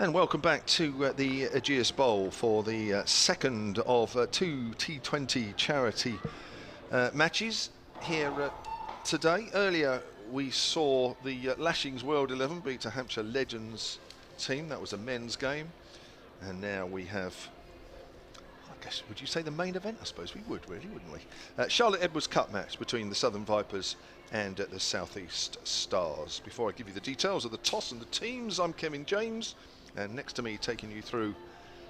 And welcome back to the Ageas Bowl for the second of two T20 charity matches here today. Earlier we saw the Lashings World 11 beat a Hampshire Legends team. That was a men's game. And now we have, I guess, would you say the main event? I suppose we would, really, wouldn't we? Charlotte Edwards Cup match between the Southern Vipers and the South East Stars. Before I give you the details of the toss and the teams, I'm Kevin James. And next to me, taking you through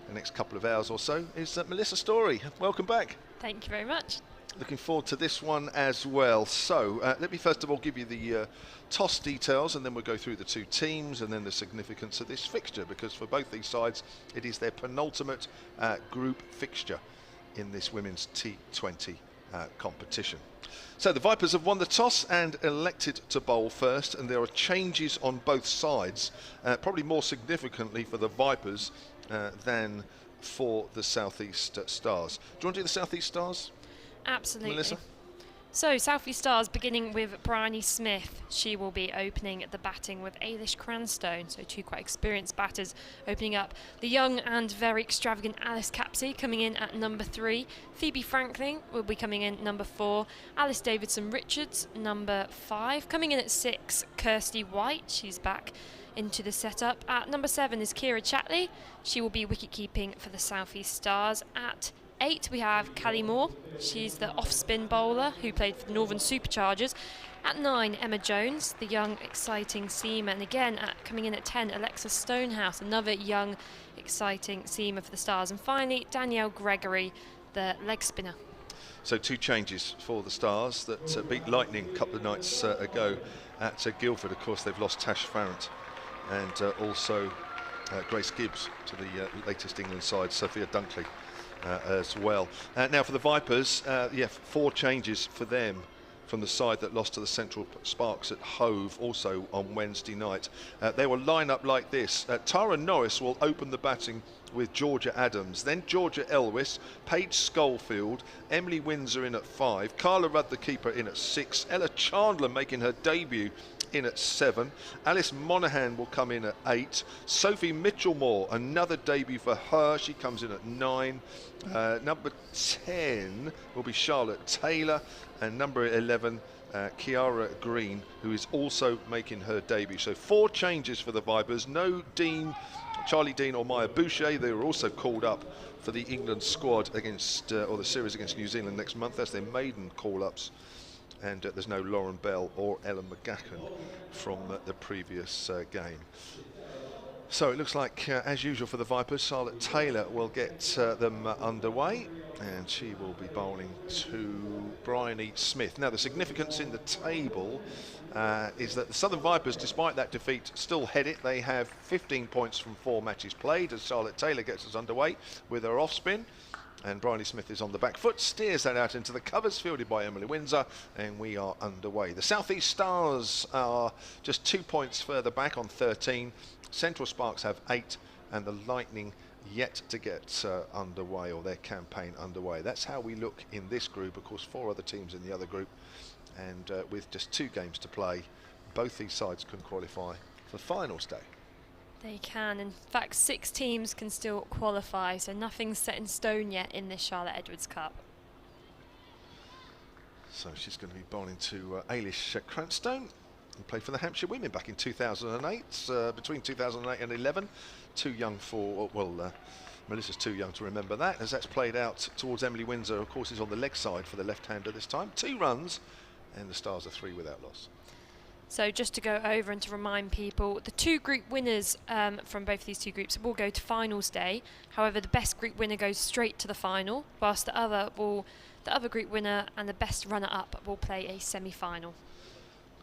the next couple of hours or so, is Melissa Story. Welcome back. Thank you very much. Looking forward to this one as well. So let me first of all give you the toss details, and then we'll go through the two teams and then the significance of this fixture, because for both these sides it is their penultimate group fixture in this women's T20 competition. So the Vipers have won the toss and elected to bowl first, and there are changes on both sides, probably more significantly for the Vipers than for the South East Stars. Do you want to do the South East Stars? Absolutely. Melissa? So South East Stars, beginning with Bryony Smith. She will be opening the batting with Ailish Cranstone, so two quite experienced batters opening up. The young and very extravagant Alice Capsey coming in at number 3. Phoebe Franklin will be coming in number 4. Alice Davidson Richards, number 5. Coming in at 6, Kirsty White. She's back into the setup. At number 7 is Ciara Green. She will be wicket-keeping for the South East Stars. At 8 we have Callie Moore. She's the off-spin bowler who played for the Northern Superchargers. At 9, Emma Jones, the young, exciting seamer. And again, coming in at 10, Alexa Stonehouse, another young, exciting seamer for the Stars. And finally, Danielle Gregory, the leg spinner. So two changes for the Stars that beat Lightning a couple of nights ago at Guildford. Of course, they've lost Tash Farrant and also Grace Gibbs to the latest England side, Sophia Dunkley. As well. Now for the Vipers, 4 changes for them from the side that lost to the Central Sparks at Hove also on Wednesday night. They will line up like this. Tara Norris will open the batting with Georgia Adams, then Georgia Elwis, Paige Schofield, Emily Windsor in at 5, Carla Rudd the keeper in at 6, Ella Chandler making her debut in at 7, Alice Monaghan will come in at 8, Sophie Mitchellmore, another debut for her, she comes in at 9, number 10 will be Charlotte Taylor, and number 11 Chiara Green, who is also making her debut. So 4 changes for the Vipers. No Charlie Dean or Maya Boucher. They were also called up for the England squad against, or the series against New Zealand next month. That's their maiden call-ups. And there's no Lauren Bell or Ellen McGacken from the previous game. So it looks like, as usual for the Vipers, Charlotte Taylor will get them underway, and she will be bowling to Bryony Smith. Now, the significance in the table is that the Southern Vipers, despite that defeat, still head it. They have 15 points from 4 matches played as Charlotte Taylor gets us underway with her off-spin. And Bryony Smith is on the back foot, steers that out into the covers, fielded by Emily Windsor, and we are underway. The South East Stars are just 2 points further back on 13. Central Sparks have 8, and the Lightning yet to get underway, or their campaign underway. That's how we look in this group. Of course, 4 other teams in the other group, and with just 2 games to play, both these sides can qualify for finals day. They can. In fact, 6 teams can still qualify, so nothing's set in stone yet in this Charlotte Edwards Cup. So she's going to be bowling to Ailish Cranstone, who played for the Hampshire women back in 2008, between 2008 and 11. Too young for, well, Melissa's too young to remember that, as that's played out towards Emily Windsor. Of course, is on the leg side for the left-hander this time. 2 runs, and the Stars are 3 without loss. So just to go over and to remind people, the 2 group winners from both of these 2 groups will go to finals day. However, the best group winner goes straight to the final, whilst the other group winner and the best runner-up will play a semi-final.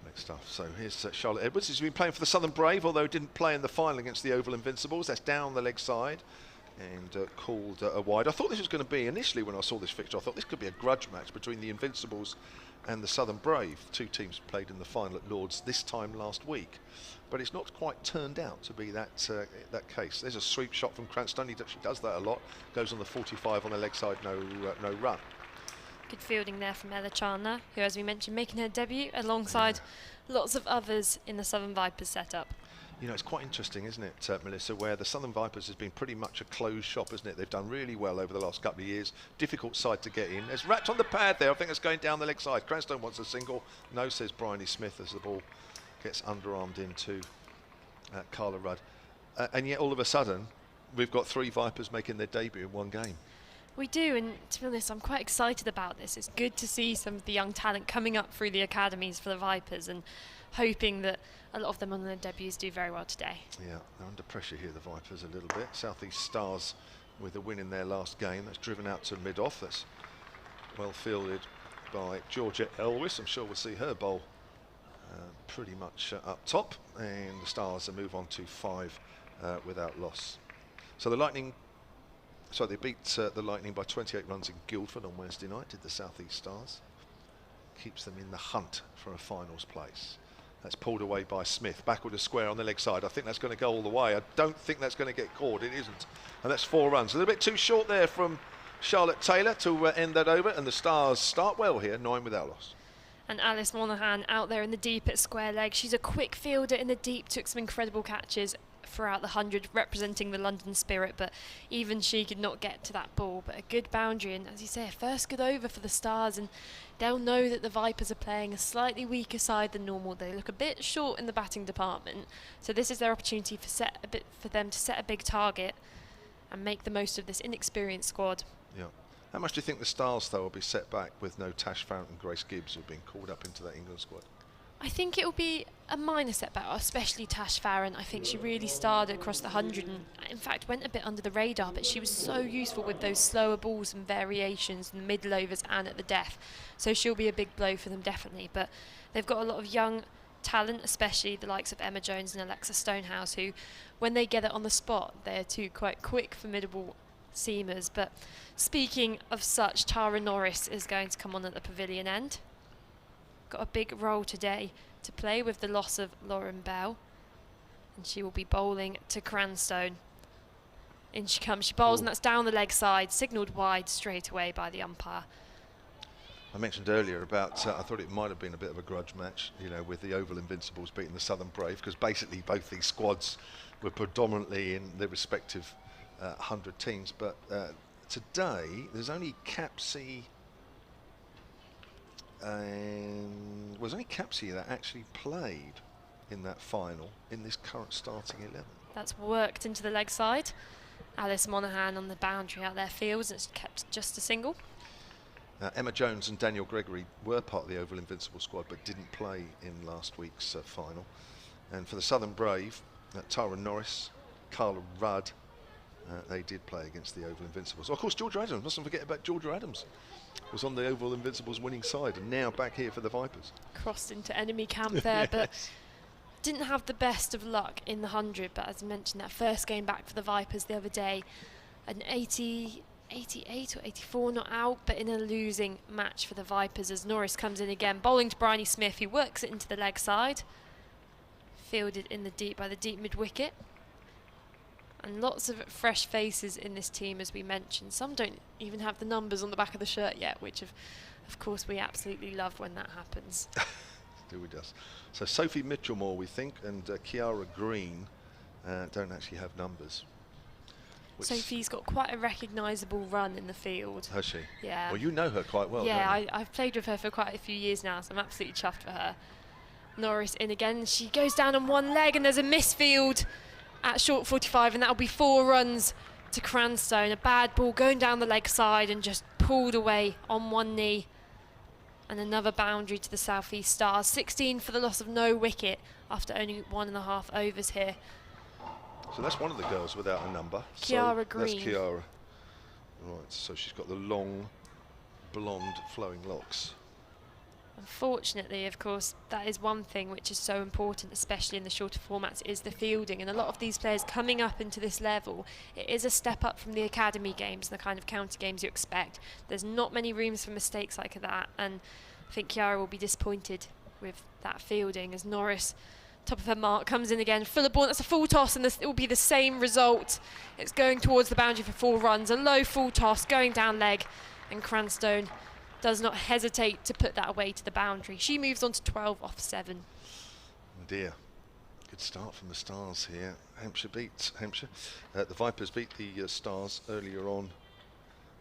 Great stuff. So here's Charlotte Edwards. She's been playing for the Southern Brave, although didn't play in the final against the Oval Invincibles. That's down the leg side and called a wide. I thought this was going to be, initially when I saw this fixture, I thought this could be a grudge match between the Invincibles and the Southern Brave. 2 teams played in the final at Lord's this time last week, but it's not quite turned out to be that case. There's a sweep shot from Cranstone. She does that a lot. Goes on the 45 on the leg side, no run. Good fielding there from Ella Chandler, who, as we mentioned, making her debut alongside lots of others in the Southern Vipers setup. You know, it's quite interesting, isn't it, Melissa, where the Southern Vipers has been pretty much a closed shop, isn't it? They've done really well over the last couple of years. Difficult side to get in. It's wrapped on the pad there. I think it's going down the leg side. Cranstone wants a single. No, says Bryony Smith, as the ball gets underarmed into Carla Rudd. And yet, all of a sudden, we've got 3 Vipers making their debut in one game. We do, and to be honest, I'm quite excited about this. It's good to see some of the young talent coming up through the academies for the Vipers, and hoping that a lot of them on their debuts do very well today. Yeah, they're under pressure here, the Vipers, a little bit. South East Stars with a win in their last game. That's driven out to mid-off. That's well fielded by Georgia Elwis. I'm sure we'll see her bowl pretty much up top. And the Stars will move on to 5 without loss. So the Lightning... So they beat the Lightning by 28 runs in Guildford on Wednesday night, did the South East Stars. Keeps them in the hunt for a finals place. That's pulled away by Smith, backward to square on the leg side. I think that's going to go all the way. I don't think that's going to get caught. It isn't. And that's 4 runs. A little bit too short there from Charlotte Taylor to end that over. And the Stars start well here, 9 without loss. And Alice Monaghan out there in the deep at square leg. She's a quick fielder in the deep, took some incredible catches throughout the 100, representing the London Spirit, but even she could not get to that ball. But a good boundary, and as you say, a first good over for the Stars, and they'll know that the Vipers are playing a slightly weaker side than normal. They look a bit short in the batting department, so this is their opportunity for them to set a big target and make the most of this inexperienced squad. Yeah. How much do you think the Stars, though, will be set back with no Tash Farrant and Grace Gibbs, who've been called up into that England squad? I think it will be a minor setback, especially Tash Farrant. I think she really starred across the 100 and in fact went a bit under the radar, but she was so useful with those slower balls and variations in the middle overs and at the death. So she'll be a big blow for them, definitely. But they've got a lot of young talent, especially the likes of Emma Jones and Alexa Stonehouse, who, when they get it on the spot, they're 2 quite quick, formidable seamers. But speaking of such, Tara Norris is going to come on at the pavilion end. Got a big role today to play with the loss of Lauren Bell, and she will be bowling to Cranstone. In she comes, she bowls, and that's down the leg side, signalled wide straight away by the umpire. I mentioned earlier about I thought it might have been a bit of a grudge match, you know, with the Oval Invincibles beating the Southern Brave, because basically both these squads were predominantly in their respective 100 teams. But today there's only Capsey. And was only Capsey that actually played in that final in this current starting 11. That's worked into the leg side. Alice Monaghan on the boundary out there fields. It's kept just a single. Emma Jones and Daniel Gregory were part of the Oval Invincible squad but didn't play in last week's final. And for the Southern Brave, Tara Norris, Carla Rudd, they did play against the Oval Invincibles. Oh, of course, Georgia Adams, mustn't forget about Georgia Adams. Was on the Oval Invincibles winning side and now back here for the Vipers. Crossed into enemy camp there, yes. But didn't have the best of luck in the 100. But as I mentioned, that first game back for the Vipers the other day, an 88 or 84 not out, but in a losing match for the Vipers as Norris comes in again, bowling to Bryony Smith, who works it into the leg side. Fielded in the deep by the deep mid-wicket. And lots of fresh faces in this team, as we mentioned. Some don't even have the numbers on the back of the shirt yet, which of course we absolutely love when that happens. Do we just? So Sophie Mitchellmore, we think, and Chiara Green don't actually have numbers. Sophie's got quite a recognisable run in the field. Has she? Yeah. Well, you know her quite well. Yeah, don't you? I've played with her for quite a few years now, so I'm absolutely chuffed for her. Norris in again. She goes down on one leg, and there's a misfield at short 45, and that'll be 4 runs to Cranstone. A bad ball going down the leg side and just pulled away on one knee. And another boundary to the South East Stars. 16 for the loss of no wicket after only 1.5 overs here. So that's one of the girls without a number. Chiara Green. That's Chiara. Right, so she's got the long, blonde, flowing locks. Unfortunately, of course, that is one thing which is so important, especially in the shorter formats, is the fielding. And a lot of these players coming up into this level, it is a step up from the academy games and the kind of county games you expect. There's not many rooms for mistakes like that, and I think Chiara will be disappointed with that fielding as Norris, top of her mark, comes in again, full of ball. That's a full toss, and it will be the same result. It's going towards the boundary for 4 runs, a low full toss going down leg, and Cranstone does not hesitate to put that away to the boundary. She moves on to 12 off 7. Dear. Good start from the Stars here. Hampshire beats Hampshire. The Vipers beat the Stars earlier on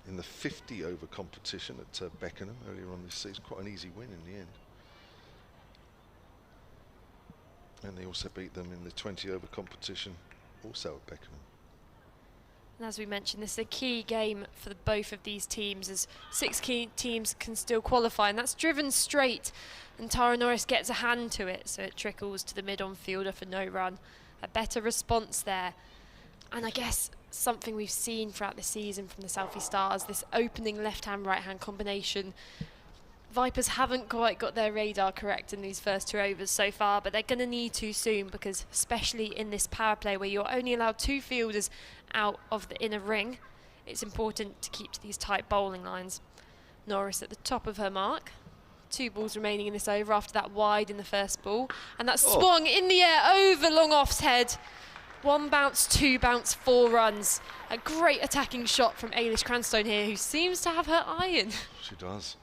in the 50 over competition at Beckenham earlier on this season. Quite an easy win in the end. And they also beat them in the 20 over competition also at Beckenham. And as we mentioned, this is a key game for both of these teams, as 6 key teams can still qualify, and that's driven straight, and Tara Norris gets a hand to it, so it trickles to the mid-on fielder for no run. A better response there. And I guess something we've seen throughout the season from the South East Stars, this opening left-hand, right-hand combination. Vipers haven't quite got their radar correct in these first 2 overs so far, but they're going to need to soon, because especially in this power play where you're only allowed 2 fielders out of the inner ring, it's important to keep to these tight bowling lines. Norris at the top of her mark. 2 balls remaining in this over after that wide in the first ball, and that swung in the air over long off's head. 1 bounce, 2 bounce, 4 runs. A great attacking shot from Ailish Cranstone here, who seems to have her eye in. She does.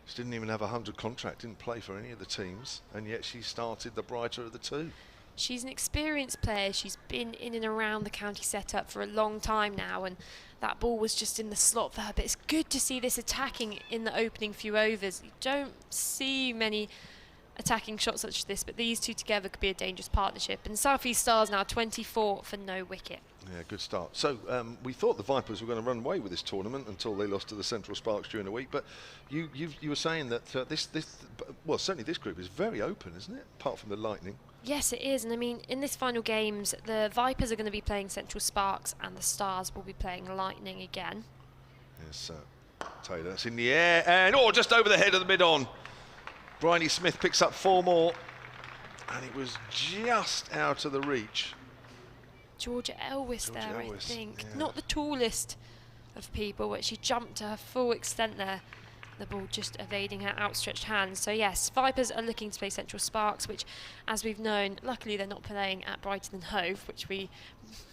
She didn't even have a 100 contract, didn't play for any of the teams, and yet she started the brighter of the 2. She's an experienced player. She's been in and around the county setup for a long time now, and that ball was just in the slot for her. But it's good to see this attacking in the opening few overs. You don't see many attacking shots such as this, but these 2 together could be a dangerous partnership. And South East Stars now 24 for no wicket. Yeah, good start. So we thought the Vipers were going to run away with this tournament until they lost to the Central Sparks during the week. But you were saying that well, certainly this group is very open, isn't it? Apart from the Lightning. Yes, it is. And I mean, in this final games, the Vipers are going to be playing Central Sparks, and the Stars will be playing Lightning again. Yes, Taylor. It's in the air, and just over the head of the mid-on. Bryony Smith picks up 4 more, and it was just out of the reach. Georgia Elwes there, I think. Yeah. Not the tallest of people, but she jumped to her full extent there. The ball just evading her outstretched hands. So yes, Vipers are looking to play Central Sparks, which, as we've known, luckily they're not playing at Brighton and Hove, which we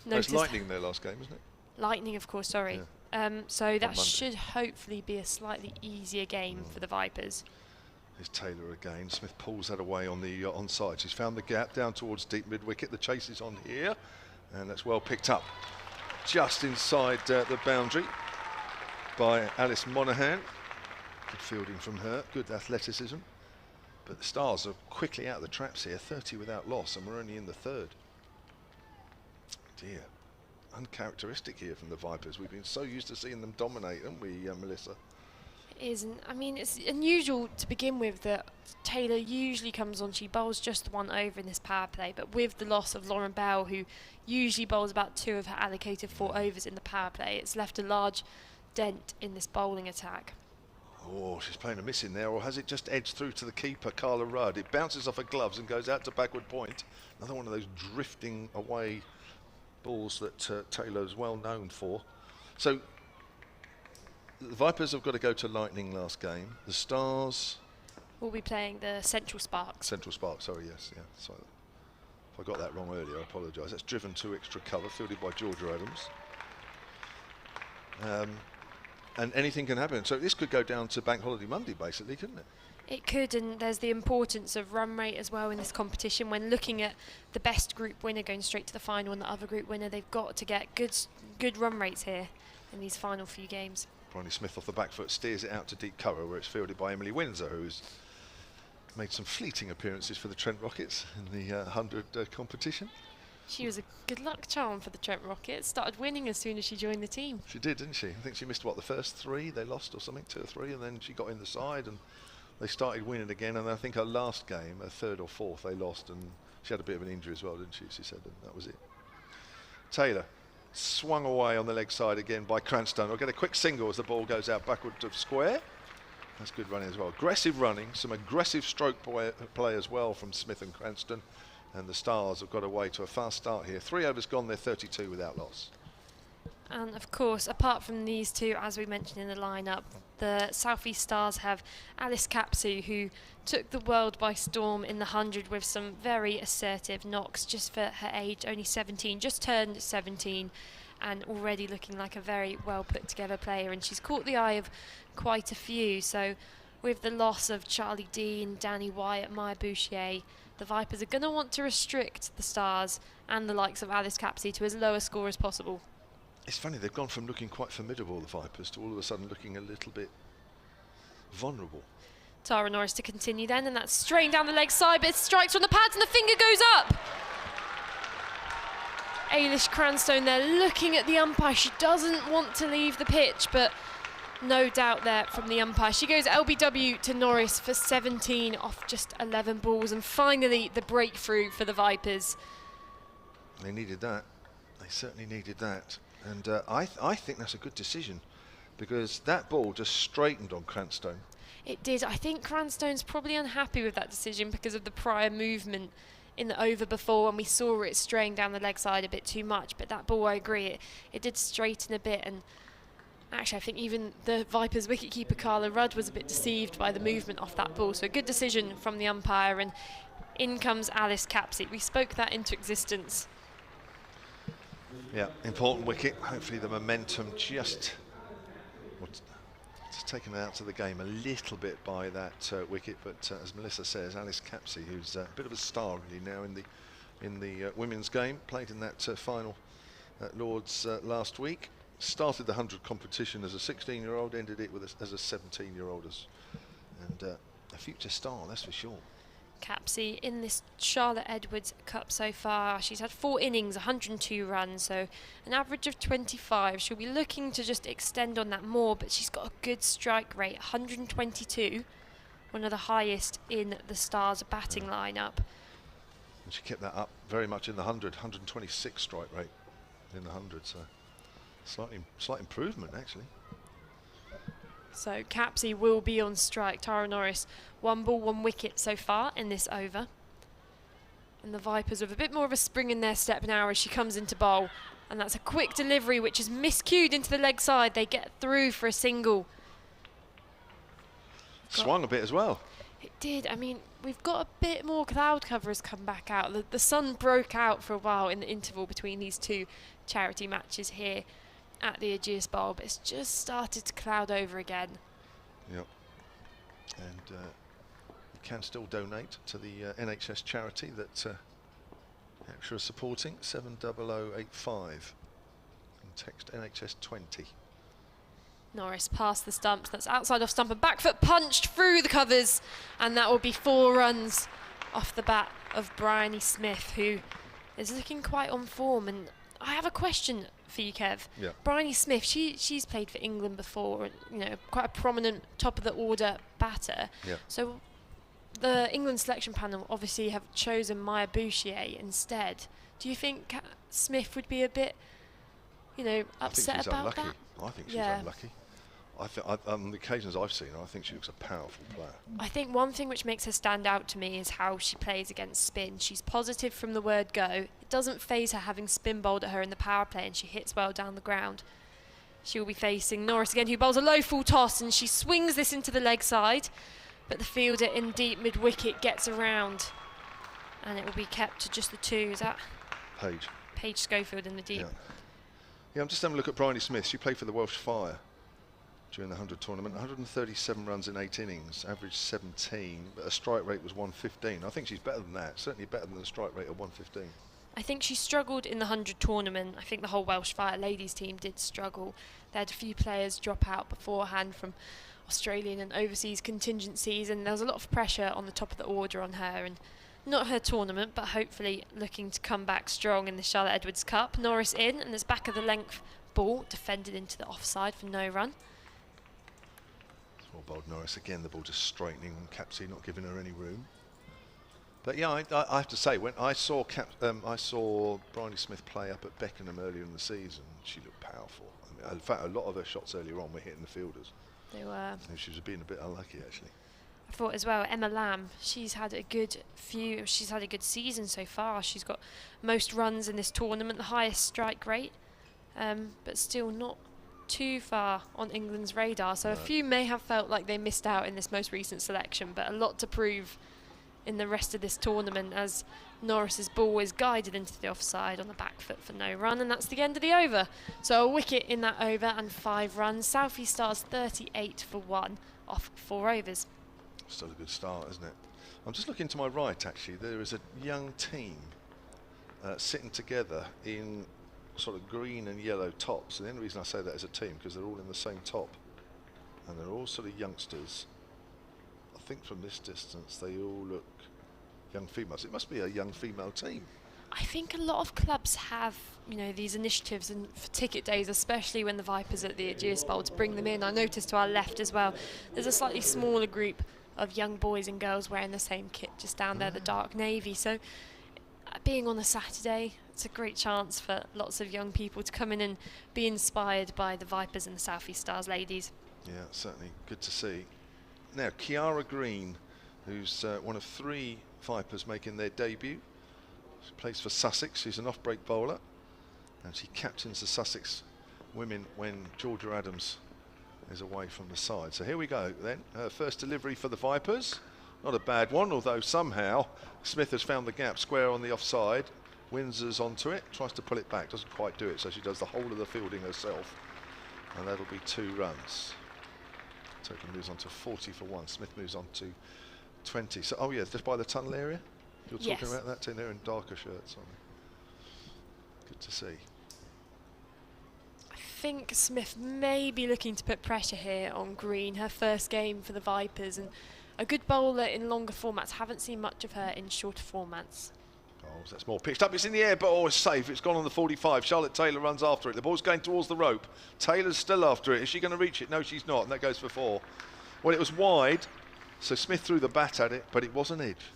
noticed. It's Lightning their last game, isn't it? Lightning, of course, sorry. Yeah. So that should hopefully be a slightly easier game for the Vipers. Here's Taylor again. Smith pulls that away on the onside. She's found the gap down towards deep mid-wicket. The chase is on here, and that's well picked up. Just inside the boundary by Alice Monaghan. Good fielding from her, good athleticism. But the Stars are quickly out of the traps here, 30 without loss, and we're only in the 3rd. Dear, uncharacteristic here from the Vipers. We've been so used to seeing them dominate, haven't we, Melissa? It isn't. I mean, it's unusual to begin with that Taylor usually comes on. She bowls just 1 over in this power play, but with the loss of Lauren Bell, who usually bowls about 2 of her allocated 4 overs in the power play, it's left a large dent in this bowling attack. Oh, she's playing a miss in there, or has it just edged through to the keeper, Carla Rudd? It bounces off her gloves and goes out to backward point. Another one of those drifting away balls that Taylor's well known for. So the Vipers have got to go to Lightning last game. The Stars will be playing the Central Sparks. Central Sparks, sorry, yes, yeah. Sorry. If I got that wrong earlier, I apologise. That's driven to extra cover, fielded by Georgia Adams. And anything can happen. So this could go down to Bank Holiday Monday, basically, couldn't it? It could, and there's the importance of run rate as well in this competition. When looking at the best group winner going straight to the final and the other group winner, they've got to get good run rates here in these final few games. Bryony Smith off the back foot steers it out to deep cover, where it's fielded by Emily Windsor, who's made some fleeting appearances for the Trent Rockets in the 100 competition. She was a good luck charm for the Trent Rockets. Started winning as soon as she joined the team. She did, didn't she? I think she missed, the first 3 they lost or something, 2 or 3, and then she got in the side and they started winning again. And I think her last game, her 3rd or 4th, they lost, and she had a bit of an injury as well, didn't she? She said, and that was it. Taylor swung away on the leg side again by Cranstone. I'll get a quick single as the ball goes out backward to square. That's good running as well. Aggressive running, some aggressive stroke play as well from Smith and Cranston. And the Stars have got away to a fast start here. 3 overs gone, they're 32 without loss. And of course, apart from these 2, as we mentioned in the lineup, the South East Stars have Alice Kapsu, who took the world by storm in the 100 with some very assertive knocks just for her age, only 17, just turned 17, and already looking like a very well put together player. And she's caught the eye of quite a few. So with the loss of Charlie Dean, Danny Wyatt, Maya Bouchier, the Vipers are going to want to restrict the Stars and the likes of Alice Capsey to as low a score as possible. It's funny, they've gone from looking quite formidable, the Vipers, to all of a sudden looking a little bit vulnerable. Tara Norris to continue then, and that's straight down the leg side, but it strikes from the pads and the finger goes up. Ailish Cranstone there looking at the umpire. She doesn't want to leave the pitch, but no doubt there from the umpire. She goes LBW to Norris for 17 off just 11 balls, and finally the breakthrough for the Vipers. They needed that. They certainly needed that. And I think that's a good decision, because that ball just straightened on Cranstone. It did. I think Cranstone's probably unhappy with that decision because of the prior movement in the over before, when we saw it straying down the leg side a bit too much. But that ball, I agree, it did straighten a bit. And actually, I think even the Vipers wicketkeeper Carla Rudd was a bit deceived by the movement off that ball. So a good decision from the umpire, and in comes Alice Capsey. We spoke that into existence. Yeah, important wicket. Hopefully the momentum just it's taken out of the game a little bit by that wicket, but as Melissa says, Alice Capsey, who's a bit of a star really now in the women's game, played in that final at Lord's last week, started the 100 competition as a 16-year-old, ended it with as a 17-year-old, and a future star, that's for sure. Capsey in this Charlotte Edwards Cup so far, she's had 4 innings, 102 runs, so an average of 25. She'll be looking to just extend on that more, but she's got a good strike rate, 122, one of the highest in the Stars batting lineup. And she kept that up very much in the 126 strike rate in the 100, so slight improvement actually. So Capsey will be on strike. Tara Norris, 1 ball, 1 wicket so far in this over. And the Vipers with a bit more of a spring in their step now as she comes into bowl. And that's a quick delivery which is miscued into the leg side. They get through for a single. Swung a bit as well. It did. I mean, we've got a bit more cloud cover has come back out. The sun broke out for a while in the interval between these 2 charity matches here at the Ageas Bowl, but it's just started to cloud over again. Yep. And you can still donate to the NHS charity that Hampshire are supporting, 70085, and text NHS 20. Norris past the stumps, that's outside off stump, and back foot punched through the covers, and that will be 4 runs off the bat of Bryony Smith, who is looking quite on form. And I have a question for you, Kev. Yeah. Bryony Smith, she's played for England before, you know, quite a prominent top of the order batter. Yeah. So the England selection panel obviously have chosen Maya Bouchier instead. Do you think Smith would be a bit, you know, upset about that? I think she's unlucky. On the occasions I've seen her, I think she looks a powerful player. I think one thing which makes her stand out to me is how she plays against spin. She's positive from the word go. It doesn't faze her having spin bowled at her in the power play, and she hits well down the ground. She will be facing Norris again, who bowls a low full toss, and she swings this into the leg side, but the fielder in deep mid-wicket gets around, and it will be kept to just the 2. Is that Paige Schofield in the deep? Yeah, I'm just having a look at Bryony Smith. She played for the Welsh Fire during the 100 tournament, 137 runs in 8 innings, average 17, but her strike rate was 115. I think she's better than that, certainly better than the strike rate of 115. I think she struggled in the 100 tournament. I think the whole Welsh Fire ladies team did struggle. They had a few players drop out beforehand from Australian and overseas contingencies, and there was a lot of pressure on the top of the order on her, and not her tournament, but hopefully looking to come back strong in the Charlotte Edwards Cup. Norris in, and this back of the length ball defended into the offside for no run. Well bowled Norris again, the ball just straightening, and Capsey not giving her any room. But yeah, I have to say, when I saw Bryony Smith play up at Beckenham earlier in the season, she looked powerful. I mean, in fact, a lot of her shots earlier on were hitting the fielders. They were. And she was being a bit unlucky actually. I thought as well, Emma Lamb, she's had a good season so far. She's got most runs in this tournament, the highest strike rate, but still not too far on England's radar. So a few may have felt like they missed out in this most recent selection, but a lot to prove in the rest of this tournament, as Norris's ball is guided into the offside on the back foot for no run, and that's the end of the over. So a wicket in that over and 5 runs. South East Stars 38 for 1 off 4 overs. Still a good start, isn't it? I'm just looking to my right, actually. There is a young team sitting together in sort of green and yellow tops. And the only reason I say that is a team because they're all in the same top. And they're all sort of youngsters. I think from this distance they all look young females. It must be a young female team. I think a lot of clubs have, you know, these initiatives and for ticket days, especially when the Vipers are at the Ageas Bowl, to bring them in. I noticed to our left as well, there's a slightly smaller group of young boys and girls wearing the same kit just down there, the dark navy. So being on a Saturday, it's a great chance for lots of young people to come in and be inspired by the Vipers and the South East Stars ladies. Yeah, certainly good to see. Now, Chiara Green, who's one of 3 Vipers making their debut. She plays for Sussex. She's an off-break bowler, and she captains the Sussex women when Georgia Adams is away from the side. So here we go then. Her first delivery for the Vipers. Not a bad one, although somehow Smith has found the gap square on the offside. Windsor's onto it, tries to pull it back, doesn't quite do it, so she does the whole of the fielding herself, and that'll be 2 runs. Total moves on to 40 for 1. Smith moves on to 20. So, oh yeah, just by the tunnel area. You're talking about that team there in darker shirts, aren't they? Good to see. I think Smith may be looking to put pressure here on Green, her first game for the Vipers, and a good bowler in longer formats. Haven't seen much of her in shorter formats. Oh, that's more pitched up. It's in the air, but oh, it's safe. It's gone on the 45. Charlotte Taylor runs after it. The ball's going towards the rope. Taylor's still after it. Is she going to reach it? No, she's not, and that goes for 4. Well, it was wide, so Smith threw the bat at it, but it was an edge.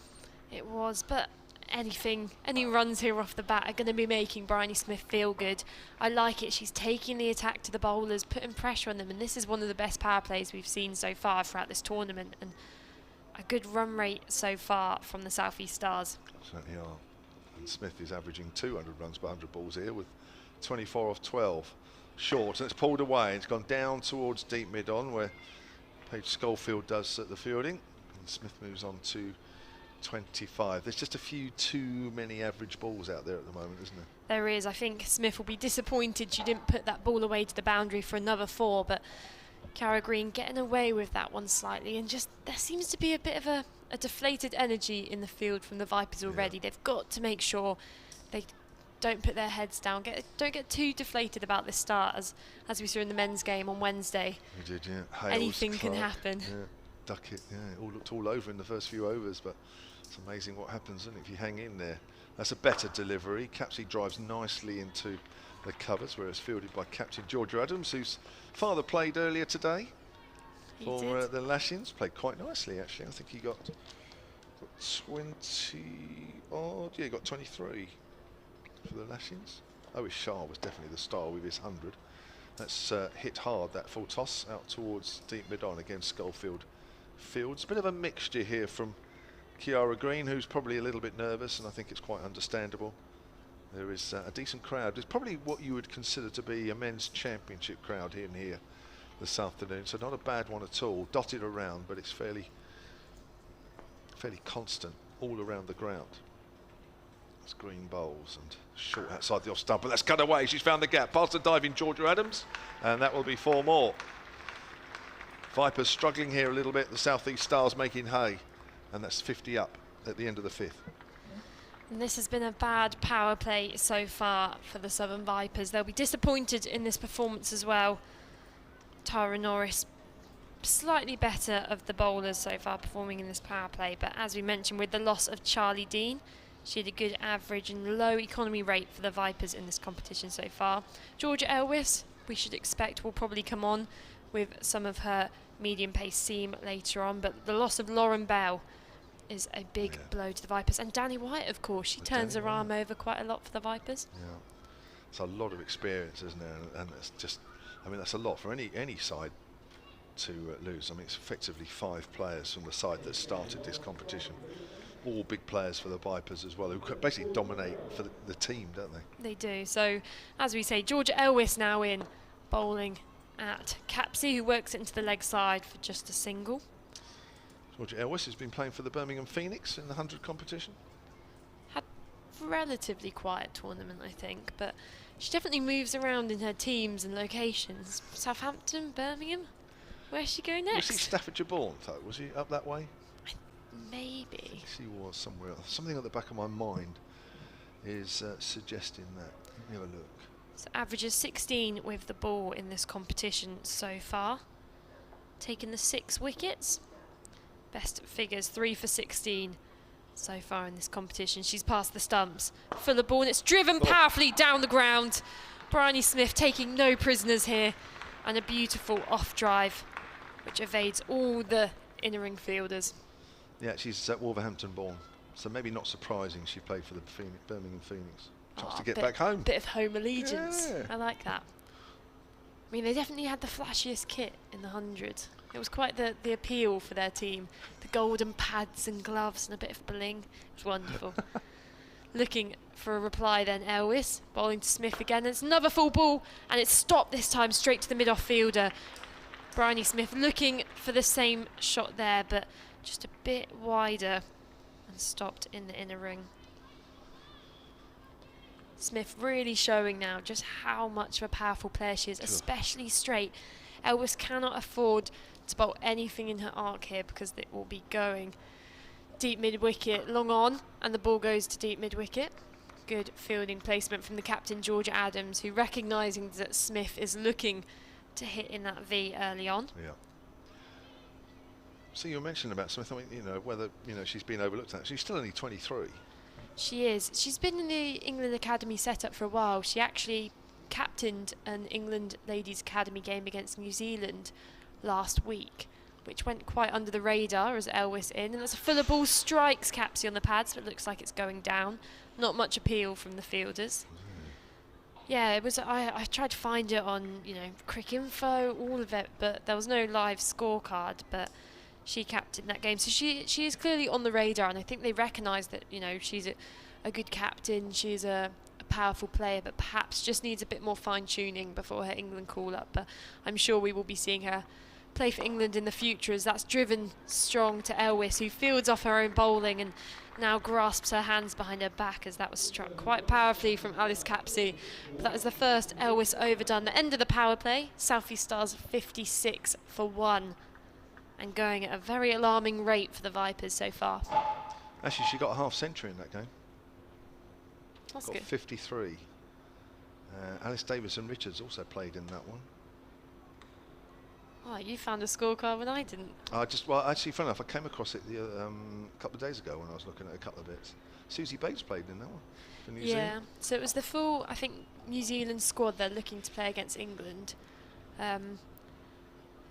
It was, but any runs here off the bat are going to be making Bryony Smith feel good. I like it. She's taking the attack to the bowlers, putting pressure on them, and this is one of the best power plays we've seen so far throughout this tournament, and a good run rate so far from the South East Stars. Certainly are. And Smith is averaging 200 runs per 100 balls here with 24 off 12. Short, and it's pulled away. It's gone down towards deep mid-on where Paige Schofield does the fielding, and Smith moves on to 25. There's just a few too many average balls out there at the moment, isn't there? There is. I think Smith will be disappointed she didn't put that ball away to the boundary for another 4, but Chiara Green getting away with that one slightly, and just there seems to be a bit of a deflated energy in the field from the Vipers already. Yeah. They've got to make sure they don't put their heads down, don't get too deflated about this start, as we saw in the men's game on Wednesday. We did, yeah. Hales, anything Clark, can happen. Yeah. Duck it, yeah. It all looked all over in the first few overs, but it's amazing what happens, isn't it, if you hang in there. That's a better delivery. Capsey drives nicely into the covers, where it's fielded by Captain Georgia Adams, whose father played earlier today for the Lashings. Played quite nicely, actually. I think he got 20 odd. Yeah, he got 23 for the Lashings. Owen Shah was definitely the star with his 100. That's hit hard, that full toss out towards deep mid-on against Schofield Fields. A bit of a mixture here from Chiara Green, who's probably a little bit nervous, and I think it's quite understandable. There is a decent crowd. It's probably what you would consider to be a men's championship crowd here this afternoon, so not a bad one at all. Dotted around, but it's fairly constant all around the ground. It's Green bowls and short outside the off stump, but that's cut away. She's found the gap past the diving Georgia Adams, and that will be 4 more. Vipers struggling here a little bit. The South East Stars making hay, and that's 50 up at the end of the 5th. And this has been a bad power play so far for the Southern Vipers. They'll be disappointed in this performance as well. Tara Norris, slightly better of the bowlers so far performing in this power play, but as we mentioned, with the loss of Charlie Dean, she had a good average and low economy rate for the Vipers in this competition so far. Georgia Elwes, we should expect, will probably come on with some of her medium pace seam later on, but the loss of Lauren Bell is a big blow to the Vipers. And Danny White, of course, she turns her arm over quite a lot for the Vipers. Yeah, it's a lot of experience, isn't it? And it's just, I mean, that's a lot for any side to lose. I mean, it's effectively 5 players from the side that started this competition. All big players for the Vipers as well, who basically dominate for the team, don't they? They do. So, as we say, Georgia Elwes now in bowling at Capsey, who works it into the leg side for just a single. Georgia Elwes has been playing for the Birmingham Phoenix in the 100 competition. Had a relatively quiet tournament, I think, but she definitely moves around in her teams and locations. Southampton, Birmingham. Where's she going Was next? he Staffordshire born, though? Was he up that way? Maybe. She was somewhere else. Something at the back of my mind is suggesting that. Let me have a look. So averages 16 with the ball in this competition so far. Taken the 6 wickets. Best figures, 3 for 16 so far in this competition. She's past the stumps. Full of ball, and it's driven powerfully down the ground. Bryony Smith taking no prisoners here. And a beautiful off drive, which evades all the inner ring fielders. Yeah, she's Wolverhampton born, so maybe not surprising she played for the Birmingham Phoenix. Chance to get back home. Bit of home allegiance. Yeah. I like that. I mean, they definitely had the flashiest kit in the 100. It was quite the appeal for their team. The golden pads and gloves and a bit of bling. It was wonderful. Looking for a reply then, Elwes. Bowling to Smith again. It's another full ball, and it's stopped this time straight to the mid-off fielder. Bryony Smith looking for the same shot there, but just a bit wider and stopped in the inner ring. Smith really showing now just how much of a powerful player she is, especially straight. Elwes cannot afford to bowl anything in her arc here because it will be going deep mid-wicket, long on, and the ball goes to deep mid-wicket. Good fielding placement from the captain, Georgia Adams, who recognising that Smith is looking to hit in that V early on. Yeah. So you were mentioning about Smith, I mean, you know, whether, you know, she's been overlooked at. She's still only 23. She is. She's been in the England Academy setup for a while. She actually captained an England Ladies Academy game against New Zealand last week, which went quite under the radar as Elwes in. And that's a fuller ball, strikes Capsey on the pads, but it looks like it's going down. Not much appeal from the fielders. Yeah, it was. I tried to find it on, you know, Cricinfo, all of it, but there was no live scorecard. But she captained that game, so she is clearly on the radar, and I think they recognise that, you know, she's a good captain, she's a powerful player, but perhaps just needs a bit more fine-tuning before her England call-up. But I'm sure we will be seeing her play for England in the future, as that's driven strong to Elwes, who fields off her own bowling and now grasps her hands behind her back, as that was struck quite powerfully from Alice Capsey. But that is the first Elwes overdone. The end of the power play, South East Stars 56 for 1. And going at a very alarming rate for the Vipers so far. Actually, she got a half century in that game. That's got good. 53. Alice Davidson Richards also played in that one. Oh, you found a scorecard when I didn't. Well, actually, funny enough, I came across it a couple of days ago when I was looking at a couple of bits. Susie Bates played in that one for New Zealand. So it was the full, I think, New Zealand squad they're looking to play against England.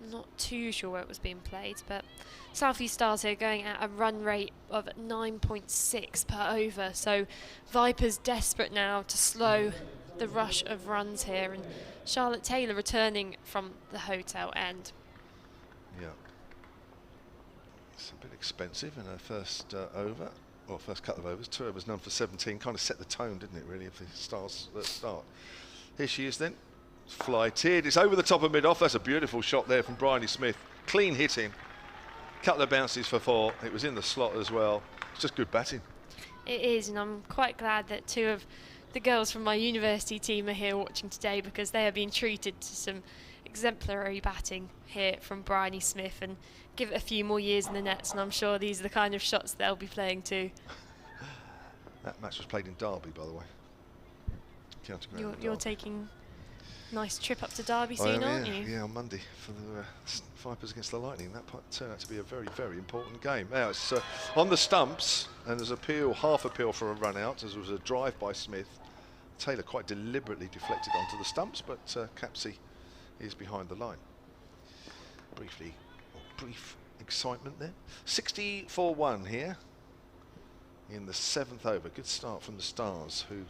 Not too sure where it was being played, but South East Stars here going at a run rate of 9.6 per over. So Vipers desperate now to slow the rush of runs here, and Charlotte Taylor returning from the hotel end. Yeah. It's a bit expensive in her first over, or first couple of overs. 2 overs, none for 17. Kind of set the tone, didn't it, really, of the Stars at start. Here she is then. Flighted, it's over the top of mid-off. That's a beautiful shot there from Bryony Smith. Clean hitting, couple of bounces for 4. It was in the slot as well. It's just good batting. It is, and I'm quite glad that 2 of the girls from my university team are here watching today, because they are being treated to some exemplary batting here from Bryony Smith, and give it a few more years in the nets, and I'm sure these are the kind of shots they'll be playing too. That match was played in Derby, by the way. You're taking nice trip up to Derby soon, aren't you? Yeah, on Monday for the Vipers against the Lightning. That turned out to be a very, very important game. Now it's on the stumps, and there's half appeal for a run out, as there was a drive by Smith. Taylor quite deliberately deflected onto the stumps, but Capsey is behind the line. Brief excitement there. 60-1 here in the 7th over. Good start from the Stars, who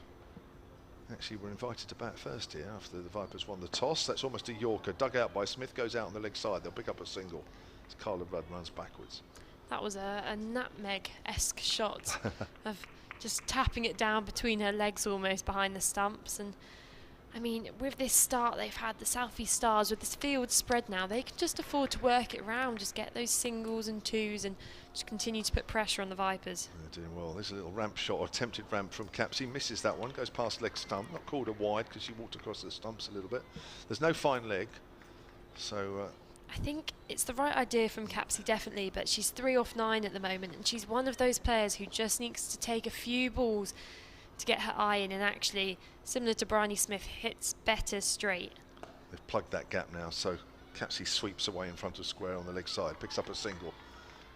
actually were invited to bat first here after the Vipers won the toss. That's almost a Yorker, dug out by Smith, goes out on the leg side. They'll pick up a single as Carla Rudd runs backwards. That was a nutmeg-esque shot of just tapping it down between her legs almost behind the stumps. And I mean, with this start they've had, the South East Stars, with this field spread now, they can just afford to work it around, just get those singles and twos and just continue to put pressure on the Vipers. They're doing well. There's a little ramp shot, or attempted ramp from Capsey. Misses that one, goes past leg stump. Not called a wide because she walked across the stumps a little bit. There's no fine leg, so I think it's the right idea from Capsey, definitely, but she's 3 off 9 at the moment, and she's one of those players who just needs to take a few balls to get her eye in, and actually, similar to Bryony Smith, hits better straight. They've plugged that gap now, so Capsey sweeps away in front of square on the leg side, picks up a single,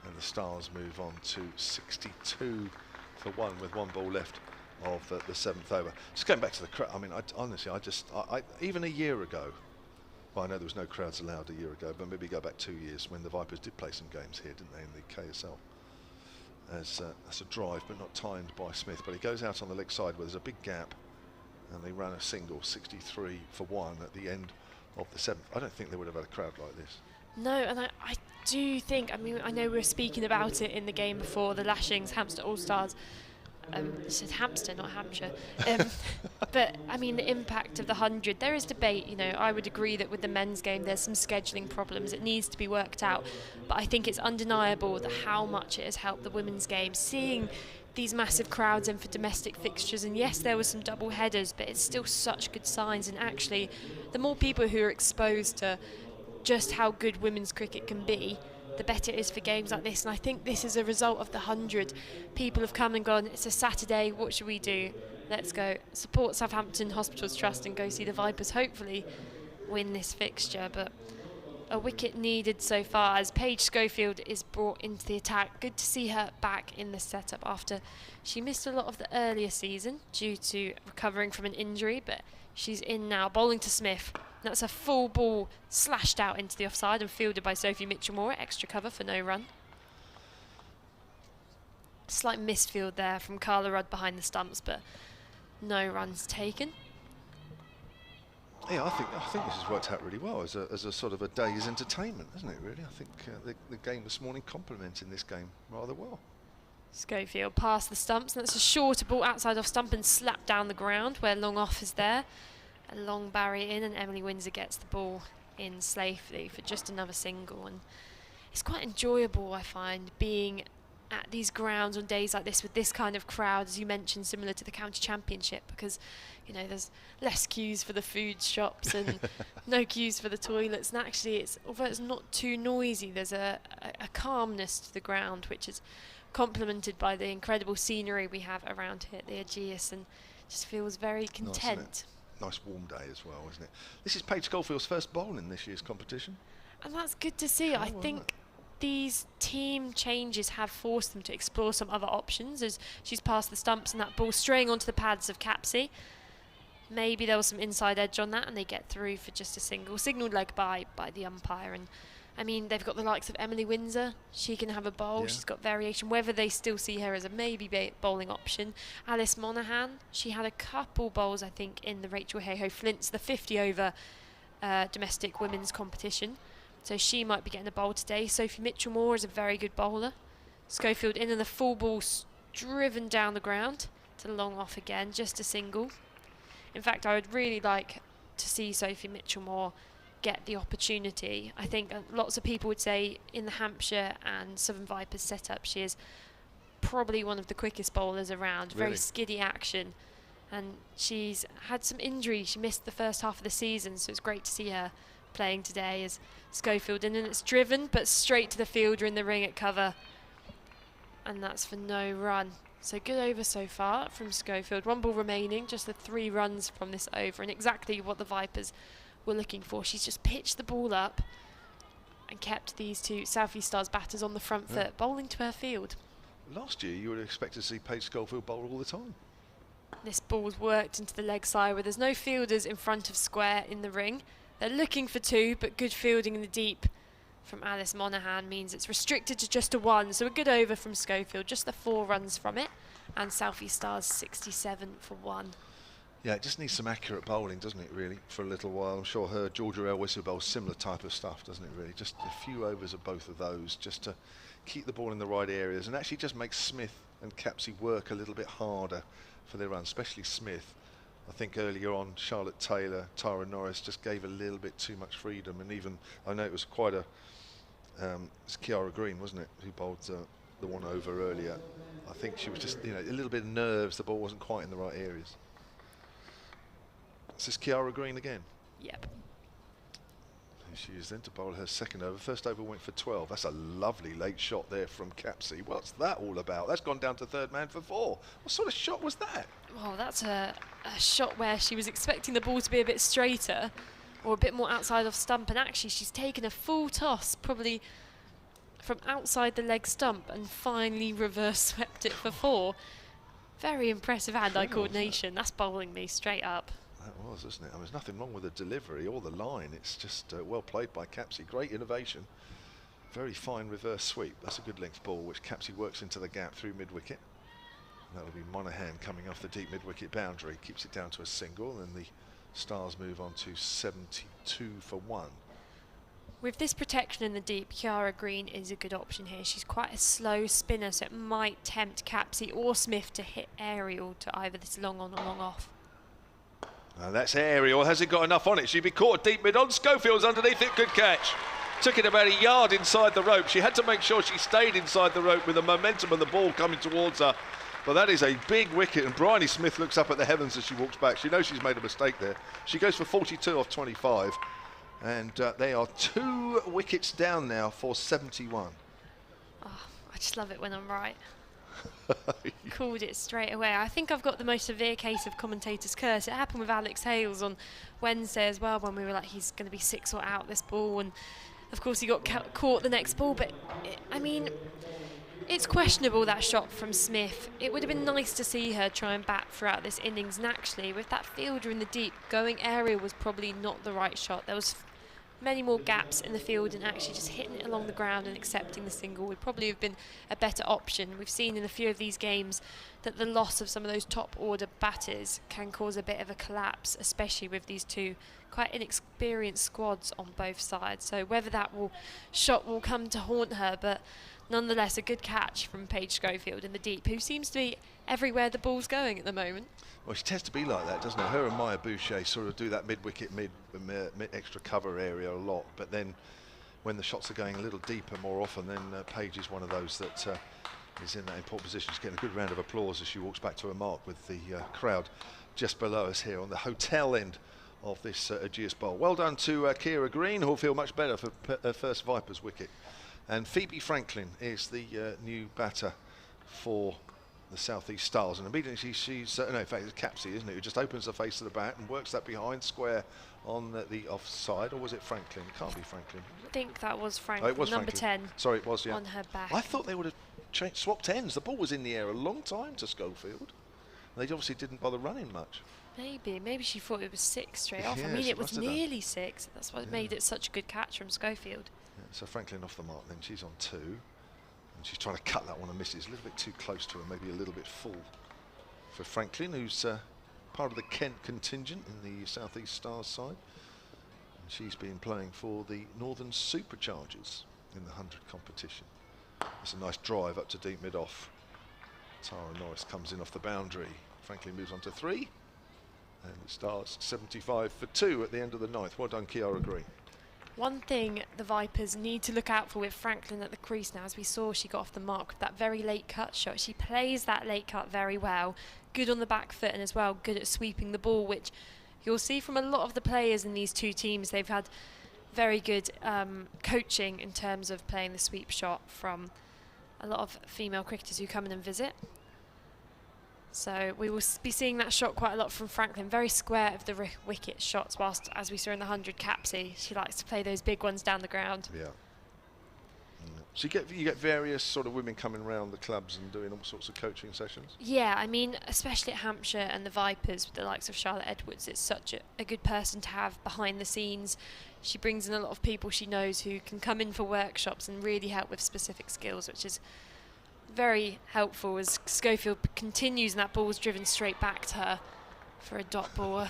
and the Stars move on to 62 for 1 with 1 ball left of the 7th over. Just going back to the crowd, I mean, honestly, even a year ago, well, I know there was no crowds allowed a year ago, but maybe go back 2 years when the Vipers did play some games here, didn't they, in the KSL? That's a drive, but not timed by Smith. But he goes out on the leg side where there's a big gap, and they ran a single, 63 for 1 at the end of the 7th. I don't think they would have had a crowd like this. No, and I do think, I mean, I know we were speaking about it in the game before, the Lashings, Hampshire All-Stars. I said Hampshire, not Hampshire. But, I mean, the impact of the 100, there is debate, you know. I would agree that with the men's game there's some scheduling problems. It needs to be worked out. But I think it's undeniable that how much it has helped the women's game. Seeing these massive crowds in for domestic fixtures, and yes, there were some double headers, but it's still such good signs. And actually, the more people who are exposed to just how good women's cricket can be, the better it is for games like this. And I think this is a result of the 100. People have come and gone, it's a Saturday, what should we do? Let's go support Southampton Hospitals Trust and go see the Vipers hopefully win this fixture. But a wicket needed so far as Paige Schofield is brought into the attack. Good to see her back in the setup after she missed a lot of the earlier season due to recovering from an injury, but she's in now, bowling to Smith. That's a full ball slashed out into the offside and fielded by Sophie Mitchell-Moore. Extra cover for no run. Slight misfield there from Carla Rudd behind the stumps, but no runs taken. Yeah, I think this has worked out really well as a sort of a day's entertainment, isn't it, really? I think the game this morning complementing this game rather well. Schofield past the stumps, and that's a shorter ball outside off stump and slapped down the ground where long off is there. A long barrier in, and Emily Windsor gets the ball in safely for just another single. And it's quite enjoyable, I find, being at these grounds on days like this with this kind of crowd, as you mentioned, similar to the county championship, because you know there's less queues for the food shops and no queues for the toilets, and actually it's, although it's not too noisy, there's a calmness to the ground which is complemented by the incredible scenery we have around here at the Ageas, and just feels very content. Nice warm day as well, isn't it? This is Paige Schofield's first bowl in this year's competition. And that's good to see. I think these team changes have forced them to explore some other options as she's past the stumps and that ball straying onto the pads of Capsey. Maybe there was some inside edge on that and they get through for just a single. Signalled leg by the umpire. And I mean, they've got the likes of Emily Windsor. She can have a bowl. Yeah. She's got variation. Whether they still see her as a maybe bowling option. Alice Monaghan, she had a couple bowls, I think, in the Rachel Hayhoe Flints, the 50 over domestic women's competition. So she might be getting a bowl today. Sophie Mitchell-Moore is a very good bowler. Schofield in and the full ball driven down the ground to long off again, just a single. In fact, I would really like to see Sophie Mitchell-Moore get the opportunity. I think lots of people would say in the Hampshire and Southern Vipers setup she is probably one of the quickest bowlers around. Really? Very skiddy action, and she's had some injury. She missed the first half of the season, so it's great to see her playing today as Schofield in, and it's driven but straight to the fielder in the ring at cover, and that's for no run. So good over so far from Schofield. 1 ball remaining, just the 3 runs from this over, and exactly what the Vipers were looking for. She's just pitched the ball up and kept these two South East Stars batters on the front foot, bowling to her field. Last year you would expect to see Paige Schofield bowl all the time. This ball's worked into the leg side where there's no fielders in front of square in the ring. They're looking for 2, but good fielding in the deep from Alice Monaghan means it's restricted to just a 1. So a good over from Schofield, just the 4 runs from it, and South East Stars 67 for 1. Yeah, it just needs some accurate bowling, doesn't it, really, for a little while. I'm sure her Georgia Elwes bowls similar type of stuff, doesn't it, really? Just a few overs of both of those, just to keep the ball in the right areas, and actually just make Smith and Capsey work a little bit harder for their run, especially Smith. I think earlier on, Charlotte Taylor, Tara Norris just gave a little bit too much freedom, and even, I know it was quite a, it's Chiara Green, wasn't it, who bowled the one over earlier. I think she was just, you know, a little bit of nerves, the ball wasn't quite in the right areas. Is this Chiara Green again? Yep. She is then to bowl her second over. First over went for 12. That's a lovely late shot there from Capsey. What's that all about? That's gone down to third man for 4. What sort of shot was that? Well, that's a shot where she was expecting the ball to be a bit straighter or a bit more outside of stump, and actually she's taken a full toss, probably from outside the leg stump, and finally reverse swept it for 4. Very impressive hand-eye coordination. That's bowling me straight up. That was, isn't it? I mean, there's nothing wrong with the delivery or the line. It's just well played by Capsey. Great innovation. Very fine reverse sweep. That's a good length ball, which Capsey works into the gap through mid-wicket. That'll be Monaghan coming off the deep mid-wicket boundary. Keeps it down to a single, and the Stars move on to 72 for 1. With this protection in the deep, Chiara Green is a good option here. She's quite a slow spinner, so it might tempt Capsey or Smith to hit aerial to either this long on or long off. That's aerial. Has it got enough on it? She'd be caught deep mid on. Schofield's underneath it. Good catch. Took it about a yard inside the rope. She had to make sure she stayed inside the rope with the momentum of the ball coming towards her. But that is a big wicket, and Bryony Smith looks up at the heavens as she walks back. She knows she's made a mistake there. She goes for 42 off 25, and they are 2 wickets down now for 71. Oh, I just love it when I'm right. Called it straight away. I think I've got the most severe case of commentator's curse. It happened with Alex Hales on Wednesday as well, when we were like, he's going to be 6 or out this ball, and of course he got caught the next ball. But I mean, it's questionable, that shot from Smith. It would have been nice to see her try and bat throughout this innings, and actually with that fielder in the deep, going aerial was probably not the right shot. There was many more gaps in the field, and actually just hitting it along the ground and accepting the single would probably have been a better option. We've seen in a few of these games that the loss of some of those top order batters can cause a bit of a collapse, especially with these 2 quite inexperienced squads on both sides. So whether that shot will come to haunt her, but nonetheless a good catch from Paige Schofield in the deep, who seems to be everywhere the ball's going at the moment. Well, she tends to be like that, doesn't it? Her and Maya Boucher sort of do that mid-wicket, mid extra cover area a lot, but then when the shots are going a little deeper more often, then Paige is one of those that is in that important position. She's getting a good round of applause as she walks back to her mark, with the crowd just below us here on the hotel end of this Ageas Bowl. Well done to Chiara Green, who'll feel much better for her first Vipers wicket. And Phoebe Franklin is the new batter for the South East Stars, and immediately she's no, in fact it's Capsey, isn't it, who just opens the face of the bat and works that behind square on the offside. Or was it Franklin? It can't be Franklin. I think that was Franklin. Oh, it was number Franklin. 10. Sorry, it was, yeah. On her back. I thought they would have swapped ends. The ball was in the air a long time to Schofield. They obviously didn't bother running much. Maybe she thought it was 6 straight off. Yeah, I mean, it was must have done. nearly 6. That's what made it such a good catch from Schofield. Yeah, so Franklin off the mark then. She's on 2. And she's trying to cut that one and misses. A little bit too close to her, maybe a little bit full for Franklin, who's part of the Kent contingent in the South East Stars side. And she's been playing for the Northern Superchargers in the 100 competition. It's a nice drive up to deep mid-off. Tara Norris comes in off the boundary. Franklin moves on to 3. And the Stars 75 for 2 at the end of the 9th. Well done, Chiara Green. One thing the Vipers need to look out for with Franklin at the crease now, as we saw, she got off the mark with that very late cut shot. She plays that late cut very well, good on the back foot, and as well good at sweeping the ball, which you'll see from a lot of the players in these 2 teams. They've had very good coaching in terms of playing the sweep shot from a lot of female cricketers who come in and visit. So we will be seeing that shot quite a lot from Franklin. Very square of the wicket shots, whilst, as we saw in the 100, Capsey, she likes to play those big ones down the ground. Yeah. So you get various sort of women coming around the clubs and doing all sorts of coaching sessions? Yeah, I mean, especially at Hampshire and the Vipers, with the likes of Charlotte Edwards, it's such a good person to have behind the scenes. She brings in a lot of people she knows who can come in for workshops and really help with specific skills, which is very helpful as Schofield continues, and that ball's driven straight back to her for a dot ball.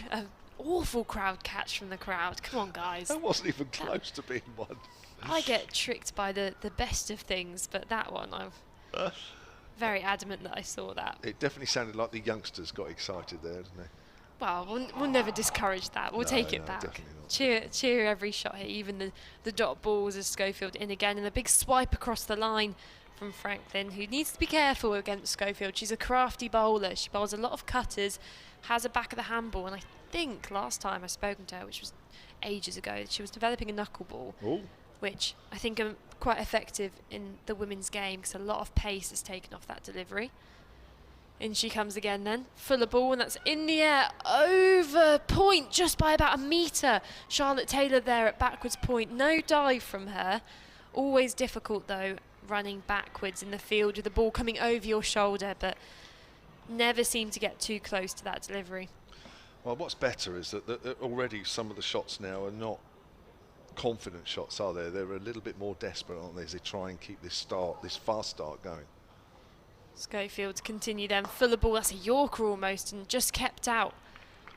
An awful crowd catch from the crowd. Come on, guys. That wasn't even close to being one. I get tricked by the best of things, but that one, I'm very adamant that I saw that. It definitely sounded like the youngsters got excited there, didn't it? Well, we'll never discourage that. We'll take it back. Cheer every shot here, even the dot balls as Schofield in again, and a big swipe across the line from Franklin, who needs to be careful against Schofield. She's a crafty bowler. She bowls a lot of cutters, has a back of the handball, and I think last time I spoken to her, which was ages ago. She was developing a knuckleball, Ooh. which I think are quite effective in the women's game because a lot of pace is taken off that delivery. In she comes again then, fuller ball, and that's in the air, over point, just by about a metre. Charlotte Taylor there at backwards point, no dive from her. Always difficult though, running backwards in the field with the ball coming over your shoulder, but never seem to get too close to that delivery. Well, what's better is that already some of the shots now are not confident shots, are they? They're a little bit more desperate, aren't they, as they try and keep this fast start going. Schofield to continue then, fuller ball, that's a Yorker almost, and just kept out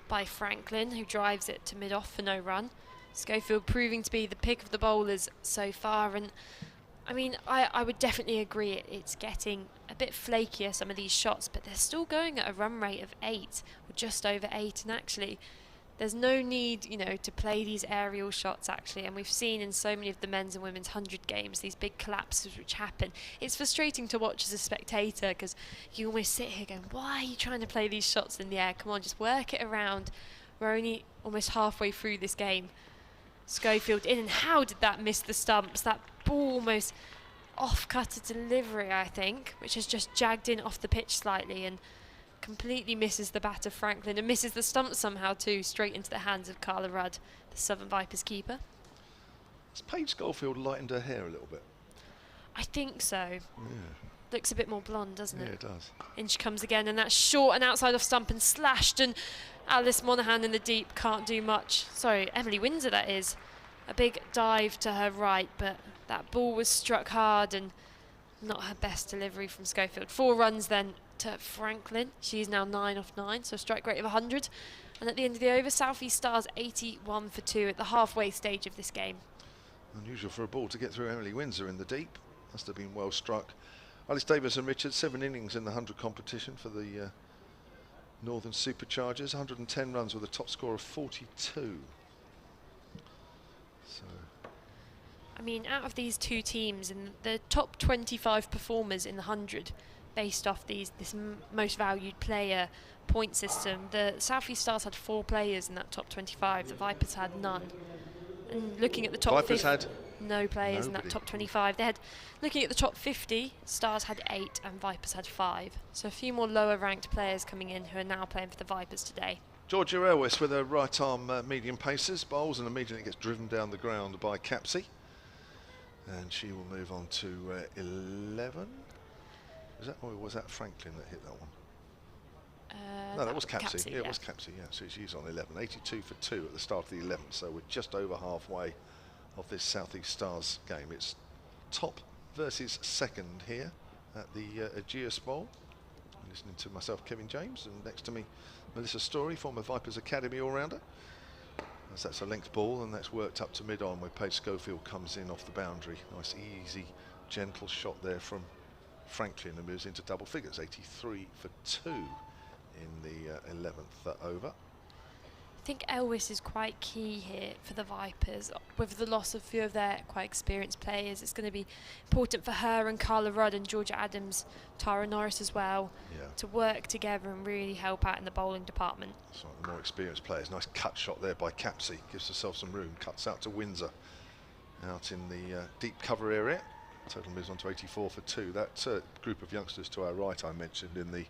by Franklin, who drives it to mid-off for no run. Schofield proving to be the pick of the bowlers so far, and I mean, I would definitely agree it's getting a bit flakier, some of these shots, but they're still going at a run rate of 8, or just over 8, and actually there's no need, you know, to play these aerial shots actually, and we've seen in so many of the men's and women's 100 games these big collapses which happen. It's frustrating to watch as a spectator because you almost sit here going, why are you trying to play these shots in the air? Come on, just work it around. We're only almost halfway through this game. Schofield in, and how did that miss the stumps? That ball almost off-cutter delivery, I think, which has just jagged in off the pitch slightly and completely misses the bat of Franklin and misses the stump somehow too, straight into the hands of Carla Rudd, the Southern Vipers keeper. Has Paige Schofield lightened her hair a little bit? I think so. Yeah. Looks a bit more blonde, doesn't it? Yeah, it does. In she comes again, and that's short and outside off stump and slashed, and Alice Monaghan in the deep can't do much. Sorry, Emily Windsor that is. A big dive to her right, but that ball was struck hard and not her best delivery from Schofield. 4 runs then to Franklin. She's now 9 off 9, so a strike rate of 100. And at the end of the over, South East Stars 81 for 2 at the halfway stage of this game. Unusual for a ball to get through Emily Windsor in the deep. Must have been well struck. Alice Davidson Richards, 7 innings in the 100 competition for the Northern Superchargers. 110 runs with a top score of 42. So, I mean, out of these two teams, and the top 25 performers in the 100, based off this most valued player point system, the South East Stars had 4 players in that top 25. The Vipers had none. And looking at the top Vipers 50, had no players in nobody. that top 25. They had, looking at the top 50, Stars had 8 and Vipers had 5. So a few more lower ranked players coming in who are now playing for the Vipers today. Georgia Elwes with her right arm medium paces, bowls and immediately gets driven down the ground by Capsey. And she will move on to 11. Or was that Franklin that hit that one? No, that was Capsey. Yeah, it was Capsey, yeah. So she's on 11. 82 for 2 at the start of the 11th. So we're just over halfway of this South East Stars game. It's top versus second here at the Ageas Bowl. I'm listening to myself, Kevin James, and next to me, Melissa Story, former Vipers Academy all-rounder. As that's a length ball, and that's worked up to mid-on where Paige Schofield comes in off the boundary. Nice, easy, gentle shot there from Franklin and moves into double figures. 83 for 2 in the 11th over. I think Elwes is quite key here for the Vipers. With the loss of a few of their quite experienced players, it's going to be important for her and Carla Rudd and Georgia Adams, Tara Norris as well, to work together and really help out in the bowling department. So the more experienced players. Nice cut shot there by Capsey. Gives herself some room. Cuts out to Windsor. Out in the deep cover area. Total moves on to 84 for 2. That group of youngsters to our right I mentioned in the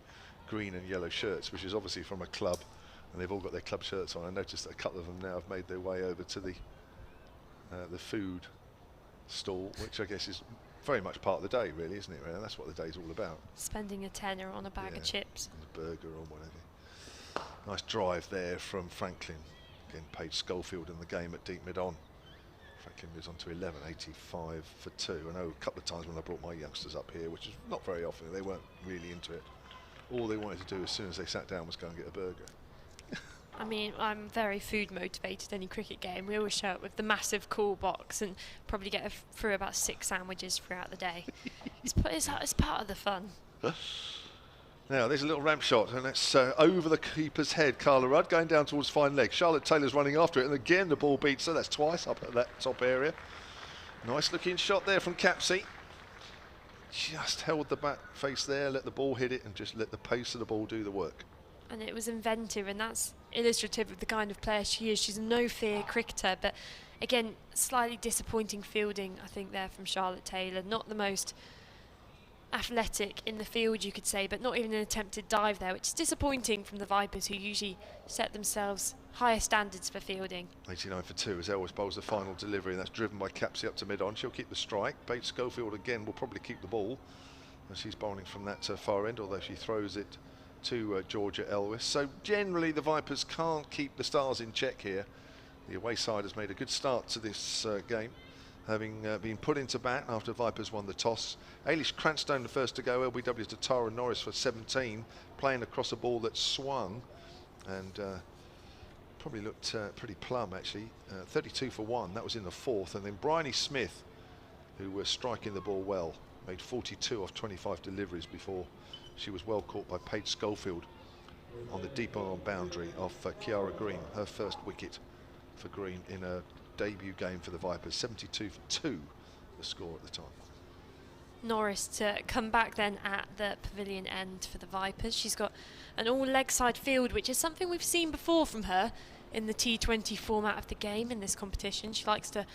green and yellow shirts, which is obviously from a club, and they've all got their club shirts on. I noticed that a couple of them now have made their way over to the food stall, which I guess is very much part of the day, really, isn't it? Really? That's what the day's all about. Spending a tenner on a bag of chips. And a burger or whatever. Nice drive there from Franklin. Again, Paige Schofield in the game at deep mid-on. Franklin moves on to 11, 85 for 2. I know a couple of times when I brought my youngsters up here, which is not very often, they weren't really into it. All they wanted to do as soon as they sat down was go and get a burger. I mean, I'm very food motivated. Any cricket game, we always show up with the massive cool box and probably get through about 6 sandwiches throughout the day. It's part of the fun. Now there's a little ramp shot, and it's over the keeper's head. Carla Rudd going down towards fine leg. Charlotte Taylor's running after it, and again the ball beats her. That's twice up at that top area. Nice looking shot there from Capsey. Just held the back face there, let the ball hit it, and just let the pace of the ball do the work. and it was inventive, and that's illustrative of the kind of player she is. She's a no-fear cricketer, but again, slightly disappointing fielding, I think, there from Charlotte Taylor. Not the most athletic in the field, you could say, but not even an attempted dive there, which is disappointing from the Vipers, who usually set themselves higher standards for fielding. 89 for 2 as Ellis bowls the final delivery, and that's driven by Capsey up to mid-on. She'll keep the strike. Paige Schofield again will probably keep the ball, and she's bowling from that far end, although she throws it to Georgia Elwes. So generally the Vipers can't keep the Stars in check here. The away side has made a good start to this game, having been put into bat after Vipers won the toss. Ailish Cranstone the first to go, LBW to Tara Norris for 17, playing across a ball that swung and probably looked pretty plumb actually. 32 for 1, that was in the fourth, and then Bryony Smith, who was striking the ball well, made 42 off 25 deliveries before she was well caught by Paige Schofield on the deep on boundary of Chiara Green, her first wicket for Green in a debut game for the Vipers. 72 for 2 the score at the time. Norris to come back then at the pavilion end for the Vipers. She's got an all leg side field, which is something we've seen before from her in the T20 format of the game in this competition. She likes to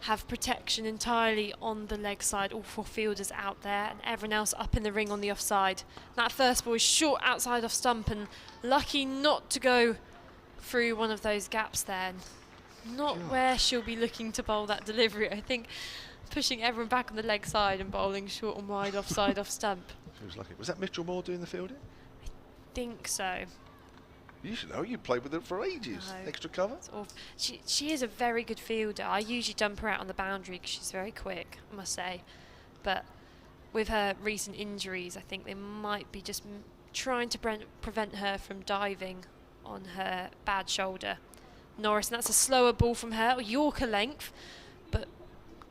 have protection entirely on the leg side, all four fielders out there and everyone else up in the ring on the offside. That first ball is short outside off stump and lucky not to go through one of those gaps there. Not where she'll be looking to bowl that delivery. I think pushing everyone back on the leg side and bowling short and wide offside off stump. She was lucky. Was that Mitchell Moore doing the fielding? I think so. You should know, you played with her for ages. No. Extra cover? She is a very good fielder. I usually dump her out on the boundary because she's very quick, I must say. But with her recent injuries, I think they might be just trying to prevent her from diving on her bad shoulder. Norris, and that's a slower ball from her, Yorker length, but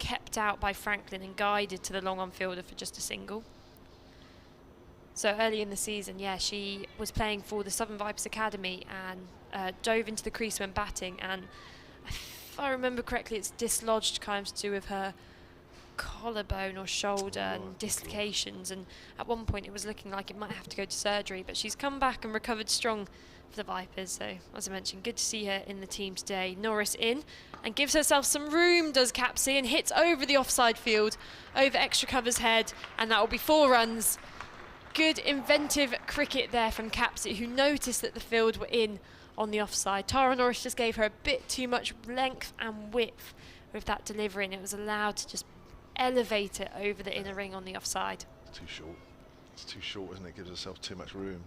kept out by Franklin and guided to the long on fielder for just a single. So early in the season, yeah, she was playing for the Southern Vipers Academy and dove into the crease when batting, and if I remember correctly, it's dislodged kind of to do with her collarbone or shoulder and dislocations, and at one point it was looking like it might have to go to surgery, but she's come back and recovered strong for the Vipers. So as I mentioned, good to see her in the team today. Norris in and gives herself some room, does Capsey, and hits over the offside field, over extra cover's head, and that will be 4 runs. Good inventive cricket there from Capsey, who noticed that the field were in on the offside. Tara Norris just gave her a bit too much length and width with that delivery, and it was allowed to just elevate it over the inner ring on the offside. It's too short. It's too short, isn't it? It gives herself too much room.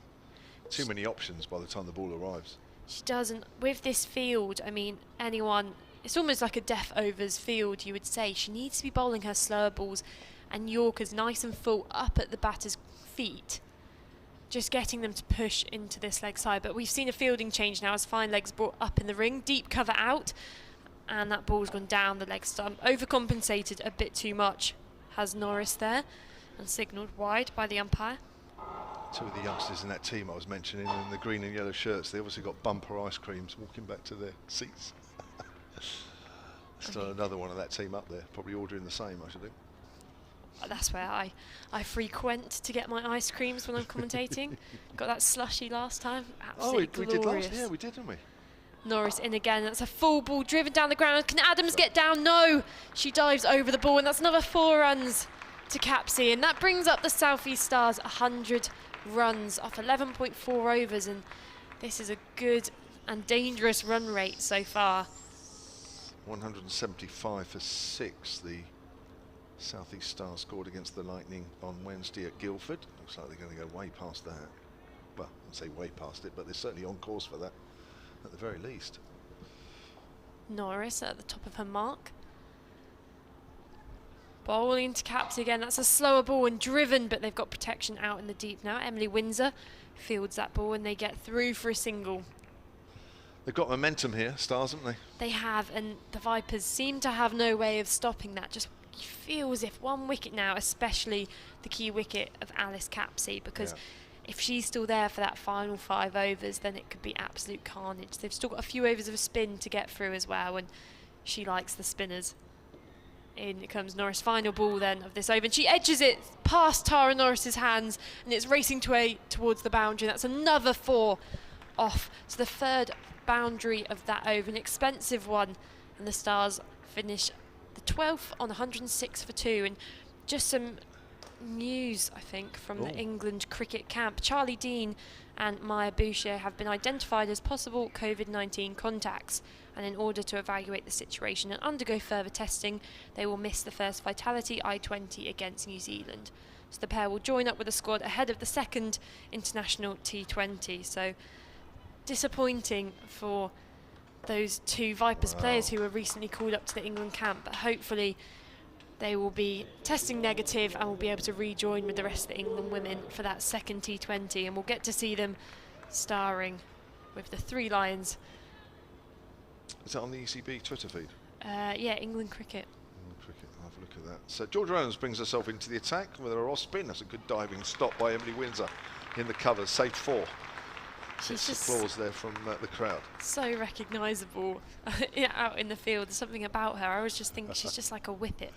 Too many options by the time the ball arrives. She doesn't. With this field, I mean, anyone, it's almost like a death overs field, you would say. She needs to be bowling her slower balls and Yorkers nice and full up at the batter's feet, just getting them to push into this leg side. But we've seen a fielding change now as fine legs brought up in the ring, deep cover out, and that ball's gone down the leg stump. Overcompensated a bit too much, has Norris there, and signalled wide by the umpire. 2 of the youngsters in that team I was mentioning in the green and yellow shirts, they obviously got bumper ice creams walking back to their seats. Still another one of that team up there, probably ordering the same, I should think. That's where I frequent to get my ice creams when I'm commentating. Got that slushy last time. Absolutely we did last. Yeah, we did, didn't we? Norris in again. That's a full ball driven down the ground. Can Adams get down? No. She dives over the ball, and that's another 4 runs to Capsey, and that brings up the South East Stars 100 runs off 11.4 overs, and this is a good and dangerous run rate so far. 175 for 6. The South East Stars scored against the Lightning on Wednesday at Guildford. Looks like they're going to go way past that. Well, I'd say way past it, but they're certainly on course for that, at the very least. Norris at the top of her mark. Bowling to Capsey again. That's a slower ball and driven, but they've got protection out in the deep now. Emily Windsor fields that ball and they get through for a single. They've got momentum here, Stars, haven't they? They have, and the Vipers seem to have no way of stopping that. Just feel as if one wicket now, especially the key wicket of Alice Capsey, because if she's still there for that final 5 overs, then it could be absolute carnage. They've still got a few overs of a spin to get through as well, and she likes the spinners. In comes Norris, final ball then of this over, and she edges it past Tara Norris's hands, and it's racing towards the boundary. That's another 4 off. So the 3rd boundary of that over, an expensive one, and the Stars finish the 12th on 106 for 2. And just some news, I think, from the England cricket camp. Charlie Dean and Maya Boucher have been identified as possible COVID-19 contacts, and in order to evaluate the situation and undergo further testing, they will miss the first Vitality I-20 against New Zealand. So the pair will join up with the squad ahead of the 2nd international T20. So disappointing for those 2 Vipers players who were recently called up to the England camp, but hopefully they will be testing negative and will be able to rejoin with the rest of the England women for that 2nd T20, and we'll get to see them starring with the 3 Lions. Is that on the ECB Twitter feed? Yeah, England Cricket. England Cricket, I'll have a look at that. So Georgia Adams brings herself into the attack with her off spin. That's a good diving stop by Emily Windsor in the covers, saved 4. She's applause there from the crowd. So recognisable out in the field. There's something about her. I always just think she's just like a whippet.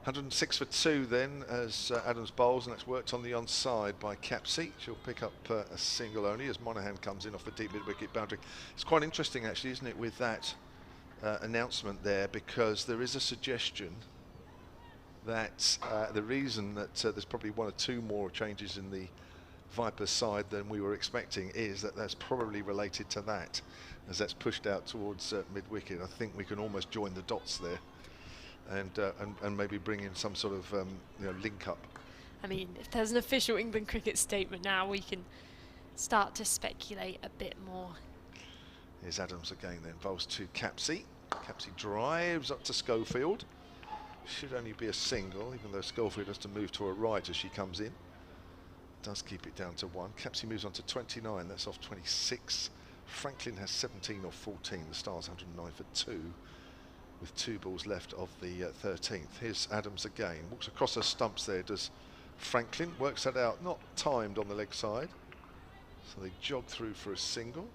106 for 2 then as Adams bowls, and that's worked on the onside by Capsey. She'll pick up a single only as Monaghan comes in off the deep mid-wicket boundary. It's quite interesting actually, isn't it, with that announcement there, because there is a suggestion that the reason that there's probably 1 or 2 more changes in the Vipers side than we were expecting is that that's probably related to that, as that's pushed out towards mid-wicket. I think we can almost join the dots there and maybe bring in some sort of link up. I mean, if there's an official England cricket statement now, we can start to speculate a bit more. Here's Adams again then, bowls to Capsey. Capsey drives up to Schofield. Should only be a single, even though Schofield has to move to her right as she comes in. Does keep it down to 1. Capsey moves on to 29, that's off 26. Franklin has 17 or 14, the Stars 109 for 2, with 2 balls left of the 13th. Here's Adams again, walks across her stumps there, does Franklin, works that out, not timed on the leg side. So they jog through for a single,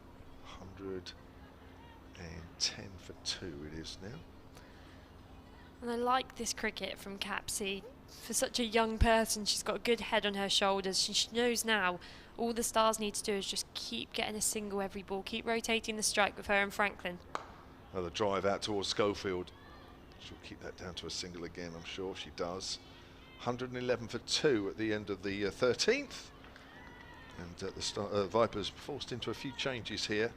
110 for 2 it is now. And I like this cricket from Capsey. For such a young person, she's got a good head on her shoulders. She knows now all the Stars need to do is just keep getting a single every ball, keep rotating the strike with her and Franklin. Another drive out towards Schofield. She'll keep that down to a single again, I'm sure she does. 111 for 2 at the end of the 13th. And the Vipers forced into a few changes here.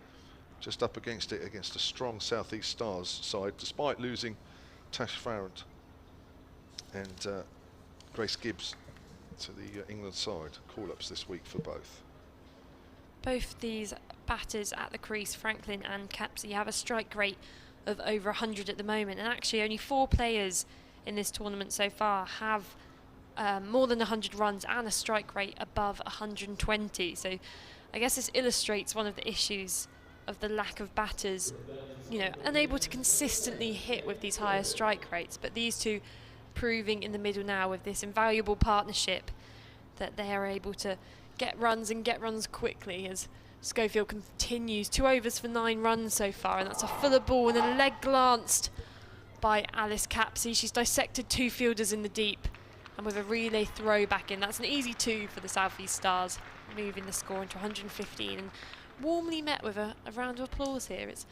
Just up against it, against a strong South East Stars side, despite losing Tash Farrant and Grace Gibbs to the England side. Call-ups this week for both. Both these batters at the crease, Franklin and Capsey, have a strike rate of over 100 at the moment, and actually only 4 players in this tournament so far have more than 100 runs and a strike rate above 120. So I guess this illustrates one of the issues of the lack of batters, unable to consistently hit with these higher strike rates. But these 2 proving in the middle now with this invaluable partnership that they are able to get runs and get runs quickly, as Schofield continues 2 overs for 9 runs so far, and that's a fuller ball and a leg glanced by Alice Capsey. She's dissected 2 fielders in the deep, and with a relay throw back in, that's an easy 2 for the South East Stars, moving the score into 115, and warmly met with a round of applause here. It's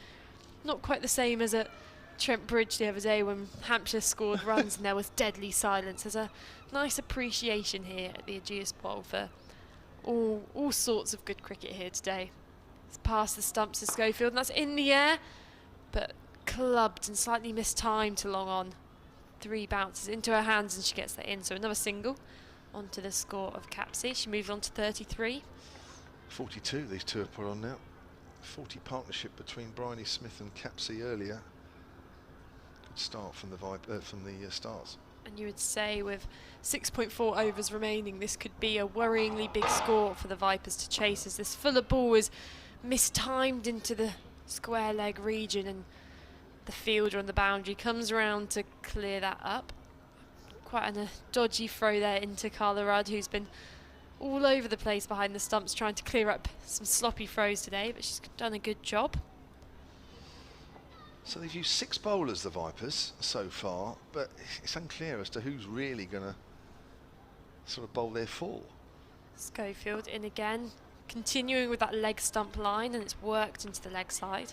not quite the same as at Trent Bridge the other day when Hampshire scored runs and there was deadly silence. There's a nice appreciation here at the Ageas Bowl for all sorts of good cricket here today. It's past the stumps of Schofield, and that's in the air, but clubbed and slightly mistimed to long on. 3 bounces into her hands and she gets that in, so another single onto the score of Capsey. She moves on to 33. 42 these 2 have put on now. 40 partnership between Bryony Smith and Capsey earlier. Good start from the Stars. And you would say with 6.4 overs remaining, this could be a worryingly big score for the Vipers to chase, as this fuller ball is mistimed into the square leg region, and the fielder on the boundary comes around to clear that up. Quite a dodgy throw there into Carla Rudd, who's been all over the place behind the stumps trying to clear up some sloppy throws today, but she's done a good job. So they've used 6 bowlers, the Vipers, so far, but it's unclear as to who's really going to sort of bowl their 4. Schofield in again, continuing with that leg stump line, and it's worked into the leg side.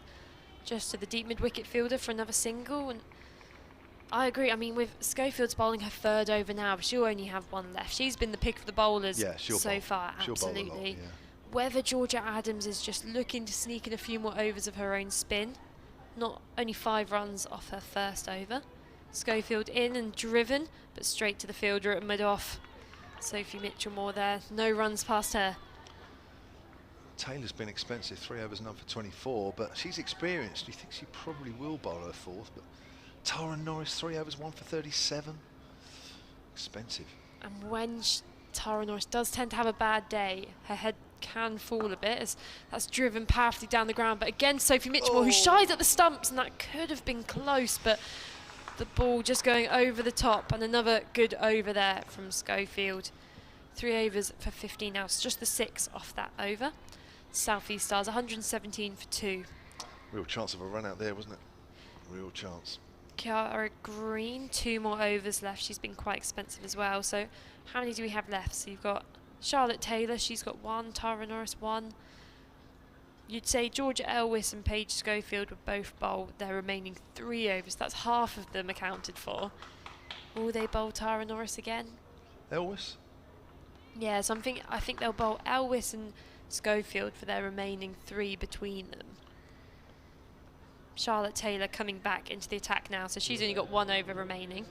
Just to the deep mid-wicket fielder for another single. And I agree, I mean, with Schofield's bowling her 3rd over now, but she'll only have 1 left. She's been the pick of the bowlers so far, absolutely. She'll bowl a lot, yeah. Whether Georgia Adams is just looking to sneak in a few more overs of her own spin. Not only 5 runs off her 1st over. Schofield in and driven, but straight to the fielder at mid-off. Sophie Mitchell-Moore there, no runs past her. Taylor's been expensive, 3 overs, none for 24, but she's experienced. Do you think she probably will bowl her 4th? But Tara Norris, 3 overs, 1 for 37. Expensive. And when Tara Norris does tend to have a bad day, her head can fall a bit as that's driven powerfully down the ground. But again, Sophie Mitchell, who shies at the stumps, and that could have been close, but the ball just going over the top. And another good over there from Schofield. 3 overs for 15 now, so just the 6 off that over. South East Stars 117 for 2. Real chance of a run out there, wasn't it? Real chance. Chiara Green, 2 more overs left. She's been quite expensive as well. So how many do we have left? So you've got Charlotte Taylor, she's got 1, Tara Norris 1. You'd say Georgia Elwis and Paige Schofield would both bowl their remaining 3 overs. That's half of them accounted for. Will they bowl Tara Norris again? Elwis? Yeah, so I think they'll bowl Elwis and Schofield for their remaining 3 between them. Charlotte Taylor coming back into the attack now, so she's only got 1 over remaining.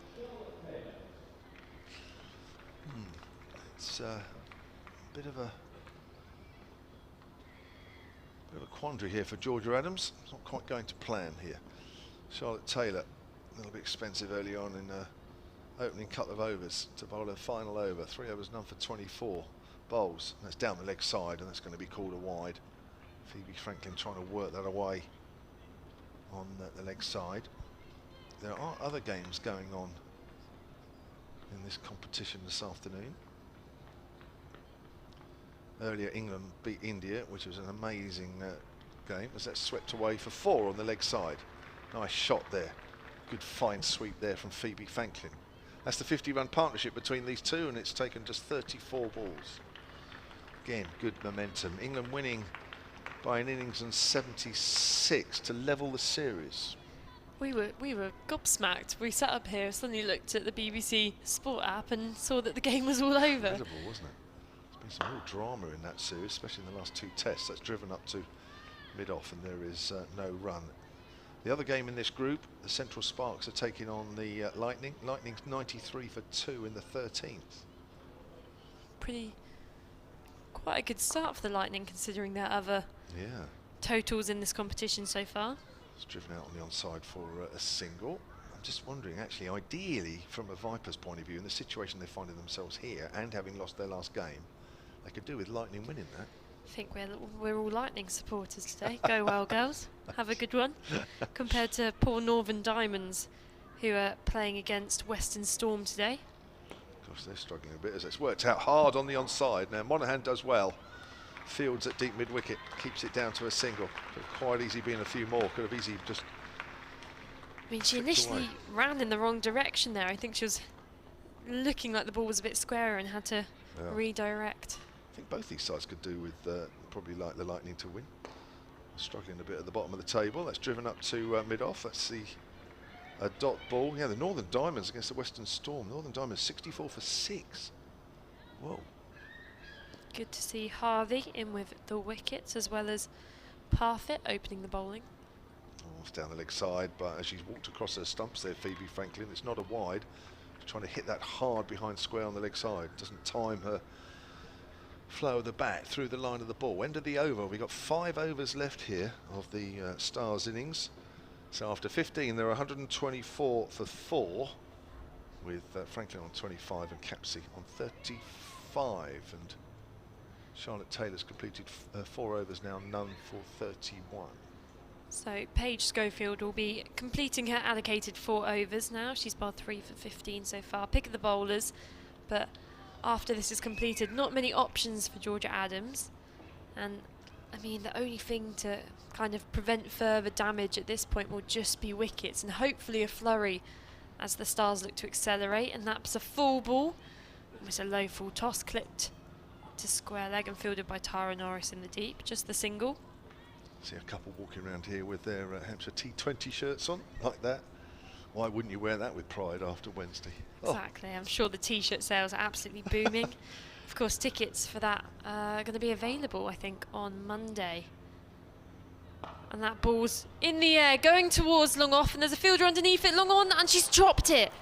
It's a bit of a quandary here for Georgia Adams. It's not quite going to plan here. Charlotte Taylor, a little bit expensive early on in opening couple of overs to bowl her final over. 3 overs, none for 24. Bowls, and that's down the leg side, and that's going to be called a wide. Phoebe Franklin trying to work that away on the leg side. There are other games going on in this competition this afternoon. Earlier England beat India, which was an amazing game, as that swept away for 4 on the leg side. Nice shot there. Good fine sweep there from Phoebe Franklin. That's the 50-run partnership between these two, and it's taken just 34 balls. Again, good momentum. England winning by an innings and 76 to level the series. We were gobsmacked. We sat up here, suddenly looked at the BBC Sport app and saw that the game was all over. Incredible, wasn't it? There's been some real drama in that series, especially in the last 2 tests. That's driven up to mid-off, and there is no run. The other game in this group, the Central Sparks are taking on the Lightning. Lightning's 93 for 2 in the 13th. Quite a good start for the Lightning, considering their other totals in this competition so far. It's driven out on the onside for a single. I'm just wondering, actually, ideally, from a Vipers point of view, in the situation they're finding themselves here, and having lost their last game, they could do with Lightning winning that. I think we're all Lightning supporters today. Go well, girls. Have a good one. Compared to poor Northern Diamonds, who are playing against Western Storm today. Gosh, they're struggling a bit as it's worked out hard on the onside. Now Monaghan does well. Fields at deep mid-wicket, keeps it down to a single. Could have quite easily been a few more. Could have easily just... I mean, she initially ran in the wrong direction there. I think she was looking like the ball was a bit squarer and had to redirect. I think both these sides could do with probably like the Lightning to win. Struggling a bit at the bottom of the table. That's driven up to mid-off. That's the dot ball. Yeah, the Northern Diamonds against the Western Storm. Northern Diamonds 64 for 6. Whoa. Good to see Harvey in with the wickets, as well as Parfitt opening the bowling. Oh, it's down the leg side, but as she's walked across her stumps there, Phoebe Franklin, it's not a wide. She's trying to hit that hard behind square on the leg side. Doesn't time her flow of the bat through the line of the ball. End of the over. We've got 5 overs left here of the Stars innings. So after 15, there are 124 for 4, with Franklin on 25 and Capsey on 35. And Charlotte Taylor's completed 4 overs now, none for 31. So Paige Schofield will be completing her allocated 4 overs now. She's bowled 3 for 15 so far. Pick of the bowlers, but after this is completed, not many options for Georgia Adams. And I mean, the only thing to kind of prevent further damage at this point will just be wickets and hopefully a flurry as the Stars look to accelerate. And that's a full ball. Almost a low full toss, clipped to square leg and fielded by Tara Norris in the deep. Just the single. See a couple walking around here with their Hampshire T20 shirts on, like that. Why wouldn't you wear that with pride after Wednesday? Exactly. I'm sure the T-shirt sales are absolutely booming. Of course, tickets for that are going to be available, I think, on Monday. And that ball's in the air, going towards long off, and there's a fielder underneath it, long on, and she's dropped it.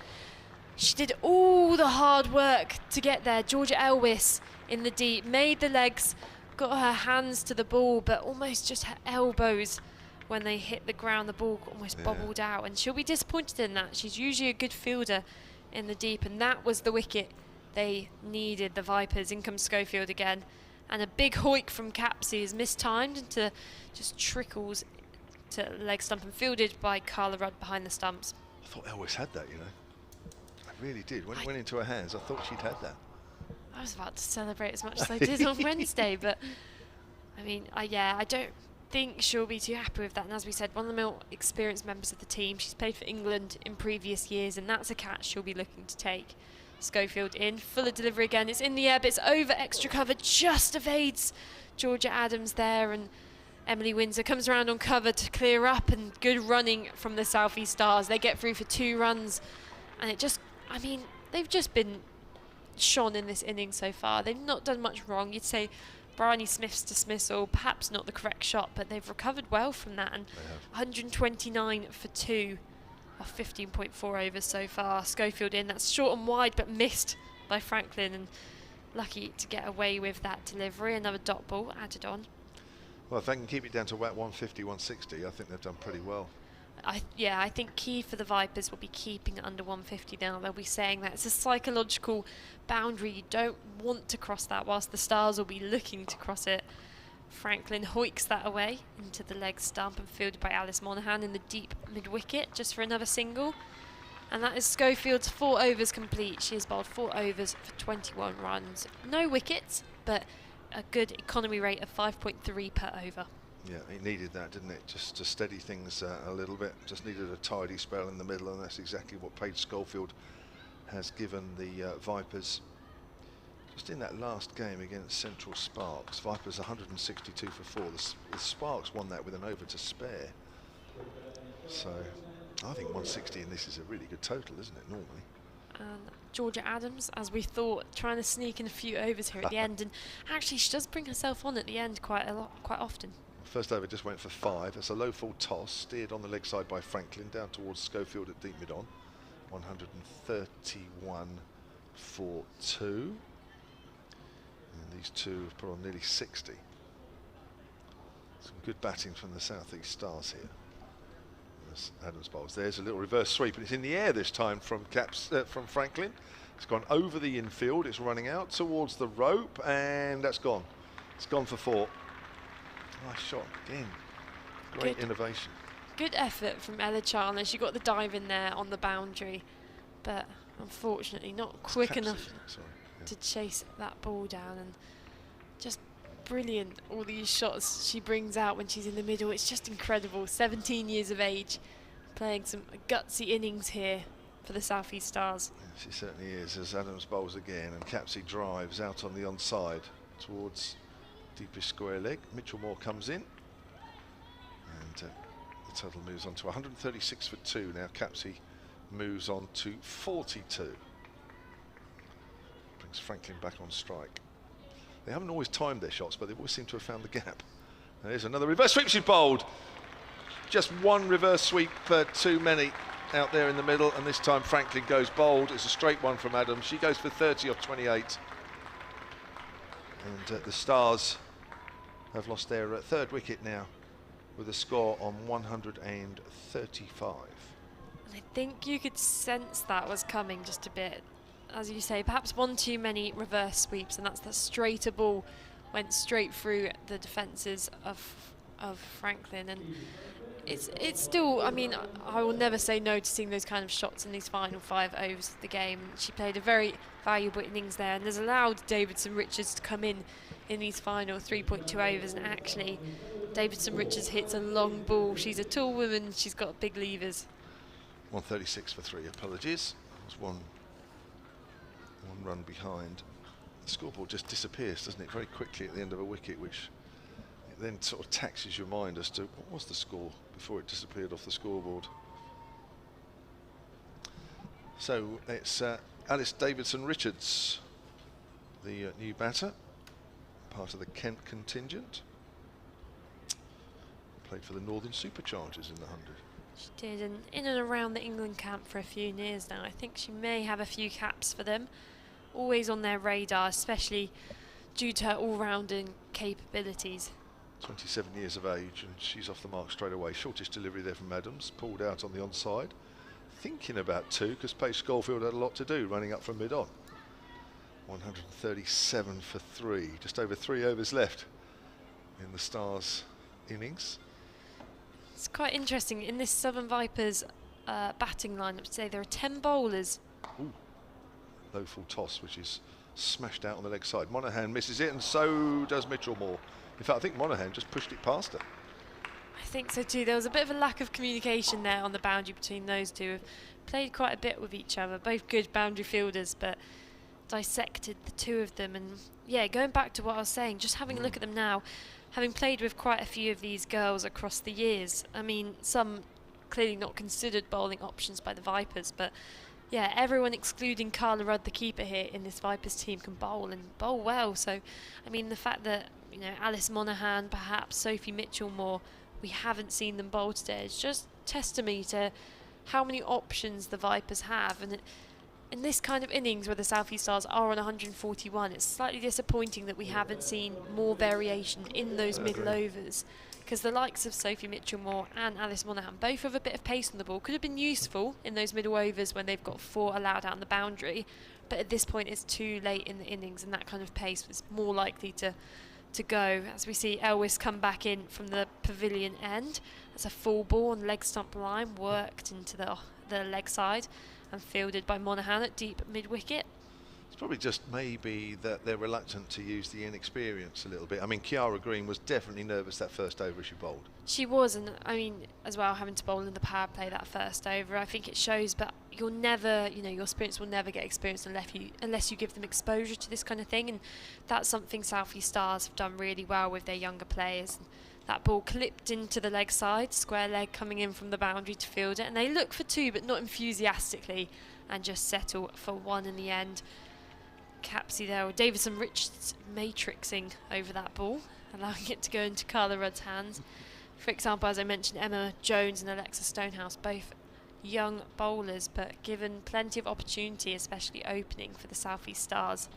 She did all the hard work to get there. Georgia Elwis in the deep, made the legs, got her hands to the ball, but almost just her elbows when they hit the ground. The ball almost bobbled out, and she'll be disappointed in that. She's usually a good fielder in the deep, and that was the wicket they needed, the Vipers. In comes Schofield again, and a big hoik from Capsey is mistimed into just trickles to leg stump and fielded by Carla Rudd behind the stumps. I thought Elwis had that, you know. I really did. When it went into her hands, I thought she'd had that. I was about to celebrate as much as I did on Wednesday, but I mean, I don't think she'll be too happy with that. And as we said, one of the more experienced members of the team. She's played for England in previous years, and that's a catch she'll be looking to take. Schofield in, fuller delivery again. It's in the air, but it's over extra cover, just evades Georgia Adams there, and Emily Windsor comes around on cover to clear up, and good running from the South East Stars. They get through for 2 runs, and it just, I mean, they've just been shone in this inning so far. They've not done much wrong. You'd say Bryony Smith's dismissal, perhaps not the correct shot, but they've recovered well from that, and 129 for 2 off 15.4 overs so far. Schofield in, that's short and wide but missed by Franklin, and lucky to get away with that delivery. Another dot ball added on. Well, if they can keep it down to about 150, 160, I think they've done pretty well. I think key for the Vipers will be keeping it under 150 now. They'll be saying that it's a psychological boundary. You don't want to cross that, whilst the Stars will be looking to cross it. Franklin hoiks that away into the leg stump and fielded by Alice Monaghan in the deep mid-wicket just for another single. And that is Schofield's 4 overs complete. She has bowled 4 overs for 21 runs. No wickets, but a good economy rate of 5.3 per over. Yeah, it needed that, didn't it? Just to steady things a little bit. Just needed a tidy spell in the middle, and that's exactly what Paige Schofield has given the Vipers. Just in that last game against Central Sparks, Vipers 162 for 4. The Sparks won that with an over to spare. So I think 160 in this is a really good total, isn't it, normally? And Georgia Adams, as we thought, trying to sneak in a few overs here at the end, and actually she does bring herself on at the end quite often. First over just went for 5. That's a low full toss, steered on the leg side by Franklin, down towards Schofield at deep mid-on. 131 for 2. And these two have put on nearly 60. Some good batting from the South East Stars here. As Adams bowls. There's a little reverse sweep, and it's in the air this time from Franklin. It's gone over the infield. It's running out towards the rope, and that's gone. It's gone for 4. Nice shot again. Great innovation. Good effort from Ella Chandler. She got the dive in there on the boundary, but unfortunately not quick enough to chase that ball down. And just brilliant, all these shots she brings out when she's in the middle. It's just incredible. 17 years of age, playing some gutsy innings here for the South East Stars. Yeah, she certainly is, as Adams bowls again, and Capsey drives out on the onside towards deepish square leg. Mitchell Moore comes in, and the total moves on to 136 for 2. Now Capsey moves on to 42. Brings Franklin back on strike. They haven't always timed their shots, but they always seem to have found the gap. And there's another reverse sweep she bowled. Just one reverse sweep too many out there in the middle, and this time Franklin goes bold. It's a straight one from Adams. She goes for 30 off 28. And the Stars have lost their 3rd wicket now, with a score on 135. And I think you could sense that was coming just a bit. As you say, perhaps one too many reverse sweeps, and that's the straighter ball went straight through the defences of Franklin. And it's still, I mean, I will never say no to seeing those kind of shots in these final 5 overs of the game. She played a very valuable innings there, and has allowed Davidson Richards to come in in these final 3.2 overs, and actually Davidson Richards hits a long ball. She's a tall woman, she's got big levers. 136 for 3, apologies. There's one run behind. The scoreboard just disappears, doesn't it, very quickly at the end of a wicket, which it then sort of taxes your mind as to what was the score before it disappeared off the scoreboard. So it's Alice Davidson Richards, the new batter, part of the Kent contingent. Played for the Northern Superchargers in the 100. She did, and in and around the England camp for a few years now. I think she may have a few caps for them. Always on their radar, especially due to her all-rounding capabilities. 27 years of age, and she's off the mark straight away. Shortest delivery there from Adams, pulled out on the onside. Thinking about 2, because Paige Schofield had a lot to do running up from mid-on. 137 for 3, just over 3 overs left in the Stars innings. It's quite interesting in this Southern Vipers batting lineup today. There are 10 bowlers. Ooh. Low full toss, which is smashed out on the leg side. Monaghan misses it, and so does Mitchell Moore. In fact, I think Monaghan just pushed it past her. I think so too. There was a bit of a lack of communication there on the boundary between those two. Have played quite a bit with each other, both good boundary fielders, but dissected the two of them. And yeah, going back to what I was saying, just having a look at them now, having played with quite a few of these girls across the years. I mean, some clearly not considered bowling options by the Vipers, but yeah, everyone excluding Carla Rudd, the keeper here in this Vipers team, can bowl and bowl well. So, I mean, the fact that, you know, Alice Monaghan, perhaps Sophie Mitchell-Moore, we haven't seen them bowl today, it's just testimony to how many options the Vipers have. And in this kind of innings where the South East Stars are on 141, it's slightly disappointing that we haven't seen more variation in those middle overs, because the likes of Sophie Mitchell-Moore and Alice Monaghan both have a bit of pace on the ball, could have been useful in those middle overs when they've got 4 allowed out on the boundary, but at this point it's too late in the innings, and that kind of pace was more likely to go. As we see Elwes come back in from the pavilion end, that's a full ball on leg stump line, worked into the leg side and fielded by Monaghan at deep mid-wicket. It's probably just maybe that they're reluctant to use the inexperience a little bit. I mean, Chiara Green was definitely nervous that first over she bowled. She was, and I mean, as well, having to bowl in the power play that first over, I think it shows, but you'll never, you know, your students will never get experience unless you give them exposure to this kind of thing, and that's something South East Stars have done really well with their younger players. That ball clipped into the leg side, square leg coming in from the boundary to field it, and they look for 2 but not enthusiastically, and just settle for 1 in the end. Capsy there, or Davidson Richards matrixing over that ball, allowing it to go into Carla Rudd's hands. For example, as I mentioned, Emma Jones and Alexa Stonehouse, both young bowlers, but given plenty of opportunity, especially opening for the South East Stars.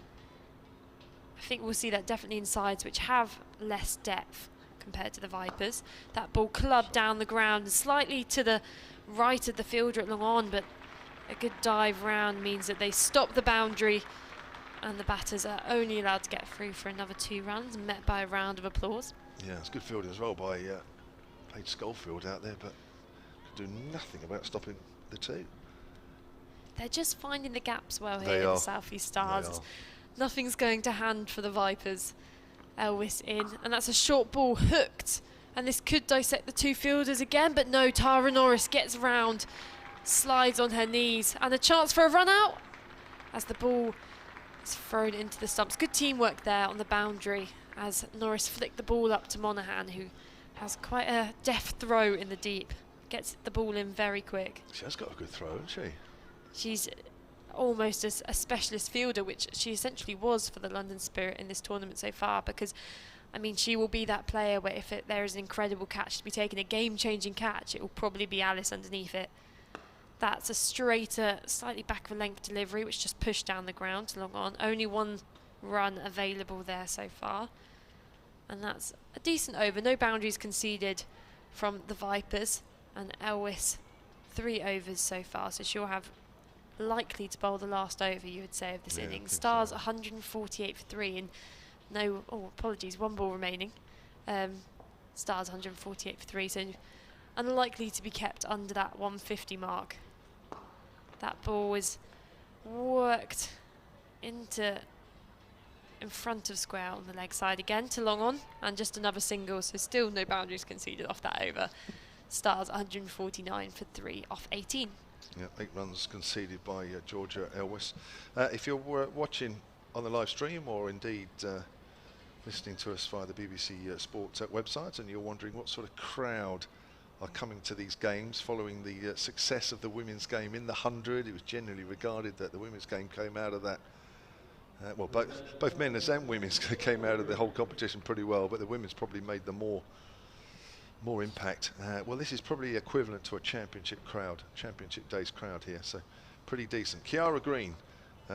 I think we'll see that definitely in sides which have less depth compared to the Vipers. That ball clubbed down the ground slightly to the right of the fielder at long on, but a good dive round means that they stop the boundary, and the batters are only allowed to get through for another 2 runs, met by a round of applause. Yeah, it's good fielding as well by Paige Schofield out there, but could do nothing about stopping the 2. They're just finding the gaps well here in the South East Stars. Nothing's going to hand for the Vipers. Elwes in, and that's a short ball hooked, and this could dissect the 2 fielders again, but no, Tara Norris gets round, slides on her knees, and a chance for a run out as the ball is thrown into the stumps. Good teamwork there on the boundary as Norris flicked the ball up to Monaghan, who has quite a deft throw in the deep, gets the ball in very quick. She has got a good throw, hasn't she? She's almost as a specialist fielder, which she essentially was for the London Spirit in this tournament so far, because I mean, she will be that player where if there is an incredible catch to be taken, a game-changing catch, it will probably be Alice underneath it. That's a straighter, slightly back of a length delivery, which just pushed down the ground to long on. Only 1 run available there so far, and that's a decent over. No boundaries conceded from the Vipers, and Elwes 3 overs so far, so she'll have likely to bowl the last over, you would say, of this innings. Stars so. 148 for 3 and no, apologies, 1 ball remaining. Stars 148 for 3, so unlikely to be kept under that 150 mark. That ball was worked into in front of square on the leg side again to long on, and just another single, so still no boundaries conceded off that over. Stars 149 for 3 off 18. Yeah, 8 runs conceded by Georgia Elwes. If you're watching on the live stream, or indeed listening to us via the BBC Sports website, and you're wondering what sort of crowd are coming to these games following the success of the women's game in the 100, it was generally regarded that the women's game came out of that. Well, both men's and women's came out of the whole competition pretty well, but the women's probably made the more impact. Well, this is probably equivalent to a championship days crowd here, so pretty decent. Chiara Green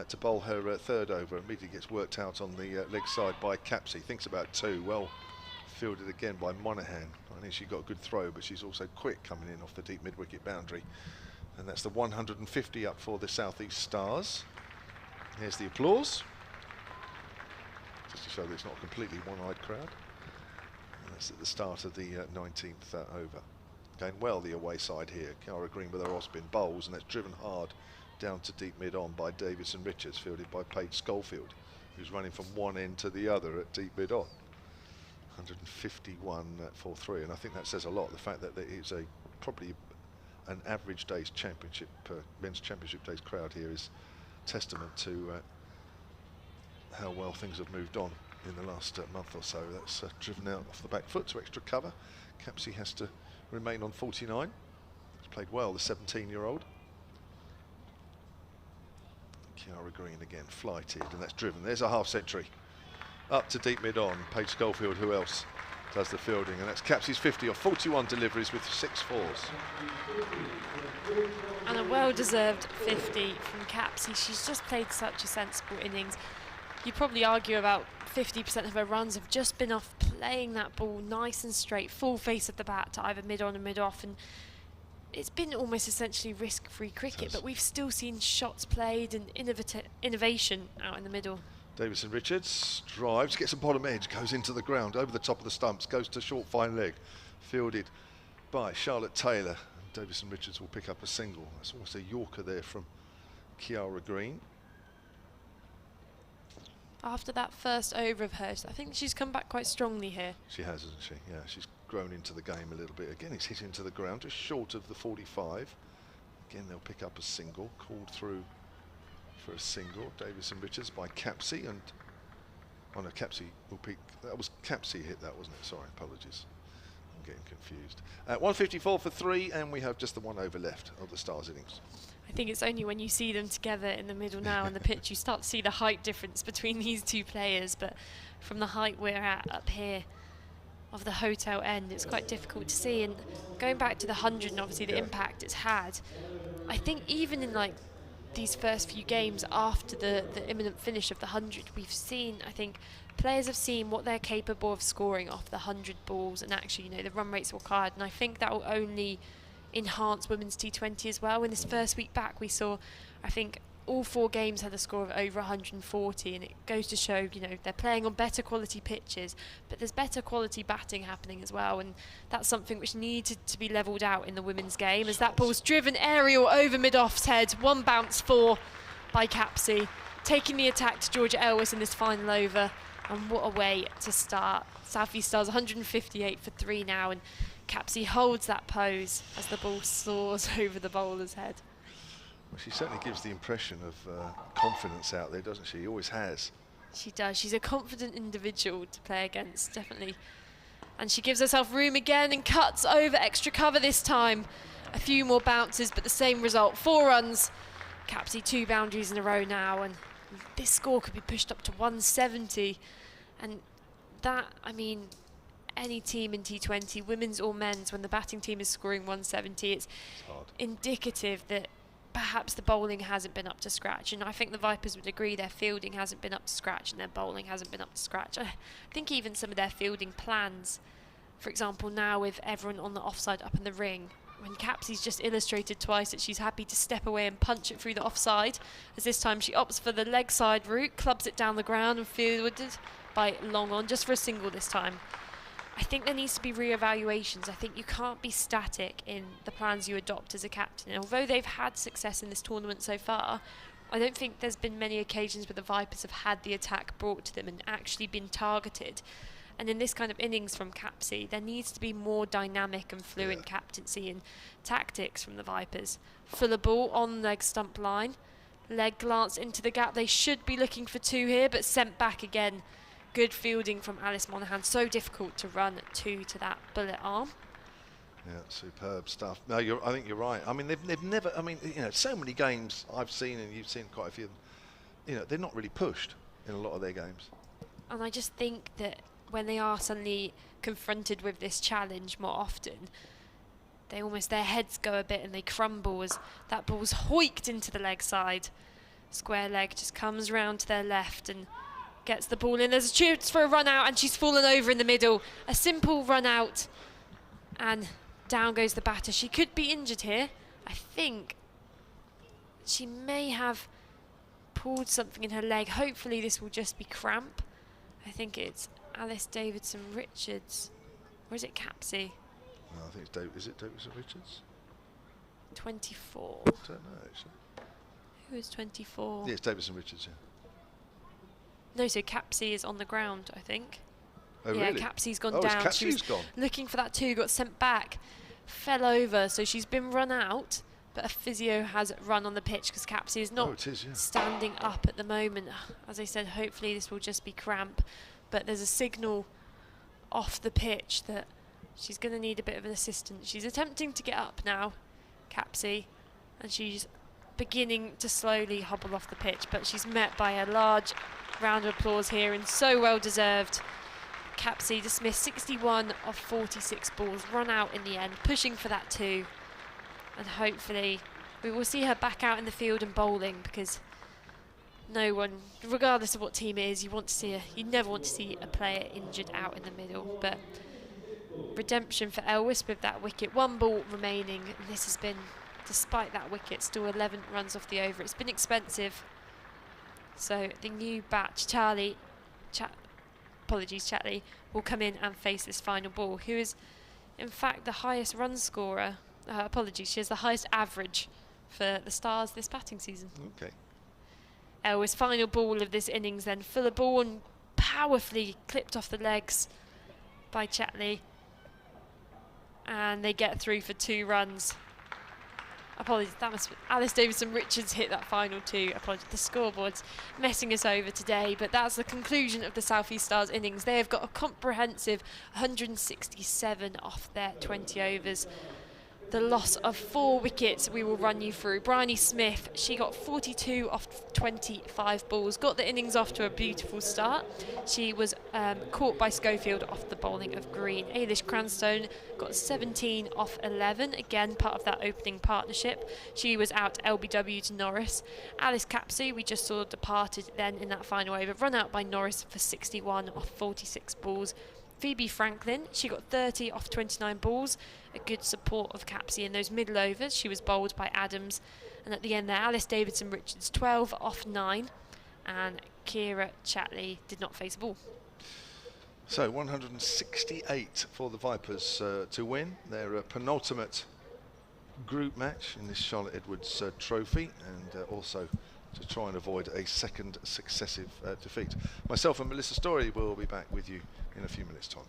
to bowl her third over, immediately gets worked out on the leg side by Capsey, thinks about 2, well fielded again by Monaghan. I think she got a good throw, but she's also quick coming in off the deep mid-wicket boundary, and that's the 150 up for the South East Stars. Here's the applause, just to show that it's not a completely one-eyed crowd. And that's at the start of the 19th over. Going well the away side here. Chiara Green with her off-spin bowls, and that's driven hard down to deep mid-on by Davidson Richards, fielded by Paige Schofield, who's running from one end to the other at deep mid-on. 151 for 3, and I think that says a lot. The fact that it's probably an average day's championship, men's championship days crowd here is testament to how well things have moved on in the last month or so. That's driven out off the back foot to extra cover. Capsey has to remain on 49. He's played well, the 17-year-old. Chiara Green again flighted, and that's driven. There's a half century. Up to deep mid-on, Paige Schofield, who else does the fielding, and that's Capsey's 50 off 41 deliveries with 6 fours. And a well-deserved 50 from Capsey. She's just played such a sensible innings. You'd probably argue about 50% of her runs have just been off playing that ball nice and straight, full face of the bat to either mid-on and mid-off, and it's been almost essentially risk-free cricket, but we've still seen shots played and innovation out in the middle. Davidson Richards drives, gets a bottom edge, goes into the ground, over the top of the stumps, goes to short fine leg, fielded by Charlotte Taylor. And Davidson Richards will pick up a single. That's almost a Yorker there from Chiara Green. After that first over of hers, I think she's come back quite strongly here. She has, hasn't she? Yeah, she's grown into the game a little bit. Again, it's hit into the ground, just short of the 45. Again, they'll pick up a single, called through for a single. Davidson Richards by Capsey, and oh no, Capsey will pick. That was Capsey hit that, wasn't it? Sorry, apologies. I'm getting confused. 154 for 3, and we have just the 1 over left of the Stars innings. I think it's only when you see them together in the middle now on the pitch you start to see the height difference between these two players, but from the height we're at up here of the hotel end, it's quite difficult to see. And going back to the 100 and obviously the impact it's had, I think even in like these first few games after the imminent finish of the 100, we've seen, I think players have seen what they're capable of scoring off the 100 balls, and actually, you know, the run rates required, and I think that will only enhance women's T20 as well. In this first week back, we saw, I think, all 4 games had a score of over 140, and it goes to show, you know, they're playing on better quality pitches, but there's better quality batting happening as well, and that's something which needed to be levelled out in the women's game, as that ball's driven aerial over mid-off's head, 1 bounce 4 by Capsey, taking the attack to Georgia Elwes in this final over, and what a way to start. South East Stars 158 for 3 now, and Capsey holds that pose as the ball soars over the bowler's head. Well, she certainly gives the impression of confidence out there, doesn't she? She always has. She does. She's a confident individual to play against, definitely. And she gives herself room again and cuts over extra cover this time. A few more bounces, but the same result. 4 runs. Capsey 2 boundaries in a row now, and this score could be pushed up to 170. And that, I mean, any team in T20, women's or men's, when the batting team is scoring 170, it's indicative that perhaps the bowling hasn't been up to scratch, and I think the Vipers would agree their fielding hasn't been up to scratch and their bowling hasn't been up to scratch. I think even some of their fielding plans, for example now with everyone on the offside up in the ring, when Capsey's just illustrated twice that she's happy to step away and punch it through the offside, as this time she opts for the leg side route, clubs it down the ground and fielded by long on just for a single this time. I think there needs to be re-evaluations. I think you can't be static in the plans you adopt as a captain. And although they've had success in this tournament so far, I don't think there's been many occasions where the Vipers have had the attack brought to them and actually been targeted. And in this kind of innings from Capsey, there needs to be more dynamic and fluent captaincy and tactics from the Vipers. Fuller ball on leg stump line. Leg glance into the gap. They should be looking for 2 here, but sent back again. Good fielding from Alice Monaghan. So difficult to run 2 to that bullet arm. Yeah, superb stuff. No, I think you're right. I mean, they've never. I mean, you know, so many games I've seen, and you've seen quite a few of them. You know, they're not really pushed in a lot of their games. And I just think that when they are suddenly confronted with this challenge more often, they almost, their heads go a bit and they crumble as that ball's hoiked into the leg side. Square leg just comes round to their left and gets the ball in. There's a chance for a run out and she's fallen over in the middle. A simple run out and down goes the batter. She could be injured here. I think she may have pulled something in her leg. Hopefully this will just be cramp. I think it's Alice Davidson Richards. Or is it Capsey? No, I think it's is it Davidson Richards? 24. I don't know, actually. Who is 24? Yeah, it's Davidson Richards, yeah. No, so Capsey is on the ground, I think. Oh, yeah, really? Capsey's gone Oh, down. Capsey's gone. Looking for that 2, got sent back, fell over, so she's been run out, but a physio has run on the pitch because Capsey is not standing up at the moment. As I said, hopefully this will just be cramp, but there's a signal off the pitch that she's going to need a bit of an assistance. She's attempting to get up now, Capsey, and she's beginning to slowly hobble off the pitch, but she's met by a large round of applause here, and so well deserved. Capsey dismissed 61 of 46 balls, run out in the end, pushing for that 2, and hopefully we will see her back out in the field and bowling, because no one, regardless of what team it is, you never want to see a player injured out in the middle. But redemption for Elwes with that wicket, 1 ball remaining, and this has been, despite that wicket, still 11 runs off the over. It's been expensive. So the new batch, Chatley, will come in and face this final ball, who is in fact the highest run scorer. She has the highest average for the Stars this batting season. Okay. Elwes' final ball of this innings then, Fuller ball and powerfully clipped off the legs by Chatley. And they get through for 2 runs. Apologies, that must be Alice Davidson Richards hit that final 2. Apologies, the scoreboard's messing us over today, but that's the conclusion of the South East Stars innings. They have got a comprehensive 167 off their 20 overs. The loss of 4 wickets we will run you through. Bryony Smith, she got 42 off 25 balls, got the innings off to a beautiful start. She was caught by Schofield off the bowling of Green. Ailish Cranstone got 17 off 11, again part of that opening partnership. She was out LBW to Norris. Alice Capsey, we just saw departed then in that final over, run out by Norris for 61 off 46 balls. Phoebe Franklin, she got 30 off 29 balls, a good support of Capsey in those middle overs. She was bowled by Adams, and at the end there, Alice Davidson Richards 12 off 9, and Chiara Chatley did not face a ball. So 168 for the Vipers to win their penultimate group match in this Charlotte Edwards Trophy, and also to try and avoid a second successive defeat. Myself and Melissa Story will be back with you in a few minutes' time.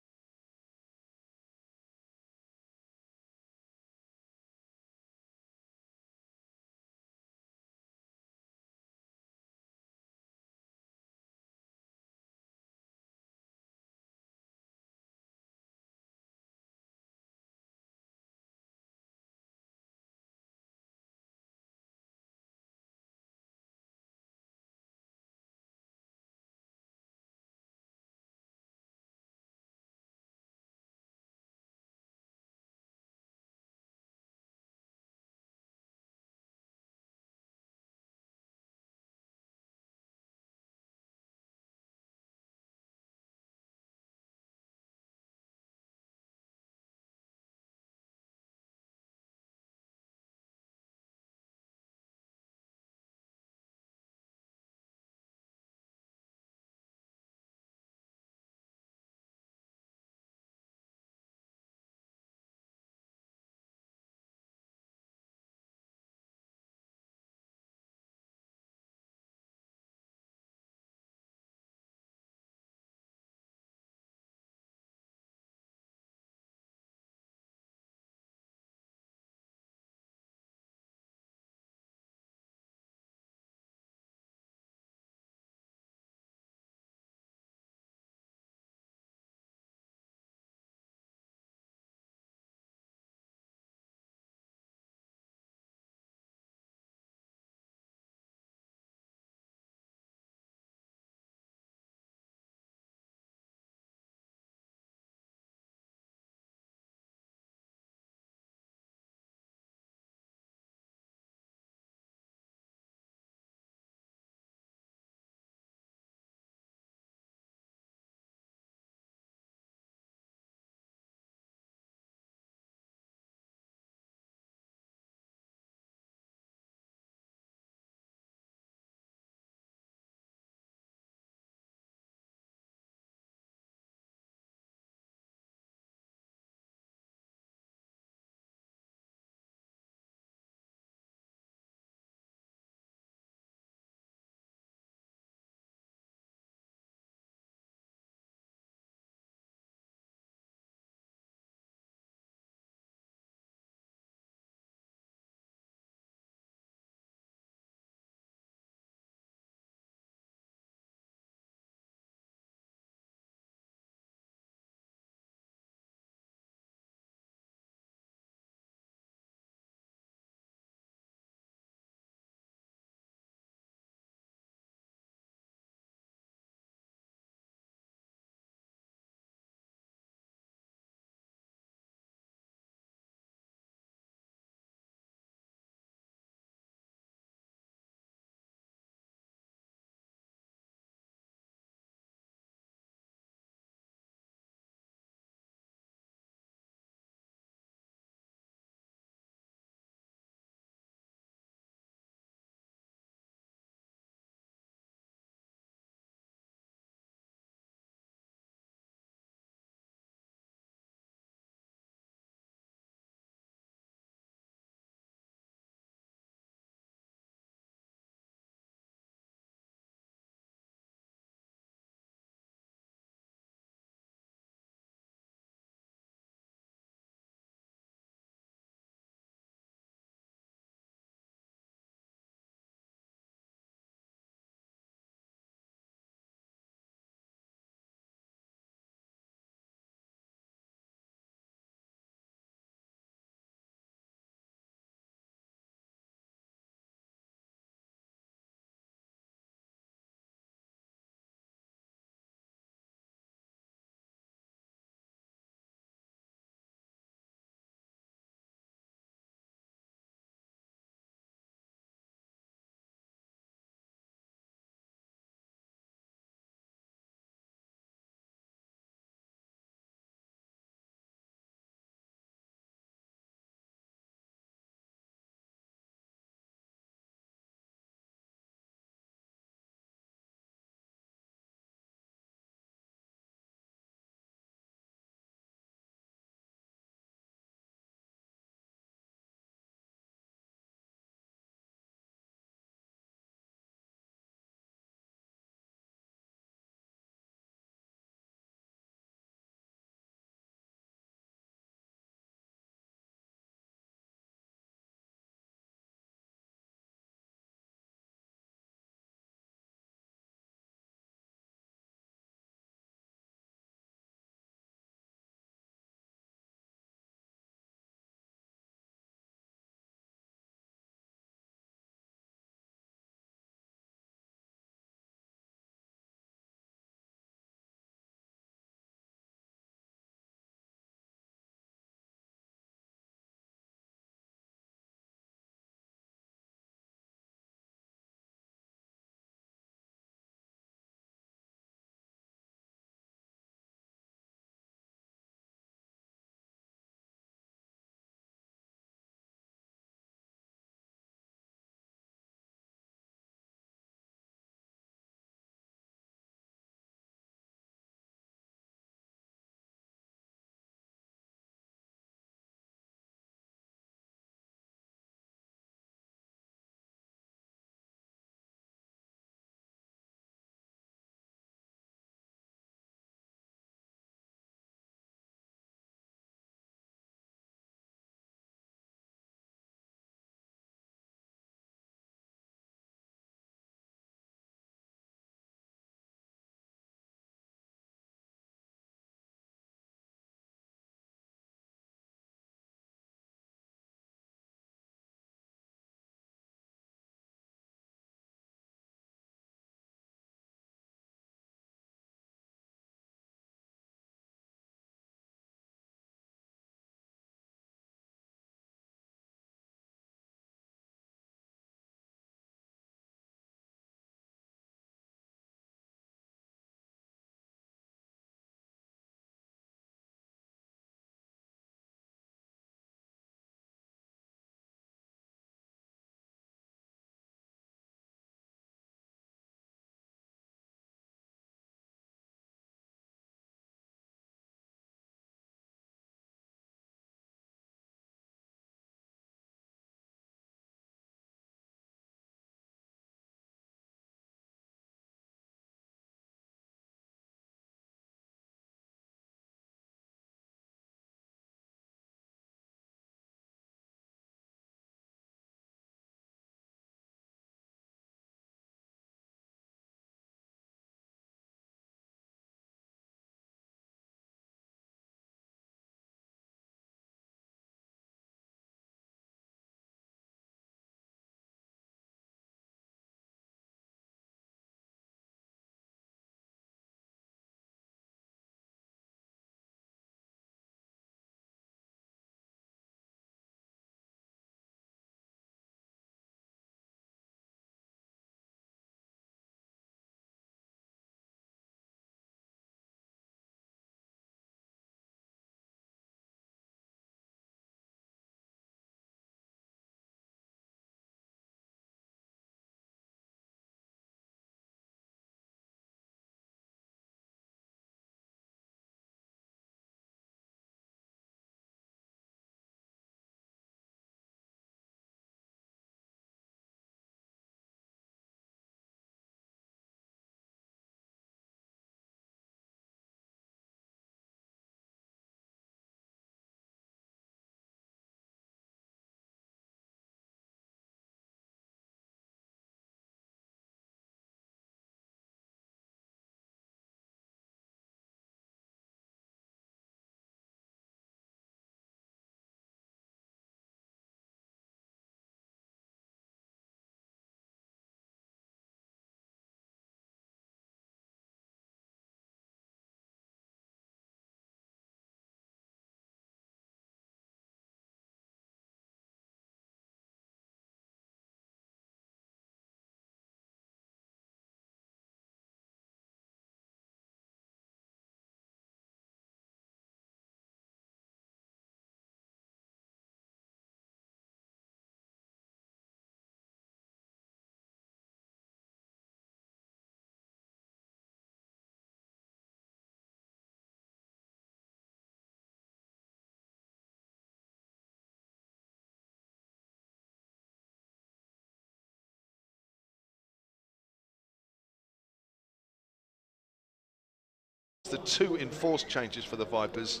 the 2 enforced changes for the Vipers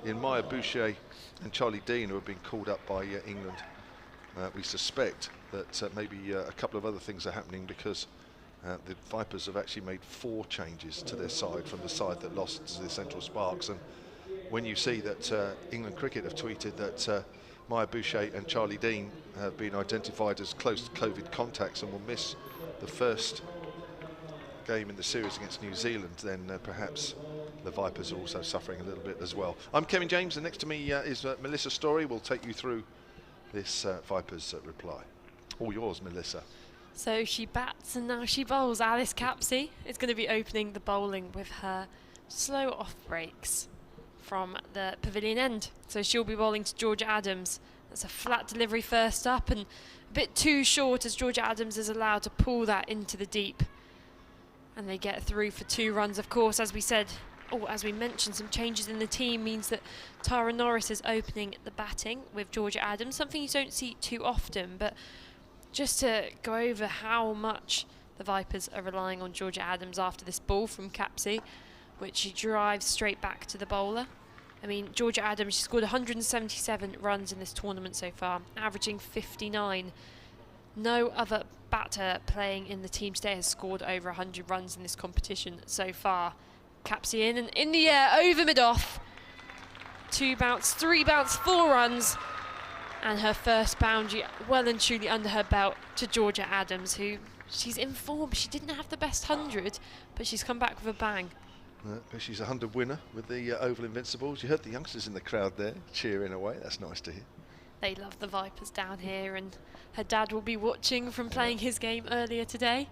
in Maya Boucher and Charlie Dean, who have been called up by England. We suspect that maybe a couple of other things are happening, because the Vipers have actually made 4 changes to their side from the side that lost to the Central Sparks. And when you see that England Cricket have tweeted that Maya Boucher and Charlie Dean have been identified as close COVID contacts and will miss the first game in the series against New Zealand, then perhaps the Vipers are also suffering a little bit as well. I'm Kevin James, and next to me is Melissa Story. We'll take you through this Vipers reply. All yours, Melissa. So she bats and now she bowls. Alice Capsey is going to be opening the bowling with her slow off breaks from the pavilion end. So she'll be bowling to Georgia Adams. That's a flat delivery first up, and a bit too short, as Georgia Adams is allowed to pull that into the deep. And they get through for 2 runs. Of course, as we said, as we mentioned, some changes in the team means that Tara Norris is opening the batting with Georgia Adams, something you don't see too often. But just to go over how much the Vipers are relying on Georgia Adams after this ball from Capsey, which she drives straight back to the bowler. I mean, Georgia Adams, she scored 177 runs in this tournament so far, averaging 59. No other batter playing in the team today has scored over 100 runs in this competition so far. Capsey in and in the air, over mid-off. 2 bounce, 3 bounce, 4 runs. And her first boundary well and truly under her belt to Georgia Adams, who she's in form. She didn't have the best 100, but she's come back with a bang. She's a 100 winner with the Oval Invincibles. You heard the youngsters in the crowd there cheering away. That's nice to hear. They love the Vipers down here, and her dad will be watching from playing his game earlier today.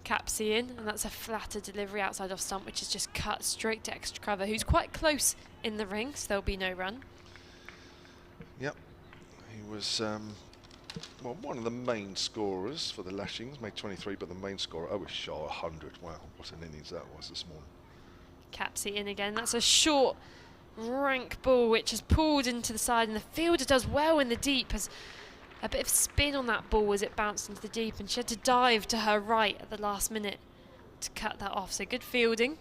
Capsey in, and that's a flatter delivery outside off stump, which is just cut straight to extra cover, who's quite close in the ring, so there'll be no run. Yep. He was well, one of the main scorers for the Lashings, made 23, but the main scorer, Shaw, 100. Wow, what an innings that was this morning. Capsey in again. That's a short, rank ball which is pulled into the side, and the fielder does well in the deep. Has a bit of spin on that ball as it bounced into the deep, and she had to dive to her right at the last minute to cut that off. So good fielding.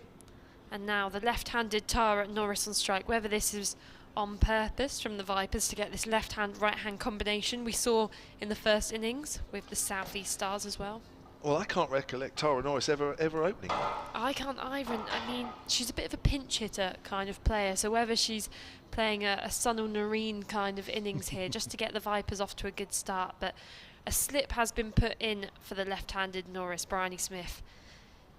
And now the left-handed Tara Norris on strike. Whether this is on purpose from the Vipers to get this left-hand, right-hand combination we saw in the first innings with the South East Stars as well. Well, I can't recollect Tara Norris ever opening. I can't either. I mean, she's a bit of a pinch hitter kind of player, so whether she's playing a Sunil Nareen kind of innings here just to get the Vipers off to a good start, but a slip has been put in for the left-handed Norris, Bryony Smith,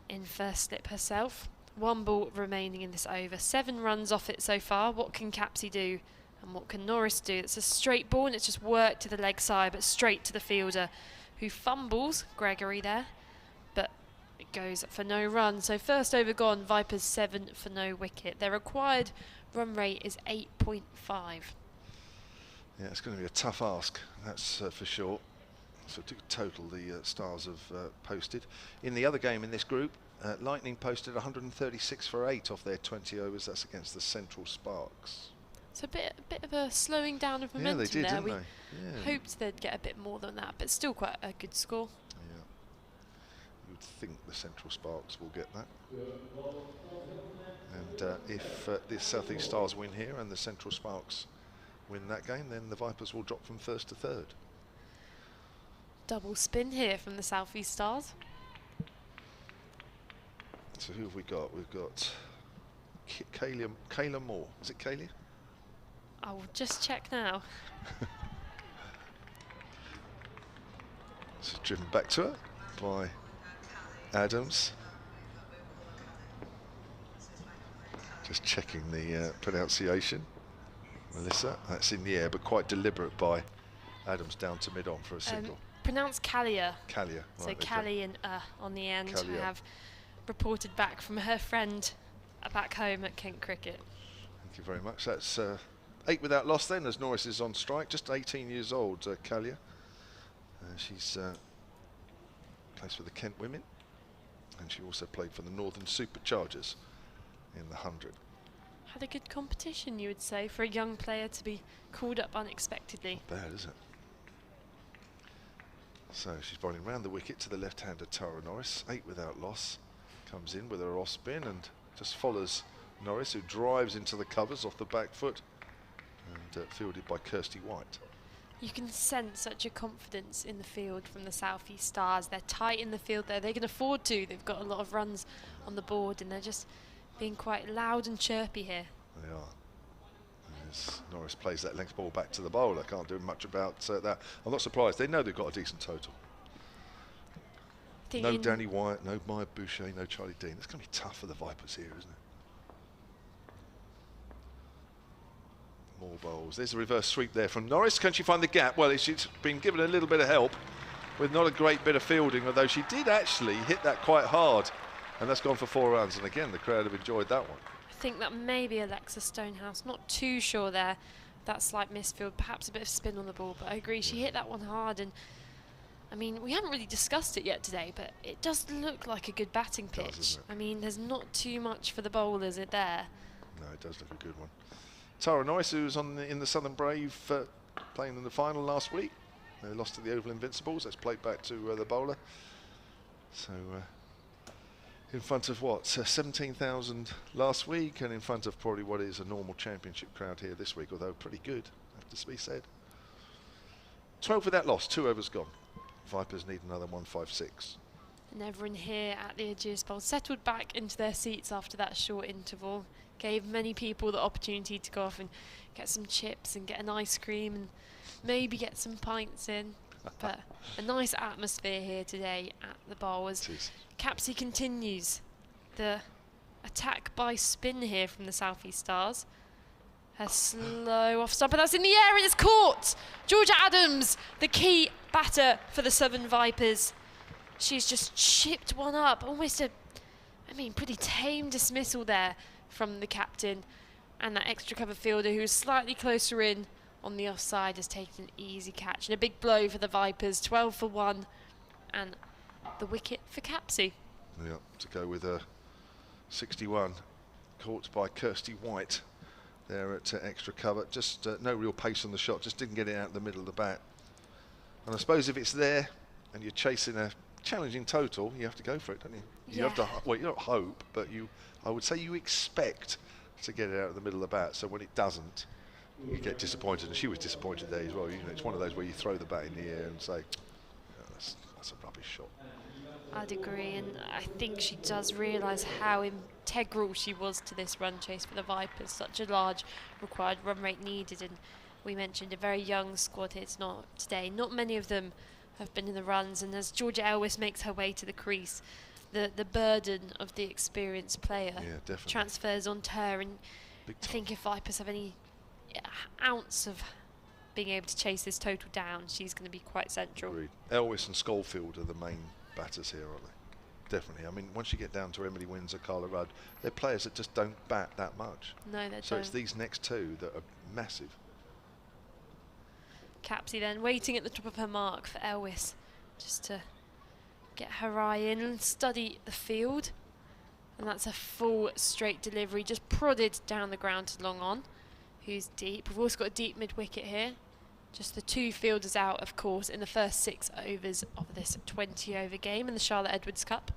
in first slip herself. 1 ball remaining in this over. 7 runs off it so far. What can Capsey do? And what can Norris do? It's a straight ball, and it's just worked to the leg side, but straight to the fielder, who fumbles Gregory there, but it goes for no run. So first over gone, Vipers 7 for no wicket. Their required run rate is 8.5. Yeah, it's going to be a tough ask, that's for sure. So to total the Stars have posted. In the other game in this group, Lightning posted 136 for 8 off their 20 overs. That's against the Central Sparks. It's a bit of a slowing down of momentum. Yeah, they did, there. didn't We they? hoped they'd get a bit more than that, but still quite a good score. Yeah, you would think the Central Sparks will get that. And if the South East Stars win here and the Central Sparks win that game, then the Vipers will drop from first to third. Double spin here from the South East Stars. So who have we got? We've got Kayla Moore. Is it Kayla? I'll just check now. So driven back to her by Adams. Just checking the pronunciation. Melissa, that's in the air, but quite deliberate by Adams down to mid-on for a single. Pronounced Callier. Callier. So right, Callie and on the end. Callier. I have reported back from her friend back home at Kent Cricket. Thank you very much. That's 8 without loss then, as Norris is on strike. Just 18 years old, Callier. She's plays for the Kent women, and she also played for the Northern Superchargers in the 100. Had a good competition, you would say, for a young player to be called up unexpectedly. Not bad, is it? So she's bowling round the wicket to the left-hander Tara Norris. 8 without loss. Comes in with her off spin and just follows Norris, who drives into the covers off the back foot, and fielded by Kirsty White. You can sense such a confidence in the field from the South East Stars. They're tight in the field there. They can afford to. They've got a lot of runs on the board, and they're just being quite loud and chirpy here. They are. As Norris plays that length ball back to the bowler. Can't do much about that. I'm not surprised. They know they've got a decent total. No Danny Wyatt, no Maya Boucher, no Charlie Dean. It's going to be tough for the Vipers here, isn't it? More bowls. There's a reverse sweep there from Norris. Can she find the gap? Well, she's been given a little bit of help with not a great bit of fielding, although she did actually hit that quite hard, and that's gone for 4 runs. And again, the crowd have enjoyed that one. I think that may be Alexa Stonehouse. Not too sure there. That slight misfield, perhaps a bit of spin on the ball, but I agree, she hit that one hard. And I mean, we haven't really discussed it yet today, but it does look like a good batting pitch. I mean, there's not too much for the bowlers there. No, it does look a good one. Tara Noyce, who was in the Southern Brave playing in the final last week. They lost to the Oval Invincibles. That's played back to the bowler. So in front of what, 17,000 last week, and in front of probably what is a normal championship crowd here this week, although pretty good, have to be said. 12 with that loss, 2 overs gone. Vipers need another 156. And everyone here at the Ageas Bowl settled back into their seats after that short interval. Gave many people the opportunity to go off and get some chips and get an ice cream and maybe get some pints in. But a nice atmosphere here today at the bowl as Capsey continues the attack by spin here from the South East Stars. Her slow off stump, but that's in the air and it's caught! Georgia Adams, the key batter for the Southern Vipers. She's just chipped one up, almost pretty tame dismissal there from the captain, and that extra cover fielder who's slightly closer in on the offside has taken an easy catch and a big blow for the Vipers. 12 for 1 and the wicket for Capsey. Yeah, to go with a 61, caught by Kirsty White there at extra cover. Just no real pace on the shot, just didn't get it out of the middle of the bat. And I suppose if it's there and you're chasing a challenging total, you have to go for it, don't you? You have to, well, you don't hope, but I would say you expect to get it out of the middle of the bat, so when it doesn't, you get disappointed, and she was disappointed there as well. You know, it's one of those where you throw the bat in the air and say, oh, that's a rubbish shot. I'd agree, and I think she does realise how integral she was to this run chase for the Vipers. Such a large required run rate needed, and we mentioned a very young squad here today. Not many of them have been in the runs, and as Georgia Elwes makes her way to the crease, the burden of the experienced player transfers onto her, and I think if Vipers have any ounce of being able to chase this total down, she's going to be quite central. Agreed. Elwes and Schofield are the main batters here, aren't they? Definitely. I mean, once you get down to Emily Windsor, Carla Rudd, they're players that just don't bat that much. No, they don't. So it's these next two that are massive. Capsey then waiting at the top of her mark for Elwes, just to get her eye in and study the field. And that's a full straight delivery, just prodded down the ground to long on, who's deep. We've also got a deep mid-wicket here. Just the 2 fielders out, of course, in the first 6 overs of this 20-over game in the Charlotte Edwards Cup.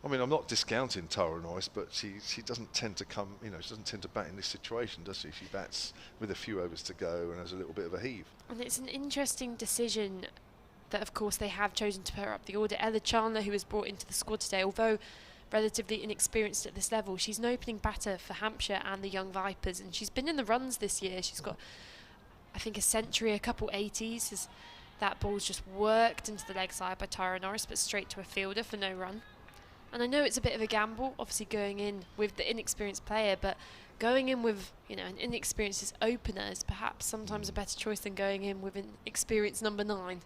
I mean, I'm not discounting Tara Noyce, but she doesn't tend to come, you know, she doesn't tend to bat in this situation, does she? She bats with a few overs to go and has a little bit of a heave. And it's an interesting decision that, of course, they have chosen to pair up the order. Ella Chandler, who was brought into the squad today, although relatively inexperienced at this level, she's an opening batter for Hampshire and the Young Vipers, and she's been in the runs this year. She's got, I think, a century, a couple 80s. As that ball's just worked into the leg side by Tara Norris, but straight to a fielder for no run. And I know it's a bit of a gamble, obviously going in with the inexperienced player, but going in with, you know, an inexperienced opener is perhaps sometimes a better choice than going in with an experienced number 9.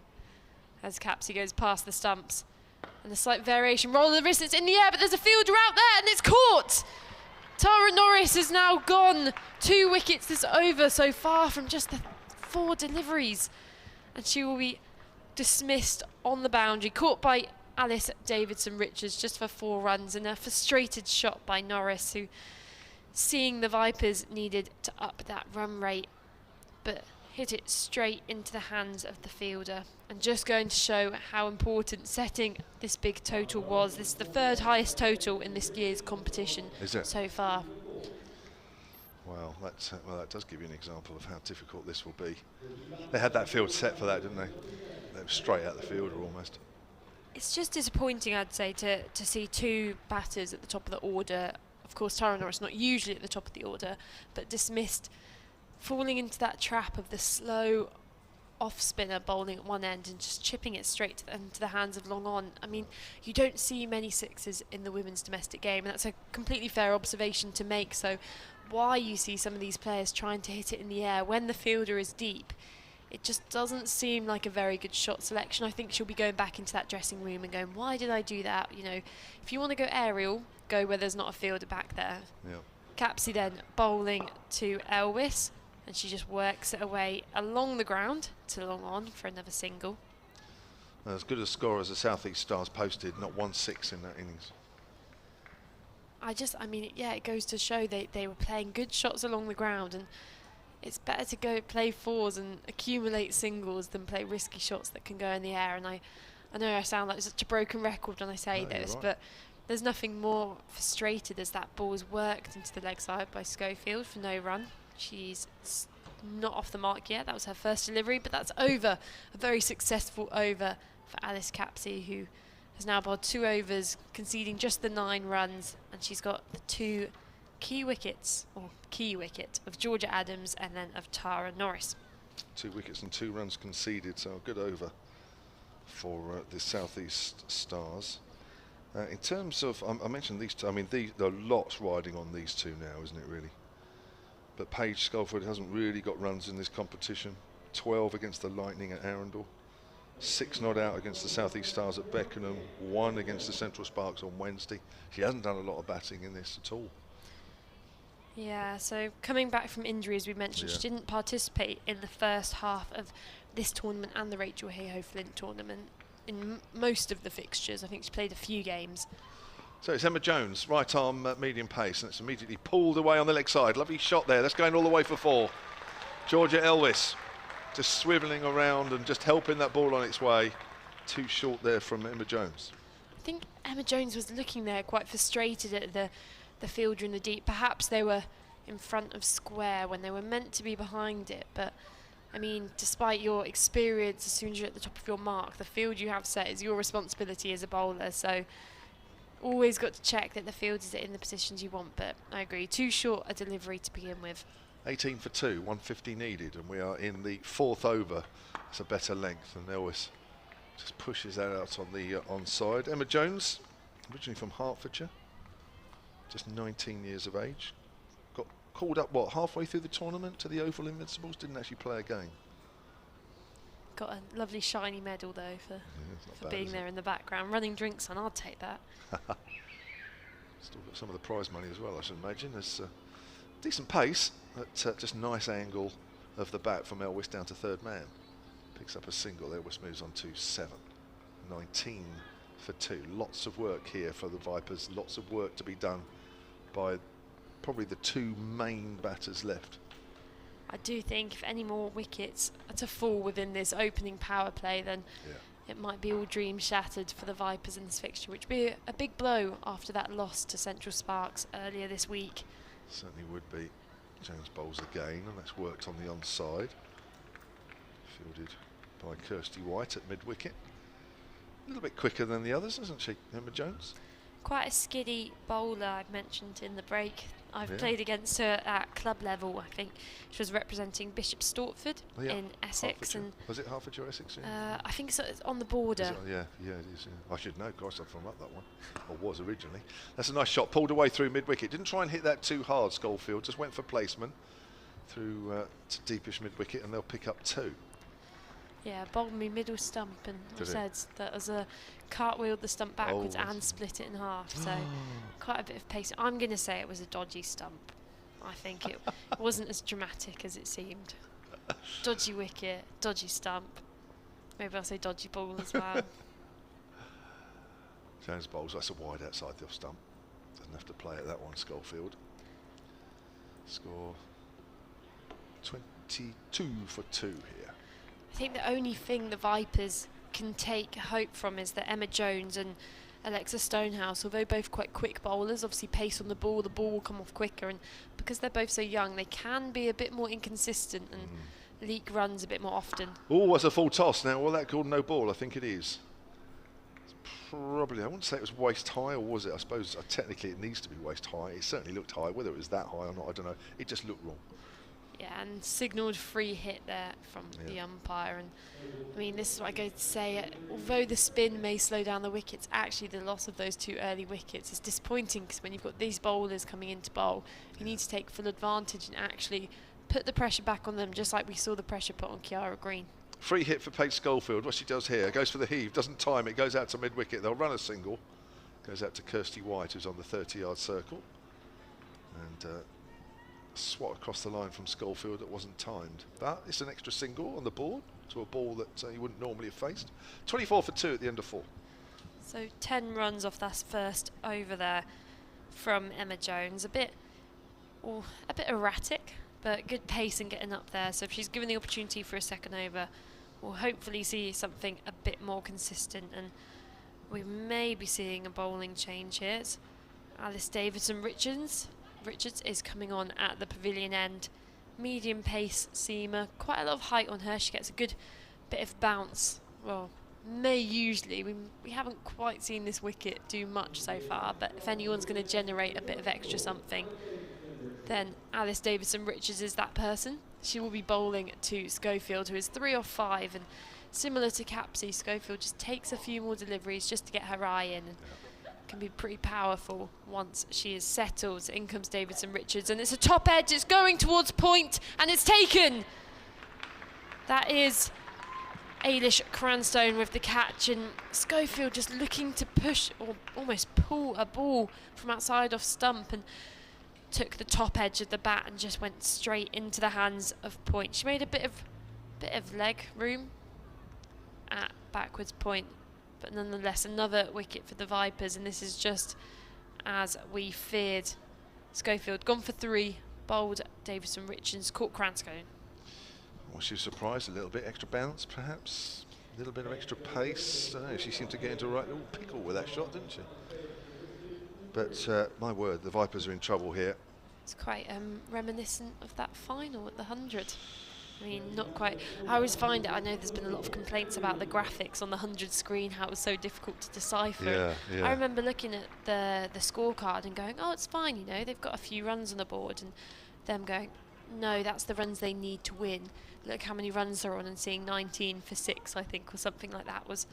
As Capsey goes past the stumps. And a slight variation, roll of the wrist, it's in the air, but there's a fielder out there and it's caught! Tara Norris has now gone 2 wickets this over so far from just the 4 deliveries. And she will be dismissed on the boundary, caught by Alice Davidson Richards just for 4 runs, and a frustrated shot by Norris, who, seeing the Vipers, needed to up that run rate, but hit it straight into the hands of the fielder. And just going to show how important setting this big total was. This is the 3rd highest total in this year's competition so far. that does give you an example of how difficult this will be. They had that field set for that, didn't they? They were straight out the field almost. It's just disappointing, I'd say, to see two batters at the top of the order. Of course, Tara Norris not usually at the top of the order, but dismissed, falling into that trap of the slow off-spinner bowling at one end and just chipping it straight into the hands of long on. I mean, you don't see many sixes in the women's domestic game, and that's a completely fair observation to make. So why you see some of these players trying to hit it in the air when the fielder is deep, it just doesn't seem like a very good shot selection. I think she'll be going back into that dressing room and going, why did I do that? You know, if you want to go aerial, go where there's not a fielder back there. Yeah. Capsey then bowling to Elvis, and she just works it away along the ground to long on for another single. As good a score as the South East Stars posted, not 1-6 in that innings. I mean, yeah, it goes to show they were playing good shots along the ground, and it's better to go play fours and accumulate singles than play risky shots that can go in the air. And I know I sound like such a broken record when I say this, right. but there's nothing more frustrated as that ball is worked into the leg side by Schofield for no run. She's not off the mark yet. That was her first delivery, but that's over. A very successful over for Alice Capsey, who has now bowled 2 overs, conceding just the 9 runs, and she's got the 2 key wickets of Georgia Adams and then of Tara Norris. 2 wickets and 2 runs conceded, so a good over for the South East Stars. In terms of, I mentioned these two, I mean, there are lots riding on these two now, isn't it, really? But Paige Sculford hasn't really got runs in this competition. 12 against the Lightning at Arundel, 6 not out against the South East Stars at Beckenham, 1 against the Central Sparks on Wednesday. She hasn't done a lot of batting in this at all. Yeah, so coming back from injury, as we mentioned, she didn't participate in the first half of this tournament and the Rachel Hayhoe Flint tournament in most of the fixtures. I think she played a few games. So it's Emma Jones, right arm medium pace, and it's immediately pulled away on the leg side. Lovely shot there. That's going all the way for 4. Georgia Elvis just swivelling around and just helping that ball on its way. Too short there from Emma Jones. I think Emma Jones was looking there quite frustrated at the fielder in the deep. Perhaps they were in front of square when they were meant to be behind it, but I mean, despite your experience, as soon as you're at the top of your mark, the field you have set is your responsibility as a bowler. So always got to check that the field is in the positions you want, but I agree, too short a delivery to begin with. 18 for 2, 150 needed, and we are in the 4th over. It's a better length, and Elvis just pushes that out on the onside. Emma Jones, originally from Hertfordshire, just 19 years of age. Got called up, halfway through the tournament to the Oval Invincibles, didn't actually play a game. Got a lovely shiny medal though for bad, being there in the background, running drinks on. I'll take that. Still got some of the prize money as well, I should imagine. There's decent pace, but just nice angle of the bat from Elvis down to 3rd man. Picks up a single. Elvis moves on to 7. 19 for 2. Lots of work here for the Vipers. Lots of work to be done by probably the 2 main batters left. I do think if any more wickets are to fall within this opening power play, then it might be all dreams shattered for the Vipers in this fixture, which would be a big blow after that loss to Central Sparks earlier this week. Certainly would be. Jones bowls again, and that's worked on the onside. Fielded by Kirsty White at mid-wicket. A little bit quicker than the others, isn't she, Emma Jones? Quite a skiddy bowler, I've mentioned in the break. I've played against her at club level. I think she was representing Bishop Stortford in Essex. And was it Hertfordshire, Essex? I think so, it's on the border. Yeah, it is. Yeah. I should know, gosh, I'm from up that one. Or was originally. That's a nice shot, pulled away through mid-wicket. Didn't try and hit that too hard, Schofield. Just went for placement through to deepish mid-wicket, and they'll pick up 2. Yeah, bowled me middle stump, and I said that as a cartwheeled the stump backwards and split it in half. So quite a bit of pace. I'm going to say it was a dodgy stump. I think it wasn't as dramatic as it seemed. Dodgy wicket, dodgy stump. Maybe I'll say dodgy ball as well. Jones bowls. That's a wide outside the off stump. Doesn't have to play at that one, Schofield. Score 22 for 2 here. I think the only thing the Vipers can take hope from is that Emma Jones and Alexa Stonehouse, although both quite quick bowlers, obviously pace on the ball will come off quicker, and because they're both so young, they can be a bit more inconsistent and leak runs a bit more often. Oh, that's a full toss now. Will that called no ball? I think it is. It's probably, I wouldn't say it was waist high, or was it? I suppose technically it needs to be waist high. It certainly looked high. Whether it was that high or not, I don't know. It just looked wrong. Yeah, and signalled free hit there from the umpire. And I mean, this is what I go to say. Although the spin may slow down the wickets, actually the loss of those 2 early wickets is disappointing, because when you've got these bowlers coming into bowl, you need to take full advantage and actually put the pressure back on them, just like we saw the pressure put on Chiara Green. Free hit for Paige Schofield. What she does here, goes for the heave, doesn't time it, goes out to mid-wicket. They'll run a single. Goes out to Kirsty White, who's on the 30-yard circle. And swat across the line from Schofield that wasn't timed. But it's an extra single on the board to a ball that you wouldn't normally have faced. 24 for 2 at the end of 4. So 10 runs off that first over there from Emma Jones. A bit erratic, but good pace in getting up there. So if she's given the opportunity for a second over, we'll hopefully see something a bit more consistent, and we may be seeing a bowling change here. It's Alice Davidson Richards is coming on at the pavilion end. Medium pace seamer, quite a lot of height on her. She gets a good bit of bounce. Well, usually. We haven't quite seen this wicket do much so far, but if anyone's going to generate a bit of extra something, then Alice Davidson Richards is that person. She will be bowling to Schofield, who is 3 off 5, and similar to Capsey, Schofield just takes a few more deliveries just to get her eye in, and can be pretty powerful once she is settled. In comes Davidson Richards, and it's a top edge. It's going towards point, and it's taken. That is Ailish Cranstone with the catch, and Schofield just looking to push or almost pull a ball from outside off stump, and took the top edge of the bat and just went straight into the hands of point. She made a bit of leg room at backwards point, but nonetheless another wicket for the Vipers, and this is just as we feared. Schofield gone for 3, bowled Davidson Richards, caught Cranstone. Was she surprised? A little bit extra bounce, perhaps? A little bit of extra pace? I don't know, she seemed to get into a right little pickle with that shot, didn't she? But my word, the Vipers are in trouble here. It's quite reminiscent of that final at the 100. I mean, not quite. I always find it, I know there's been a lot of complaints about the graphics on the 100 screen, how it was so difficult to decipher. Yeah. I remember looking at the scorecard and going, oh, it's fine, you know, they've got a few runs on the board, and them going, no, that's the runs they need to win. Look how many runs they're on, and seeing 19 for 6, I think, or something like that was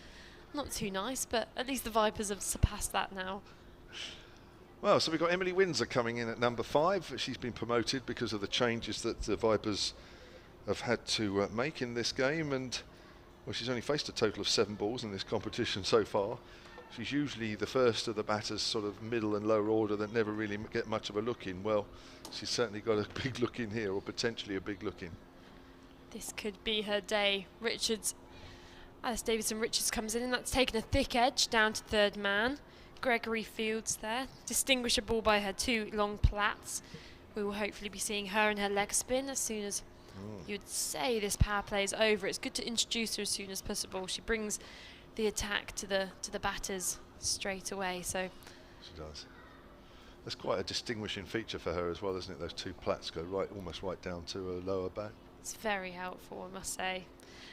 not too nice, but at least the Vipers have surpassed that now. Well, so we've got Emily Windsor coming in at number 5. She's been promoted because of the changes that the Vipers have had to make in this game, and well, she's only faced a total of 7 balls in this competition so far. She's usually the first of the batters, sort of middle and lower order, that never really get much of a look in. Well, she's certainly got a big look in here, or potentially a big look in. This could be her day. Alice Davidson Richards comes in, and that's taken a thick edge down to third man. Gregory Fields there, distinguishable by her 2 long plats. We will hopefully be seeing her in her leg spin as soon as you'd say this power play is over. It's good to introduce her as soon as possible. She brings the attack to the batters straight away. So she does. That's quite a distinguishing feature for her as well, isn't it? Those 2 plats go almost right down to her lower back. It's very helpful, I must say.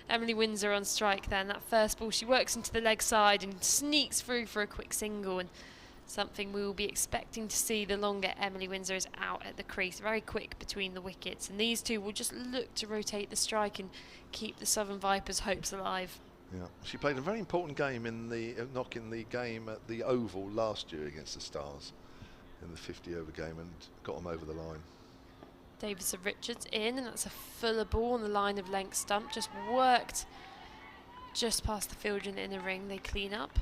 Emily Windsor on strike then. That first ball, she works into the leg side and sneaks through for a quick single, and something we will be expecting to see the longer Emily Windsor is out at the crease. Very quick between the wickets, and these 2 will just look to rotate the strike and keep the Southern Vipers' hopes alive. Yeah, she played a very important game in the knocking the game at the Oval last year against the Stars in the 50 over game, and got them over the line. Davidson Richards in, and that's a fuller ball on the line of length stump. Just worked just past the fielder in the inner ring. They clean up,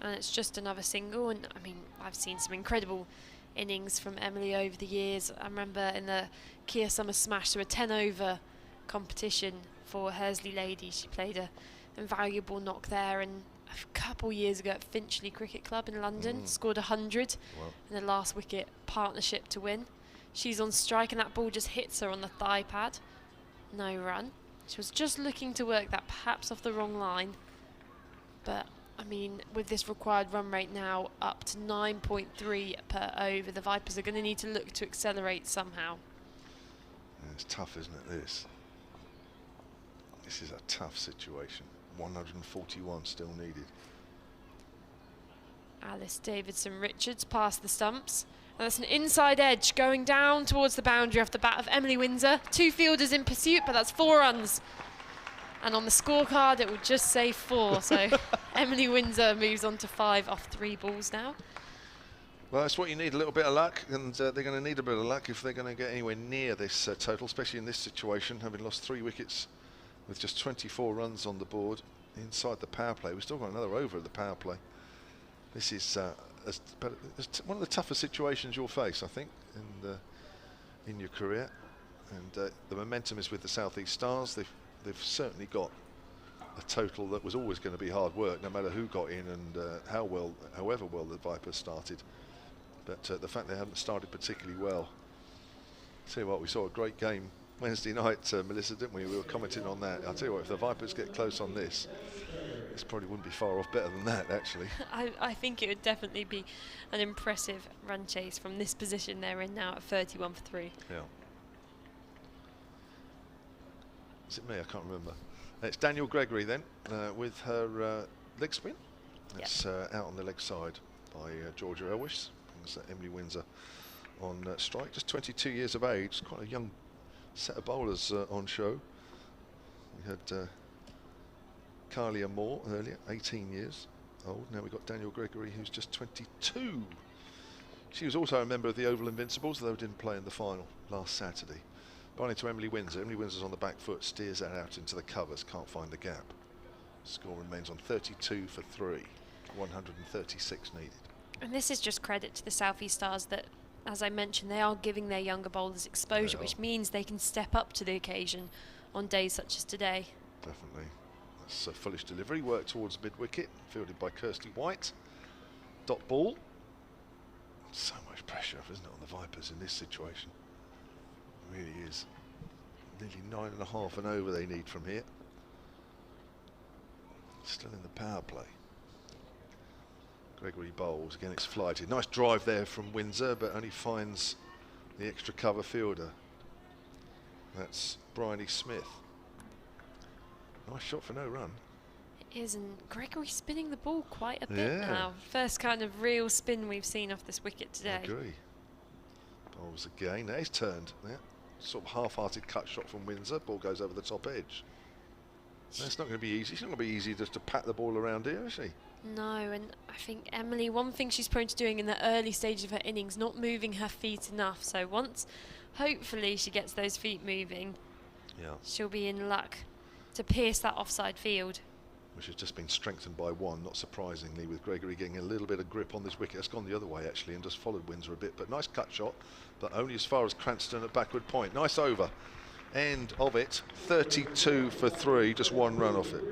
and it's just another single. And I mean, I've seen some incredible innings from Emily over the years. I remember in the Kia Summer Smash, so a 10 over competition for Hersley Ladies, she played a invaluable knock there, and a couple years ago at Finchley Cricket Club in London, scored 100 in the last wicket partnership to win. She's on strike, and that ball just hits her on the thigh pad. No run. She was just looking to work that perhaps off the wrong line, but I mean, with this required run rate now up to 9.3 per over, the Vipers are going to need to look to accelerate somehow. Yeah, it's tough, isn't it, this? This is a tough situation. 141 still needed. Alice Davidson Richards past the stumps. And that's an inside edge going down towards the boundary off the bat of Emily Windsor. 2 fielders in pursuit, but that's 4 runs. And on the scorecard, it will just say 4. So Emily Windsor moves on to 5 off 3 balls now. Well, that's what you need, a little bit of luck, and they're going to need a bit of luck if they're going to get anywhere near this total, especially in this situation, having lost 3 wickets with just 24 runs on the board inside the power play. We've still got another over at the power play. This is one of the toughest situations you'll face, I think, in your career. And the momentum is with the South East Stars. They've certainly got a total that was always going to be hard work, no matter who got in and however well the Vipers started. But the fact they haven't started particularly well. Tell you what, we saw a great game Wednesday night, Melissa, didn't we? We were commenting on that. I'll tell you what, if the Vipers get close on this probably wouldn't be far off better than that, actually. I think it would definitely be an impressive run chase from this position they're in now at 31 for 3. Yeah. Is it me? I can't remember. It's Daniel Gregory then, with her leg spin. It's out on the leg side by Georgia Elwish. Brings Emily Windsor on strike. Just 22 years of age. Quite a young set of bowlers on show. We had Carlia Moore earlier, 18 years old. Now we've got Daniel Gregory, who's just 22. She was also a member of the Oval Invincibles, though didn't play in the final last Saturday. Bowling to Emily Windsor. Emily Windsor's on the back foot, steers that out into the covers, can't find the gap. Score remains on 32 for 3, 136 needed. And this is just credit to the South East Stars that, as I mentioned, they are giving their younger bowlers exposure, which means they can step up to the occasion on days such as today. Definitely. That's a foolish delivery, work towards mid-wicket, fielded by Kirsty White. Dot ball. So much pressure, isn't it, on the Vipers in this situation? It really is. Nearly 9.5 and over they need from here. Still in the power play. Gregory bowls, again it's flighted. Nice drive there from Windsor, but only finds the extra cover fielder. That's Bryony Smith. Nice shot for no run. It is, and Gregory spinning the ball quite a bit now. First kind of real spin we've seen off this wicket today. I agree. Bowls again. Now he's turned. Yeah. Sort of half-hearted cut shot from Windsor. Ball goes over the top edge. That's not going to be easy. It's not going to be easy just to pat the ball around here, is she? No, and I think Emily, one thing she's prone to doing in the early stages of her innings, not moving her feet enough. So once, hopefully, she gets those feet moving, she'll be in luck to pierce that offside field. Which has just been strengthened by 1, not surprisingly, with Gregory getting a little bit of grip on this wicket. It's gone the other way, actually, and just followed Windsor a bit. But nice cut shot, but only as far as Cranston at backward point. Nice over. End of it. 32 for 3, just 1 run off it.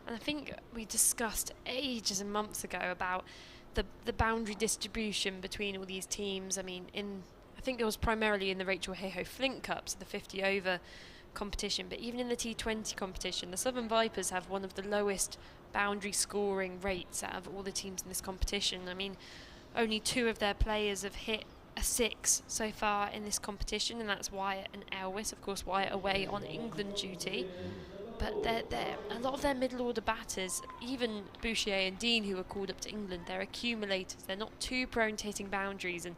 And I think we discussed ages and months ago about the boundary distribution between all these teams. I mean, I think it was primarily in the Rachel Hayhoe Flint Cup, so the 50 over competition, but even in the T20 competition, the Southern Vipers have one of the lowest boundary scoring rates out of all the teams in this competition. I mean, only 2 of their players have hit a 6 so far in this competition, and that's Wyatt and Elwis. Of course, Wyatt away on England duty, but a lot of their middle order batters, even Bouchier and Dean, who are called up to England, they're accumulators. They're not too prone to hitting boundaries, and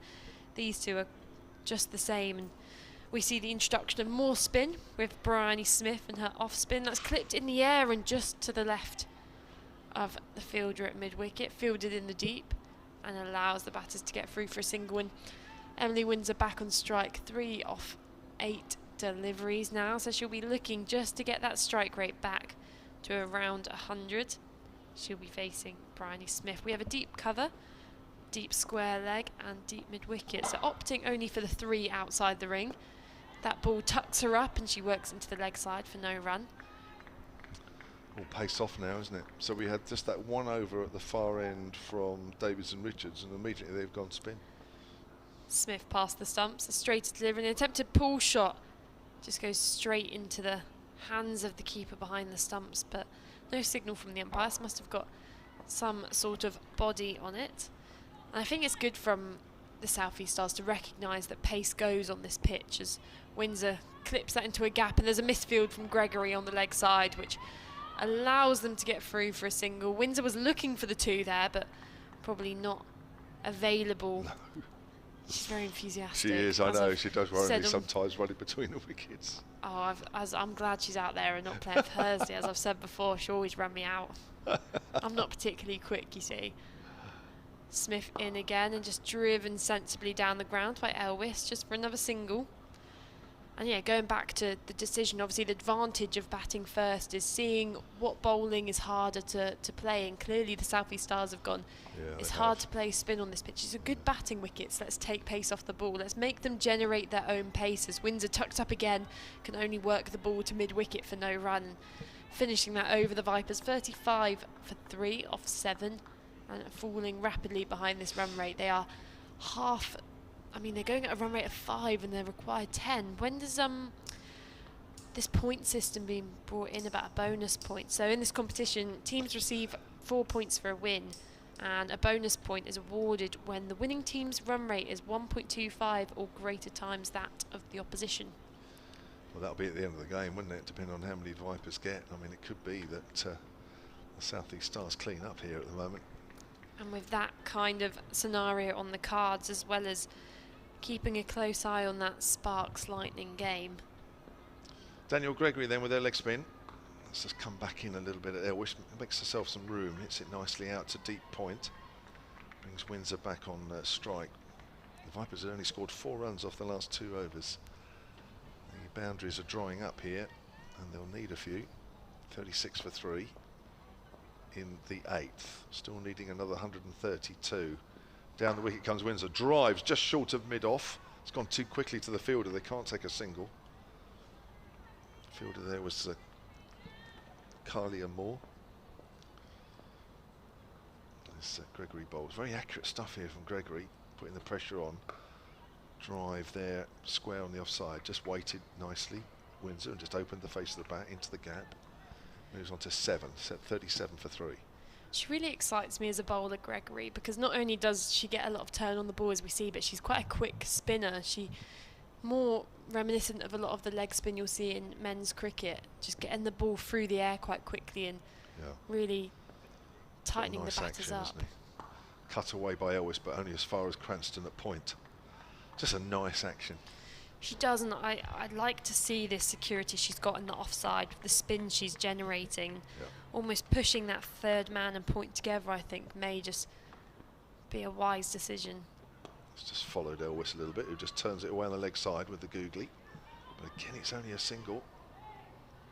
these 2 are just the same. And we see the introduction of more spin with Bryony Smith and her off spin. That's clipped in the air and just to the left of the fielder at mid-wicket, fielded in the deep, and allows the batters to get through for a single. And Emily Windsor back on strike, 3 off 8 deliveries now, so she'll be looking just to get that strike rate back to around 100. She'll be facing Bryony Smith. We have a deep cover, deep square leg and deep mid-wicket, so opting only for the 3 outside the ring. That ball tucks her up and she works into the leg side for no run. All pace off now, isn't it? So we had just that 1 over at the far end from Davidson Richards, and immediately they've gone spin. Smith past the stumps, a straight delivery, an attempted pull shot just goes straight into the hands of the keeper behind the stumps, but No signal from the umpires. Must have got some sort of body on it. And I think it's good from the South East Stars to recognise that pace goes on this pitch as Windsor clips that into a gap, and there's a misfield from Gregory on the leg side, which allows them to get through for a single. Windsor was looking for the 2 there, but probably not available. No. She's very enthusiastic. She is, I know. She does worry me sometimes running between the wickets. Oh, I'm glad she's out there and not playing Thursday. As I've said before, she always ran me out. I'm not particularly quick, you see. Smith in again and just driven sensibly down the ground by Elwes just for another single. And yeah, going back to the decision, obviously the advantage of batting first is seeing what bowling is harder to play, and clearly the South East Stars have gone, it's hard to play spin on this pitch. It's a good batting wickets, let's take pace off the ball, let's make them generate their own pace. As Windsor tucked up again, can only work the ball to mid-wicket for no run, finishing that over the Vipers 35 for 3 off 7, and falling rapidly behind this run rate. They are they're going at a run rate of 5 and they're required 10. When does this point system being brought in about a bonus point? So in this competition, teams receive 4 points for a win, and a bonus point is awarded when the winning team's run rate is 1.25 or greater times that of the opposition. Well, that'll be at the end of the game, wouldn't it? Depending on how many Vipers get. I mean, it could be that the South East Stars clean up here at the moment. And with that kind of scenario on the cards, as well as keeping a close eye on that Sparks Lightning game. Daniel Gregory then with their leg spin. Let's just come back in a little bit at Elwes. Makes herself some room, hits it nicely out to deep point. Brings Windsor back on strike. The Vipers have only scored 4 runs off the last 2 overs. The boundaries are drawing up here, and they'll need a few. 36 for 3 in the 8th. Still needing another 132. Down the wicket comes Windsor, drives just short of mid-off. It's gone too quickly to the fielder, they can't take a single. Fielder there was Carlia Moore. There's Gregory bowls. Very accurate stuff here from Gregory, putting the pressure on. Drive there, square on the offside, just waited nicely. Windsor and just opened the face of the bat into the gap. Moves on to 7, set 37 for 3. She really excites me as a bowler, Gregory, because not only does she get a lot of turn on the ball as we see, but she's quite a quick spinner. She more reminiscent of a lot of the leg spin you'll see in men's cricket, just getting the ball through the air quite quickly and really tightening the batters up. Cut away by Elwes, but only as far as Cranston at point. Just a nice action. She does, and I'd like to see this security she's got in the offside with the spin she's generating. Almost pushing that third man and point together, I think, may just be a wise decision. It's just followed Elwes a little bit, who just turns it away on the leg side with the googly. But again, it's only a single.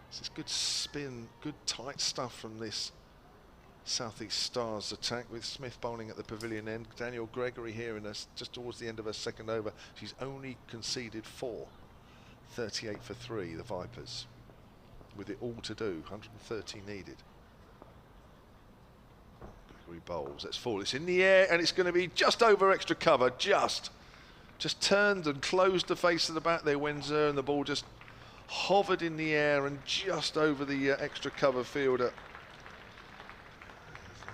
This is good spin, good tight stuff from this South East Stars attack, with Smith bowling at the pavilion end. Daniel Gregory here in just towards the end of her 2nd over. She's only conceded 4. 38 for 3, the Vipers. With it all to do, 130 needed. Gregory bowls, let's fall. It's in the air and it's going to be just over extra cover, just turned and closed the face of the bat there, Windsor, and the ball just hovered in the air and just over the extra cover fielder.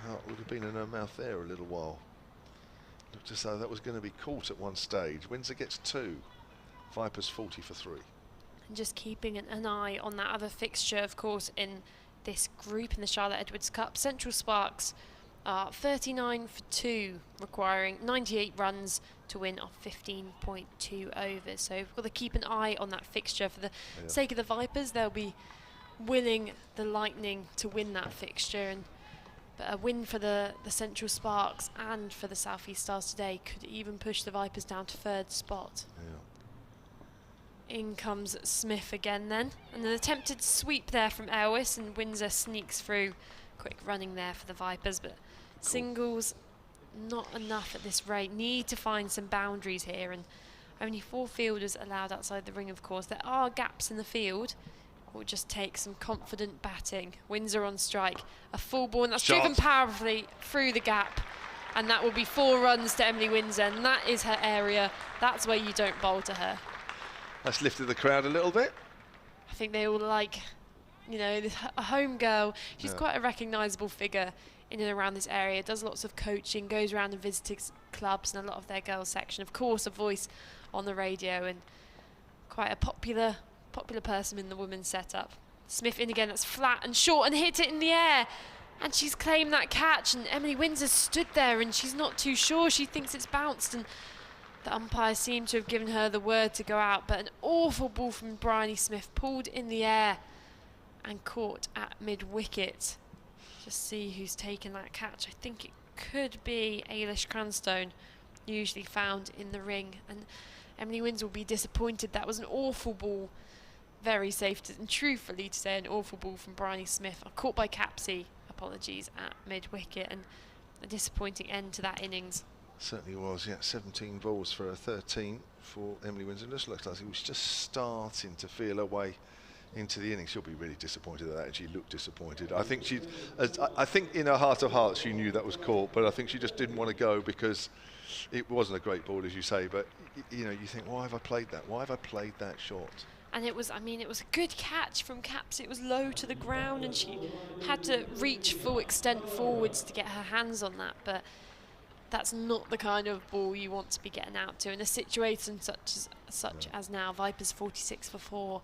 Oh, it would have been in her mouth there a little while. Looked as though that was going to be caught at one stage. Windsor gets 2. Vipers 40 for 3. And just keeping an eye on that other fixture, of course, in this group in the Charlotte Edwards Cup. Central Sparks are 39 for 2, requiring 98 runs to win off 15.2 overs. So we've got to keep an eye on that fixture. For the sake of the Vipers, they'll be willing the Lightning to win that fixture. But a win for the Central Sparks and for the South East Stars today could even push the Vipers down to 3rd spot. In comes Smith again then, and an attempted sweep there from Elwes, and Windsor sneaks through. Quick running there for the Vipers, but singles not enough at this rate. Need to find some boundaries here, and only 4 fielders allowed outside the ring, of course. There are gaps in the field. It will just take some confident batting. Windsor on strike, a full ball, and that's driven powerfully through the gap, and that will be 4 runs to Emily Windsor, and that is her area. That's where you don't bowl to her. That's lifted the crowd a little bit. I think they all like you know, a home girl. She's Yeah. quite a recognisable figure in and around this area, does lots of coaching, goes around and visits clubs and a lot of their girls section. Of course, a voice on the radio and quite a popular person in the women's setup. Smith in again, that's flat and short and hit it in the air. And she's claimed that catch, and Emily Windsor stood there and she's not too sure. She thinks it's bounced, and the umpire seemed to have given her the word to go out, but an awful ball from Bryony Smith pulled in the air and caught at mid-wicket. Just see who's taken that catch. I think it could be Ailish Cranstone, usually found in the ring, and Emily Windsor will be disappointed. That was an awful ball, very safe and truthfully to say, an awful ball from Bryony Smith, caught by Capsey, apologies, at mid-wicket, and a disappointing end to that innings. Certainly was, yeah. 17 balls for a 13 for Emily Windsor. It just looks like she was just starting to feel her way into the innings. She'll be really disappointed at that, and she looked disappointed. I think I think in her heart of hearts she knew that was caught, but I think she just didn't want to go because it wasn't a great ball, as you say. But you know, you think, why have I played that? Why have I played that shot? And it was, I mean, it was a good catch from Caps. It was low to the ground, and she had to reach full extent forwards to get her hands on that. But that's not the kind of ball you want to be getting out to in a situation such as now. Vipers 46 for 4.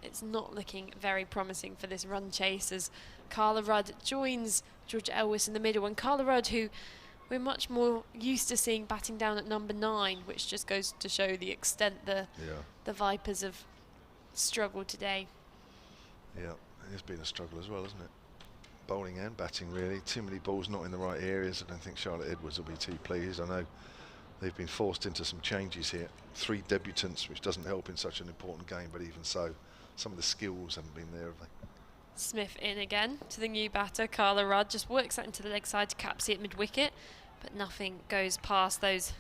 It's not looking very promising for this run chase as Carla Rudd joins Georgia Elwes in the middle. And Carla Rudd, who we're much more used to seeing batting down at number 9, which just goes to show the extent the Vipers have struggled today. Yeah, it's been a struggle as well, isn't it? Bowling and batting, really. Too many balls not in the right areas. I don't think Charlotte Edwards will be too pleased. I know they've been forced into some changes here. 3 debutants, which doesn't help in such an important game, but even so, some of the skills haven't been there, have they? Smith in again to the new batter. Carla Rudd just works that into the leg side to Capsey at mid-wicket, but nothing goes past those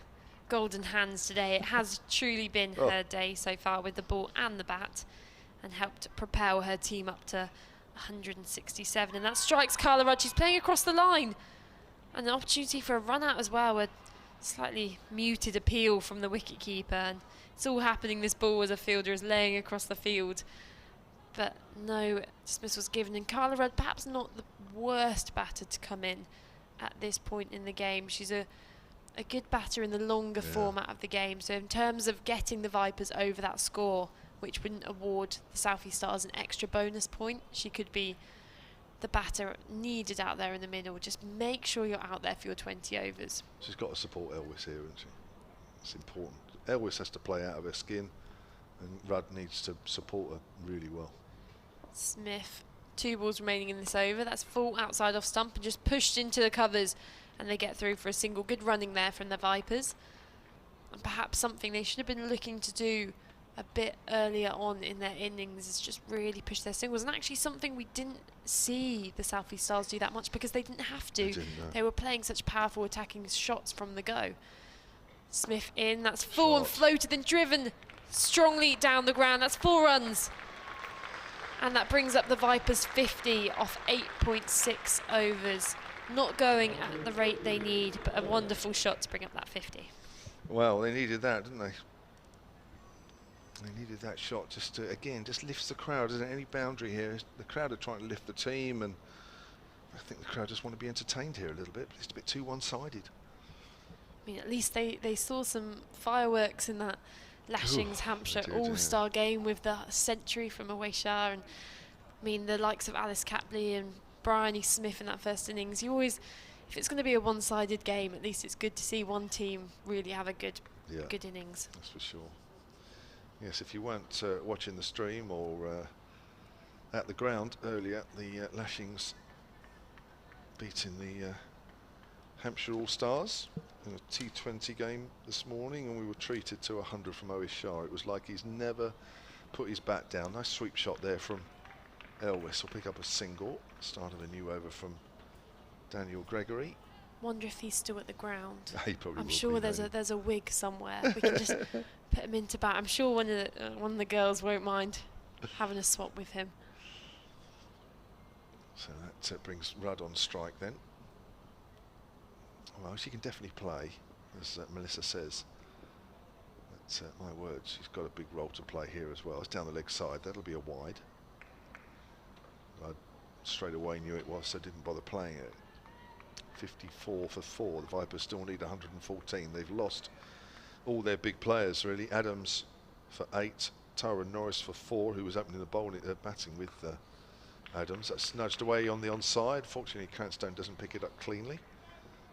golden hands today. It has truly been her day so far with the ball and the bat, and helped propel her team up to 167. And that strikes Carla Rudd. She's playing across the line, and an opportunity for a run out as well. A slightly muted appeal from the wicketkeeper, and it's all happening. This ball as a fielder is laying across the field, but no dismissal was given. And Carla Rudd, perhaps not the worst batter to come in at this point in the game. She's a good batter in the longer format of the game. So in terms of getting the Vipers over that score, which wouldn't award the South East Stars an extra bonus point, she could be the batter needed out there in the middle. Just make sure you're out there for your 20 overs. She's got to support Elwes here, hasn't she? It's important. Elwes has to play out of her skin, and Rudd needs to support her really well. Smith, 2 balls remaining in this over. That's full outside off stump and just pushed into the covers, and they get through for a single. Good running there from the Vipers, and perhaps something they should have been looking to do a bit earlier on in their innings is just really push their singles, and actually something we didn't see the South East Stars do that much because they didn't have to. They were playing such powerful attacking shots from the go. Smith in, that's full and floated and driven strongly down the ground. That's 4 runs, and that brings up the Vipers 50 off 8.6 overs. Not going at the rate they need, but a wonderful shot to bring up that 50. Well, they needed that, didn't they? They needed that shot just to, again, just lifts the crowd. Isn't any boundary here? The crowd are trying to lift the team, and I think the crowd just want to be entertained here a little bit. It's a bit too one-sided. I mean, at least they saw some fireworks in that Lashings Hampshire All-Star game with the century from Aweshar, and I mean the likes of Alice Capley and Bryony Smith in that first innings. You always, if it's going to be a one-sided game, at least it's good to see one team really have a good innings. That's for sure. Yes, if you weren't watching the stream or at the ground earlier, the Lashings beating the Hampshire All-Stars in a T20 game this morning, and we were treated to 100 from Aweshar. It was like he's never put his bat down. Nice sweep shot there from Elwes. Will pick up a single. Start of a new over from Daniel Gregory. Wonder if he's still at the ground. He probably I'm sure there's a wig somewhere. We can just put him into bat. I'm sure one of the girls won't mind having a swap with him. So that brings Rudd on strike then. Well, she can definitely play, as Melissa says. But my word, she's got a big role to play here as well. It's down the leg side. That'll be a wide. I straight away knew it was, so didn't bother playing it. 54 for 4. The Vipers still need 114. They've lost all their big players really. Adams for 8, Tara Norris for 4, who was opening the bowling, batting with Adams. That's nudged away on the onside. Fortunately, Cranstone doesn't pick it up cleanly.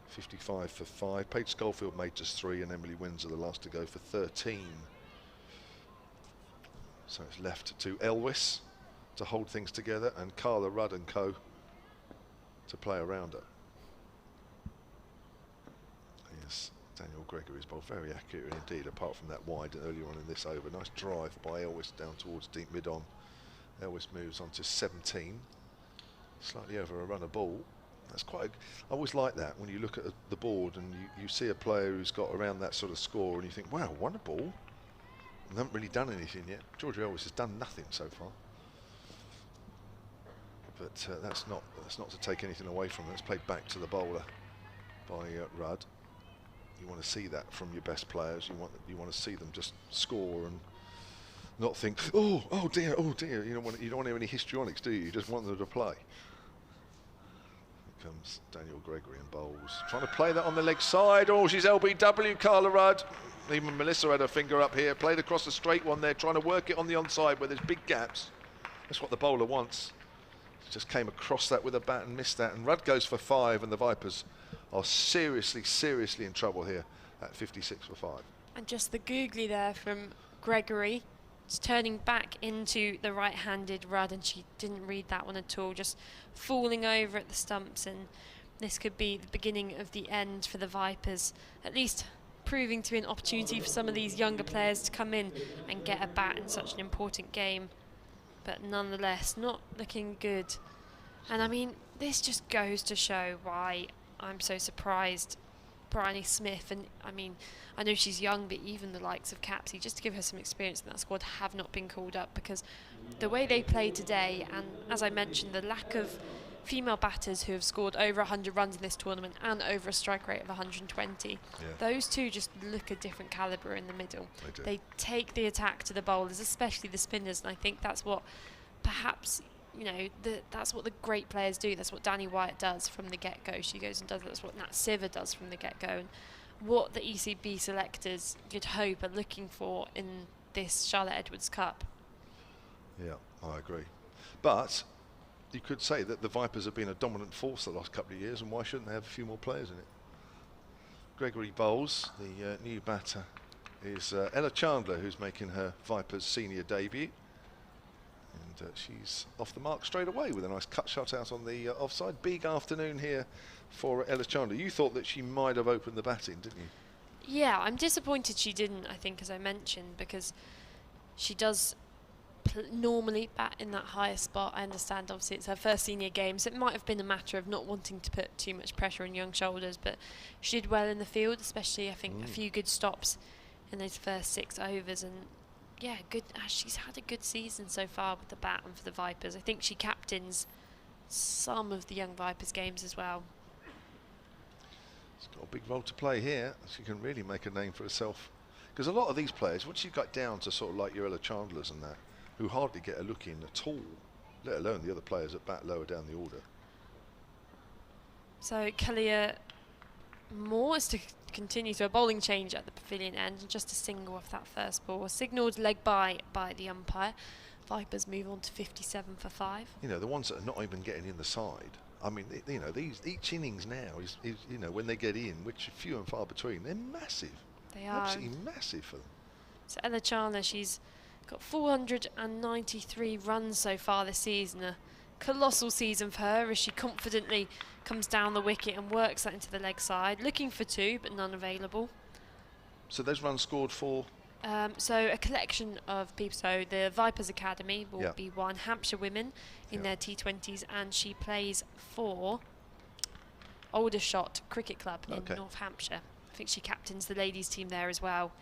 55 for 5. Paige Schofield made just 3, and Emily Windsor the last to go for 13. So it's left to Elwis to hold things together, and Carla Rudd and co to play around her. Yes, Daniel Gregory's bowled very accurately indeed, apart from that wide earlier on in this over. Nice drive by Elwis down towards deep mid-on. Elwis moves on to 17, slightly over a run of ball. That's quite. I always like that when you look at the board and you see a player who's got around that sort of score, and you think, wow, won a ball. They haven't really done anything yet. Georgia Elwis has done nothing so far. But that's not to take anything away from it. It's played back to the bowler by Rudd. You want to see that from your best players. You want to see them just score and not think, oh dear. You don't want to hear any histrionics, do you? You just want them to play. Here comes Daniel Gregory and bowls, trying to play that on the leg side. Oh, she's LBW, Carla Rudd. Even Melissa had her finger up here. Played across the straight one there, trying to work it on the onside where there's big gaps. That's what the bowler wants. Just came across that with a bat and missed that. And Rudd goes for 5, and the Vipers are seriously in trouble here at 56 for 5. And just the googly there from Gregory. It's turning back into the right-handed Rudd, and she didn't read that one at all. Just falling over at the stumps, and this could be the beginning of the end for the Vipers. At least proving to be an opportunity for some of these younger players to come in and get a bat in such an important game. But nonetheless, not looking good. And I mean, this just goes to show why I'm so surprised Bryony Smith, and I mean, I know she's young, but even the likes of Capsy, just to give her some experience in that squad, have not been called up, because the way they played today, and as I mentioned, the lack of female batters who have scored over 100 runs in this tournament and over a strike rate of 120, those two just look a different calibre in the middle. They take the attack to the bowlers, especially the spinners, and I think that's what perhaps, you know, that's what the great players do. That's what Danny Wyatt does from the get-go. She goes and does that. That's what Nat Siver does from the get-go, and what the ECB selectors, you'd hope, are looking for in this Charlotte Edwards Cup. Yeah, I agree. But you could say that the Vipers have been a dominant force the last couple of years, and why shouldn't they have a few more players in it? Gregory bowls. The new batter is Ella Chandler, who's making her Vipers senior debut. And she's off the mark straight away with a nice cut shot out on the offside. Big afternoon here for Ella Chandler. You thought that she might have opened the batting, didn't you? Yeah, I'm disappointed she didn't, I think, as I mentioned, because she does normally bat in that higher spot. I understand, obviously, it's her first senior game, so it might have been a matter of not wanting to put too much pressure on young shoulders, but she did well in the field, especially, I think, a few good stops in those first 6 overs, and yeah, good. She's had a good season so far with the bat and for the Vipers. I think she captains some of the young Vipers games as well. She's got a big role to play here. She can really make a name for herself, because a lot of these players, once you got down to sort of like your Ella Chandlers and that, who hardly get a look in at all, let alone the other players that bat lower down the order. So Kalia Moore is to continue to a bowling change at the pavilion end, and just a single off that first ball. Signalled leg by the umpire. Vipers move on to 57 for 5. You know, the ones that are not even getting in the side. I mean, you know, each innings now is you know, when they get in, which are few and far between, they're massive. They are. Absolutely massive for them. So Ella Chandler, she's got 493 runs so far this season. A colossal season for her as she confidently comes down the wicket and works that into the leg side, looking for 2 but none available. So those runs scored for? So a collection of people. So the Vipers Academy will be 1, Hampshire women in their T20s, and she plays for Aldershot Cricket Club in North Hampshire. I think she captains the ladies team there as well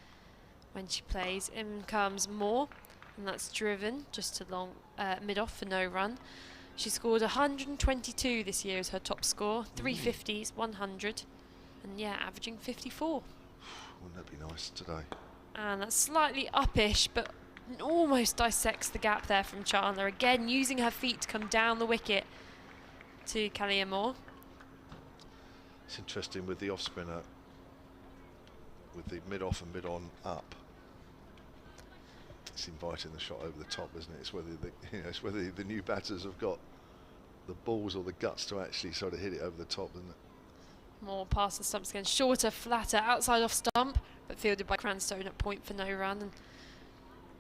when she plays. In comes Moore, and that's driven just along mid-off for no run. She scored 122 this year as her top score, 350s, 100, and yeah, averaging 54. Wouldn't that be nice today? And that's slightly uppish, but And almost dissects the gap there from Chandler. Again, using her feet to come down the wicket to Callie Moore. It's interesting with the off spinner, with the mid-off and mid-on up. It's inviting the shot over the top, isn't it? It's whether it's whether the new batters have got the balls or the guts to actually sort of hit it over the top, isn't it? Moore past the stumps again, shorter, flatter, outside off stump, but fielded by Cranstone at point for no run. And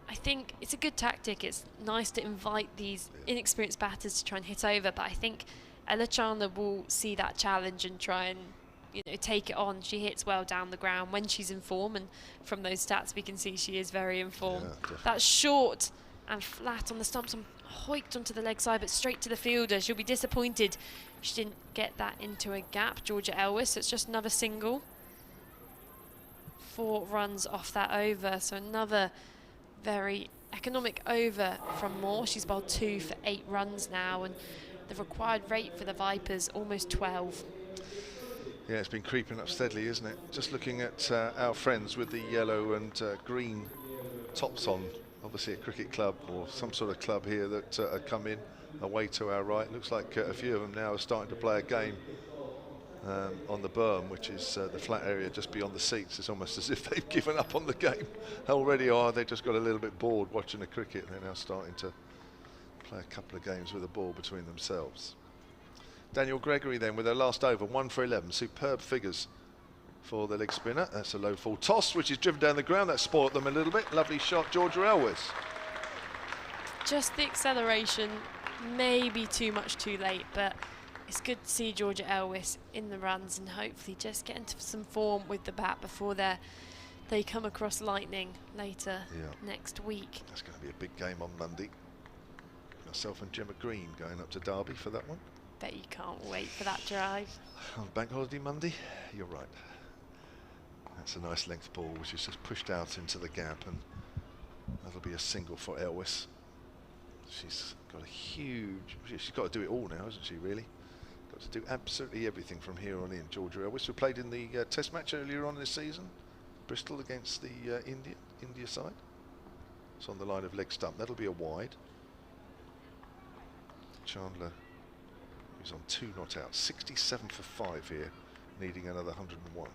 I think it's a good tactic. It's nice to invite these inexperienced batters to try and hit over, but I think Ella Chandler will see that challenge and try and take it on. She hits well down the ground when she's in form, and from those stats we can see she is very in form. That's short and flat on the stumps and hoiked onto the leg side, but straight to the fielder. She'll be disappointed she didn't get that into a gap. Georgia Elwes, it's just another single. 4 runs off that over, so another very economic over from Moore. She's bowled 2 for 8 runs now, and the required rate for the Vipers almost 12. Yeah, it's been creeping up steadily, isn't it? Just looking at our friends with the yellow and green tops on, obviously a cricket club or some sort of club here that have come in away to our right. Looks like a few of them now are starting to play a game on the berm, which is the flat area just beyond the seats. It's almost as if they've given up on the game already, or they just got a little bit bored watching the cricket, and they're now starting to play a couple of games with a ball between themselves. Daniel Gregory then with their last over, 1 for 11. Superb figures for the leg spinner. That's a low full toss, which is driven down the ground. That spoilt them a little bit. Lovely shot, Georgia Elwes. Just the acceleration, maybe too much too late, but it's good to see Georgia Elwes in the runs and hopefully just get into some form with the bat before they come across Lightning later next week. That's going to be a big game on Monday. Myself and Chiara Green going up to Derby for that one. Bet you can't wait for that drive. On Bank Holiday Monday, you're right. That's a nice length ball which is just pushed out into the gap, and that'll be a single for Elwes. She's got a huge, she's got to do it all now, hasn't she, really? Got to do absolutely everything from here on in. Georgia Elwes, who played in the test match earlier on this season, Bristol against the India side. It's on the line of leg stump. That'll be a wide. Chandler, who's on 2 not out, 67 for 5 here, needing another 101.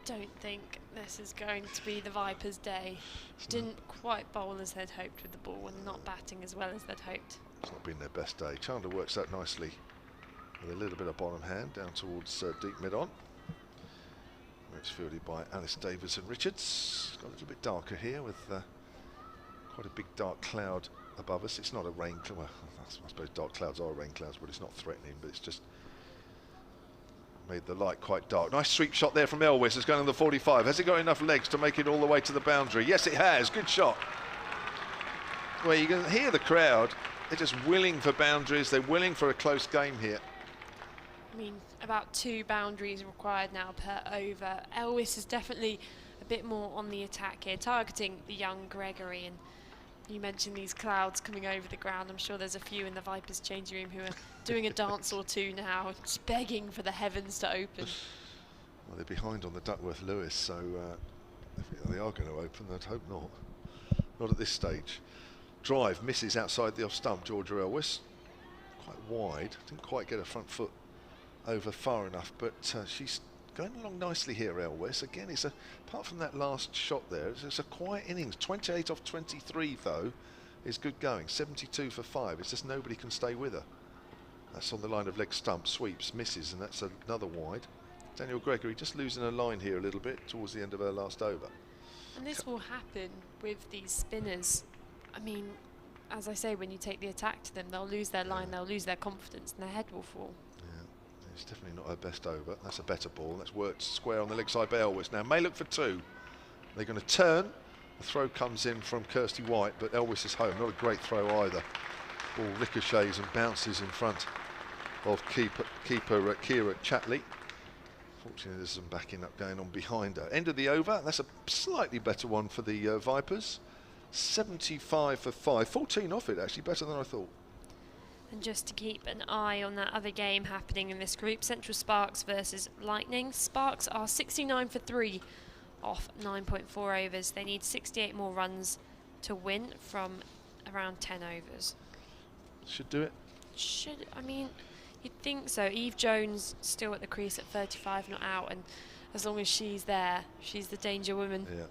Don't think this is going to be the Vipers' day. Didn't quite bowl as they'd hoped with the ball, and not batting as well as they'd hoped. It's not been their best day. Chandler works that nicely with a little bit of bottom hand down towards deep mid-on. It's fielded by Alice Davidson Richards. It's got a little bit darker here with quite a big dark cloud above us. It's not a rain cloud. Well, I suppose dark clouds are rain clouds, but it's not threatening, but it's just made the light quite dark. Nice sweep shot there from Elwes. It's going on the 45. Has it got enough legs to make it all the way to the boundary? Yes, it has. Good shot. Well, you can hear the crowd. They're just willing for boundaries. They're willing for a close game here. I mean, about 2 boundaries required now per over. Elwes is definitely a bit more on the attack here, targeting the young Gregory. And you mentioned these clouds coming over the ground. I'm sure there's a few in the Vipers changing room who are doing a dance or two now, just begging for the heavens to open. Well, they're behind on the Duckworth-Lewis, so if they are going to open, I'd hope not. Not at this stage. Drive misses outside the off stump, Georgia Elwes. Quite wide, didn't quite get her front foot over far enough, but she's going along nicely here, Elwes. Again, it's apart from that last shot there, it's a quiet innings. 28 off 23, though, is good going. 72 for 5. It's just nobody can stay with her. That's on the line of leg stump, sweeps, misses, and that's another wide. Daniel Gregory just losing a line here a little bit towards the end of her last over. And this will happen with these spinners. I mean, as I say, when you take the attack to them, they'll lose their line, they'll lose their confidence, and their head will fall. It's definitely not her best over. That's a better ball. That's worked square on the leg side by Elwes. Now may look for 2. They're going to turn. The throw comes in from Kirsty White, but Elwes is home. Not a great throw either. Ball ricochets and bounces in front of keeper Ciara Chatley. Fortunately, there's some backing up going on behind her. End of the over. That's a slightly better one for the Vipers. 75 for 5. 14 off it, actually. Better than I thought. And just to keep an eye on that other game happening in this group, Central Sparks versus Lightning. Sparks are 69 for 3 off 9.4 overs. They need 68 more runs to win from around 10 overs. Should do it. I mean, you'd think so. Eve Jones still at the crease at 35, not out, and as long as she's there, she's the danger woman. Yeah,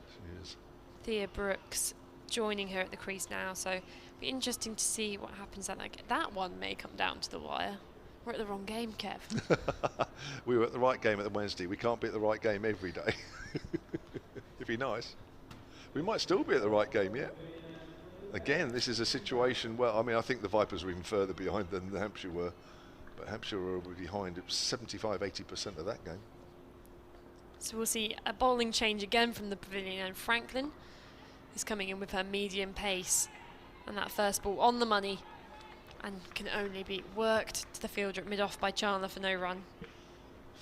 she is. Thea Brooks joining her at the crease now, so it'll be interesting to see what happens at that. That one may come down to the wire. We're at the wrong game, Kev. We were at the right game at the Wednesday. We can't be at the right game every day. It'd be nice. We might still be at the right game yet. Again, this is a situation where, I mean, I think the Vipers were even further behind than the Hampshire were, but Hampshire were behind. It was 75–80% of that game. So we'll see a bowling change again from the pavilion, and Franklin is coming in with her medium pace, and that first ball on the money, and can only be worked to the fielder at mid-off by Chandler for no run.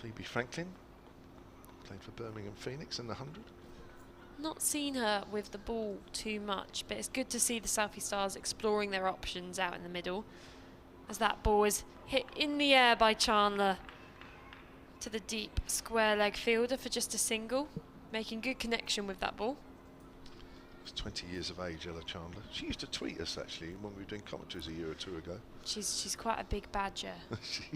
Phoebe Franklin played for Birmingham Phoenix in the 100. Not seen her with the ball too much, but it's good to see the Southie Stars exploring their options out in the middle, as that ball is hit in the air by Chandler to the deep square leg fielder for just a single, making good connection with that ball. She's 20 years of age, Ella Chandler. She used to tweet us actually when we were doing commentaries a year or two ago. She's quite a big badger.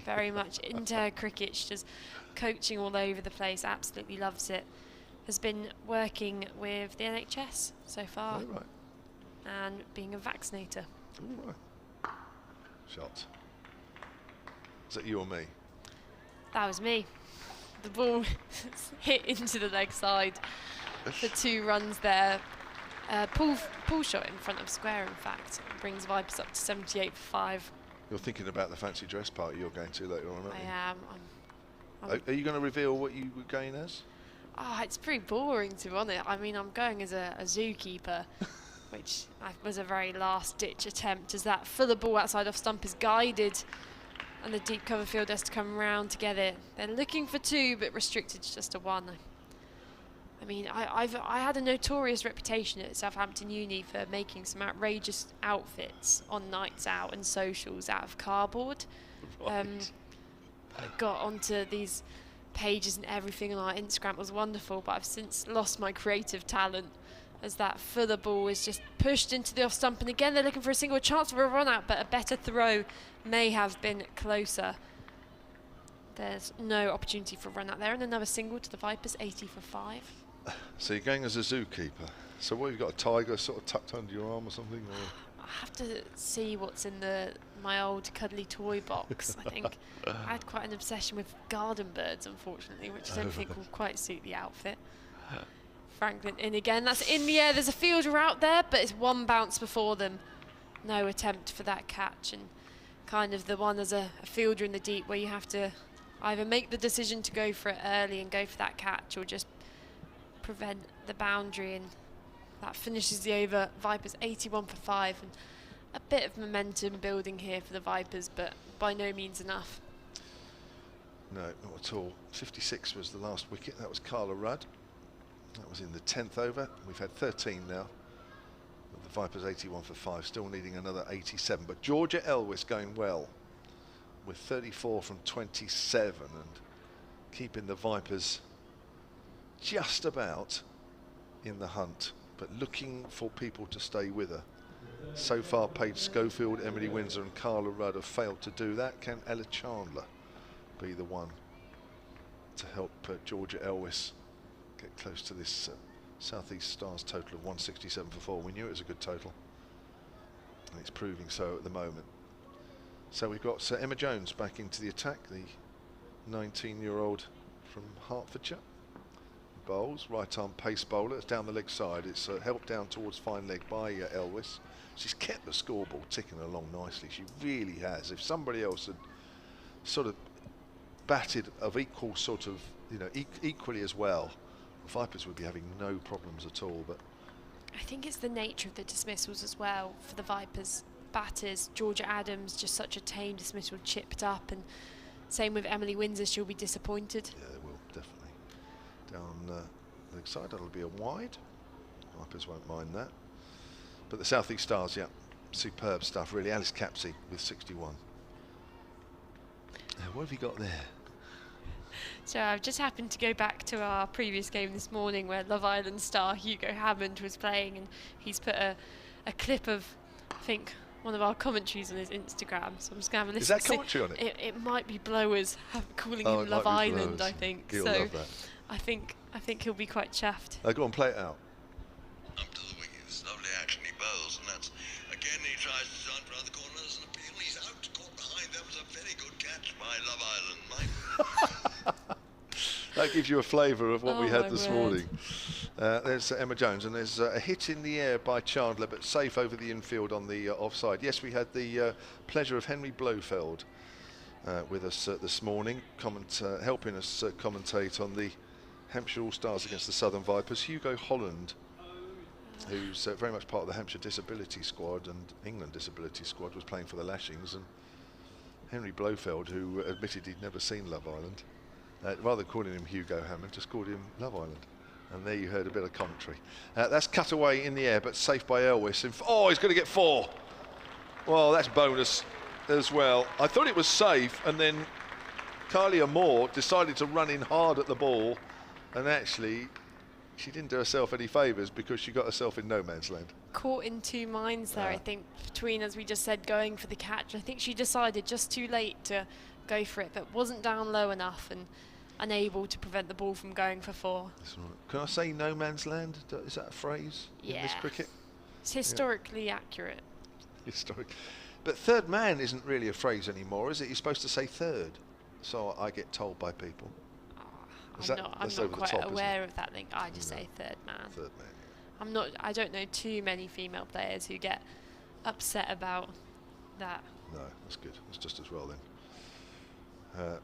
Very much into her cricket. She's just coaching all over the place, absolutely loves it. Has been working with the NHS so far. Oh, right. And being a vaccinator. Oh, right. Shot. Is that you or me? That was me. The ball hit into the leg side for 2 runs there. Pull shot in front of square, in fact. Brings Vipers up to 78 for 5. You're thinking about the fancy dress party you're going to later on, aren't you? I am. Are you going to reveal what you were going as? It's pretty boring, to be honest. I mean, I'm going as a zookeeper, which was a very last-ditch attempt, as that fuller ball outside off stump is guided, and the deep cover field has to come round to get it. They're looking for 2, but restricted to just a 1. I mean, I had a notorious reputation at Southampton Uni for making some outrageous outfits on nights out and socials out of cardboard. Right. I got onto these pages and everything on our Instagram. Was wonderful, but I've since lost my creative talent, as that fuller ball is just pushed into the off stump, and again they're looking for a single, chance for a run out, but a better throw may have been closer. There's no opportunity for a run out there, and another single to the Vipers, 80 for 5. So you're going as a zookeeper. So what, you've got a tiger sort of tucked under your arm or something? Or? I have to see what's in my old cuddly toy box. I think I had quite an obsession with garden birds, unfortunately, which I don't think will quite suit the outfit. Franklin in again. That's in the air. There's a fielder out there, but it's 1 bounce before them. No attempt for that catch, and kind of the one as a fielder in the deep where you have to either make the decision to go for it early and go for that catch, or just prevent the boundary, and that finishes the over. Vipers 81 for 5, and a bit of momentum building here for the Vipers, but by no means enough. No, not at all. 56 was the last wicket. That was Carla Rudd. That was in the 10th over. We've had 13 now. The Vipers 81 for 5, still needing another 87. But Georgia Elwes going well with 34 from 27 and keeping the Vipers just about in the hunt, but looking for people to stay with her. So far, Paige Schofield, Emily Windsor and Carla Rudd have failed to do that. Can Ella Chandler be the one to help Georgia Elwes get close to this Southeast Stars total of 167 for 4? We knew it was a good total, and it's proving so at the moment. So we've got Emma Jones back into the attack, the 19-year-old from Hertfordshire. Bowls, right arm pace bowler. It's down the leg side. It's helped down towards fine leg by Elwes. She's kept the scoreboard ticking along nicely. She really has. If somebody else had sort of batted of equal sort of, you know, equally as well, the Vipers would be having no problems at all. But I think it's the nature of the dismissals as well for the Vipers batters. Georgia Adams, just such a tame dismissal, chipped up, and same with Emily Windsor. She'll be disappointed. Yeah, they will, definitely. Down the leg side, that'll be a wide. Vipers won't mind that. But the Southeast Stars, yeah, superb stuff really. Alice Capsey with 61. What have you got there? So I've just happened to go back to our previous game this morning where Love Island star Hugo Hammond was playing, and he's put a clip of, I think, one of our commentaries on his Instagram. So I'm just going to have a listen. Is that commentary on it? It might be Blowers calling him it Love might be Island, Blowers. I think. He'll so love that. I think he'll be quite chuffed. Go on, play it out. Up to the wicket, it's lovely action, he bowls, and that's, again, he tries to dart round the corners and appeal, he's out, caught behind, that was a very good catch by Love Island, That gives you a flavour of what we had this word. morning. There's Emma Jones, and there's a hit in the air by Chandler, but safe over the infield on the offside. Yes, we had the pleasure of Henry Blofeld with us this morning, helping us commentate on the Hampshire All-Stars against the Southern Vipers. Hugo Holland, who's very much part of the Hampshire Disability Squad and England Disability Squad, was playing for the Lashings, and Henry Blofeld, who admitted he'd never seen Love Island, rather than calling him Hugo Hammond, just called him Love Island. And there you heard a bit of commentary. That's cut away in the air, but safe by Elwes. Oh, he's going to get 4. Well, that's bonus as well. I thought it was safe, and then Kalia Moore decided to run in hard at the ball, and actually she didn't do herself any favours because she got herself in no man's land. Caught in two minds there, I think, between, as we just said, going for the catch. I think she decided just too late to go for it, but wasn't down low enough and unable to prevent the ball from going for 4. That's right. Can I say no man's land? Is that a phrase in this cricket? It's historically accurate. Historic. But third man isn't really a phrase anymore, is it? You're supposed to say third. So I get told by people. I'm not quite aware of that link. I just say third man. Third man. Yeah. I don't know too many female players who get upset about that. No, that's good. That's just as well then.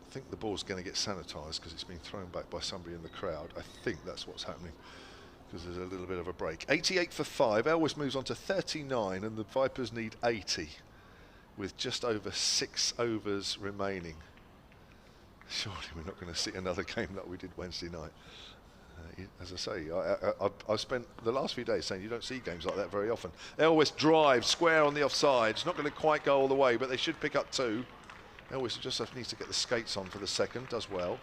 I think the ball's going to get sanitised because it's been thrown back by somebody in the crowd. I think that's what's happening because there's a little bit of a break. 88 for 5. Elwes moves on to 39, and the Vipers need 80 with just over 6 overs remaining. Surely we're not going to see another game like we did Wednesday night. As I say, I've spent the last few days saying you don't see games like that very often. Elwes drives square on the offside. It's not going to quite go all the way, but they should pick up 2. Elwes just needs to get the skates on for the second. Does well.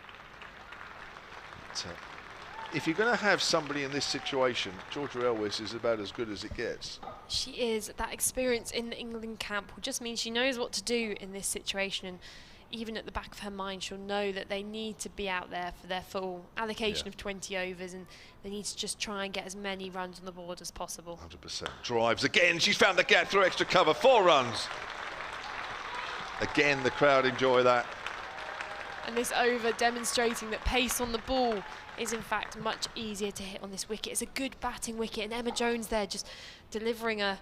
But, if you're going to have somebody in this situation, Georgia Elwes is about as good as it gets. She is. That experience in the England camp will just mean she knows what to do in this situation, and even at the back of her mind she'll know that they need to be out there for their full allocation of 20 overs, and they need to just try and get as many runs on the board as possible. 100%. Drives again. She's found the gap through extra cover. 4 runs. Again, the crowd enjoy that. And this over demonstrating that pace on the ball is in fact much easier to hit on this wicket. It's a good batting wicket, and Emma Jones there just delivering a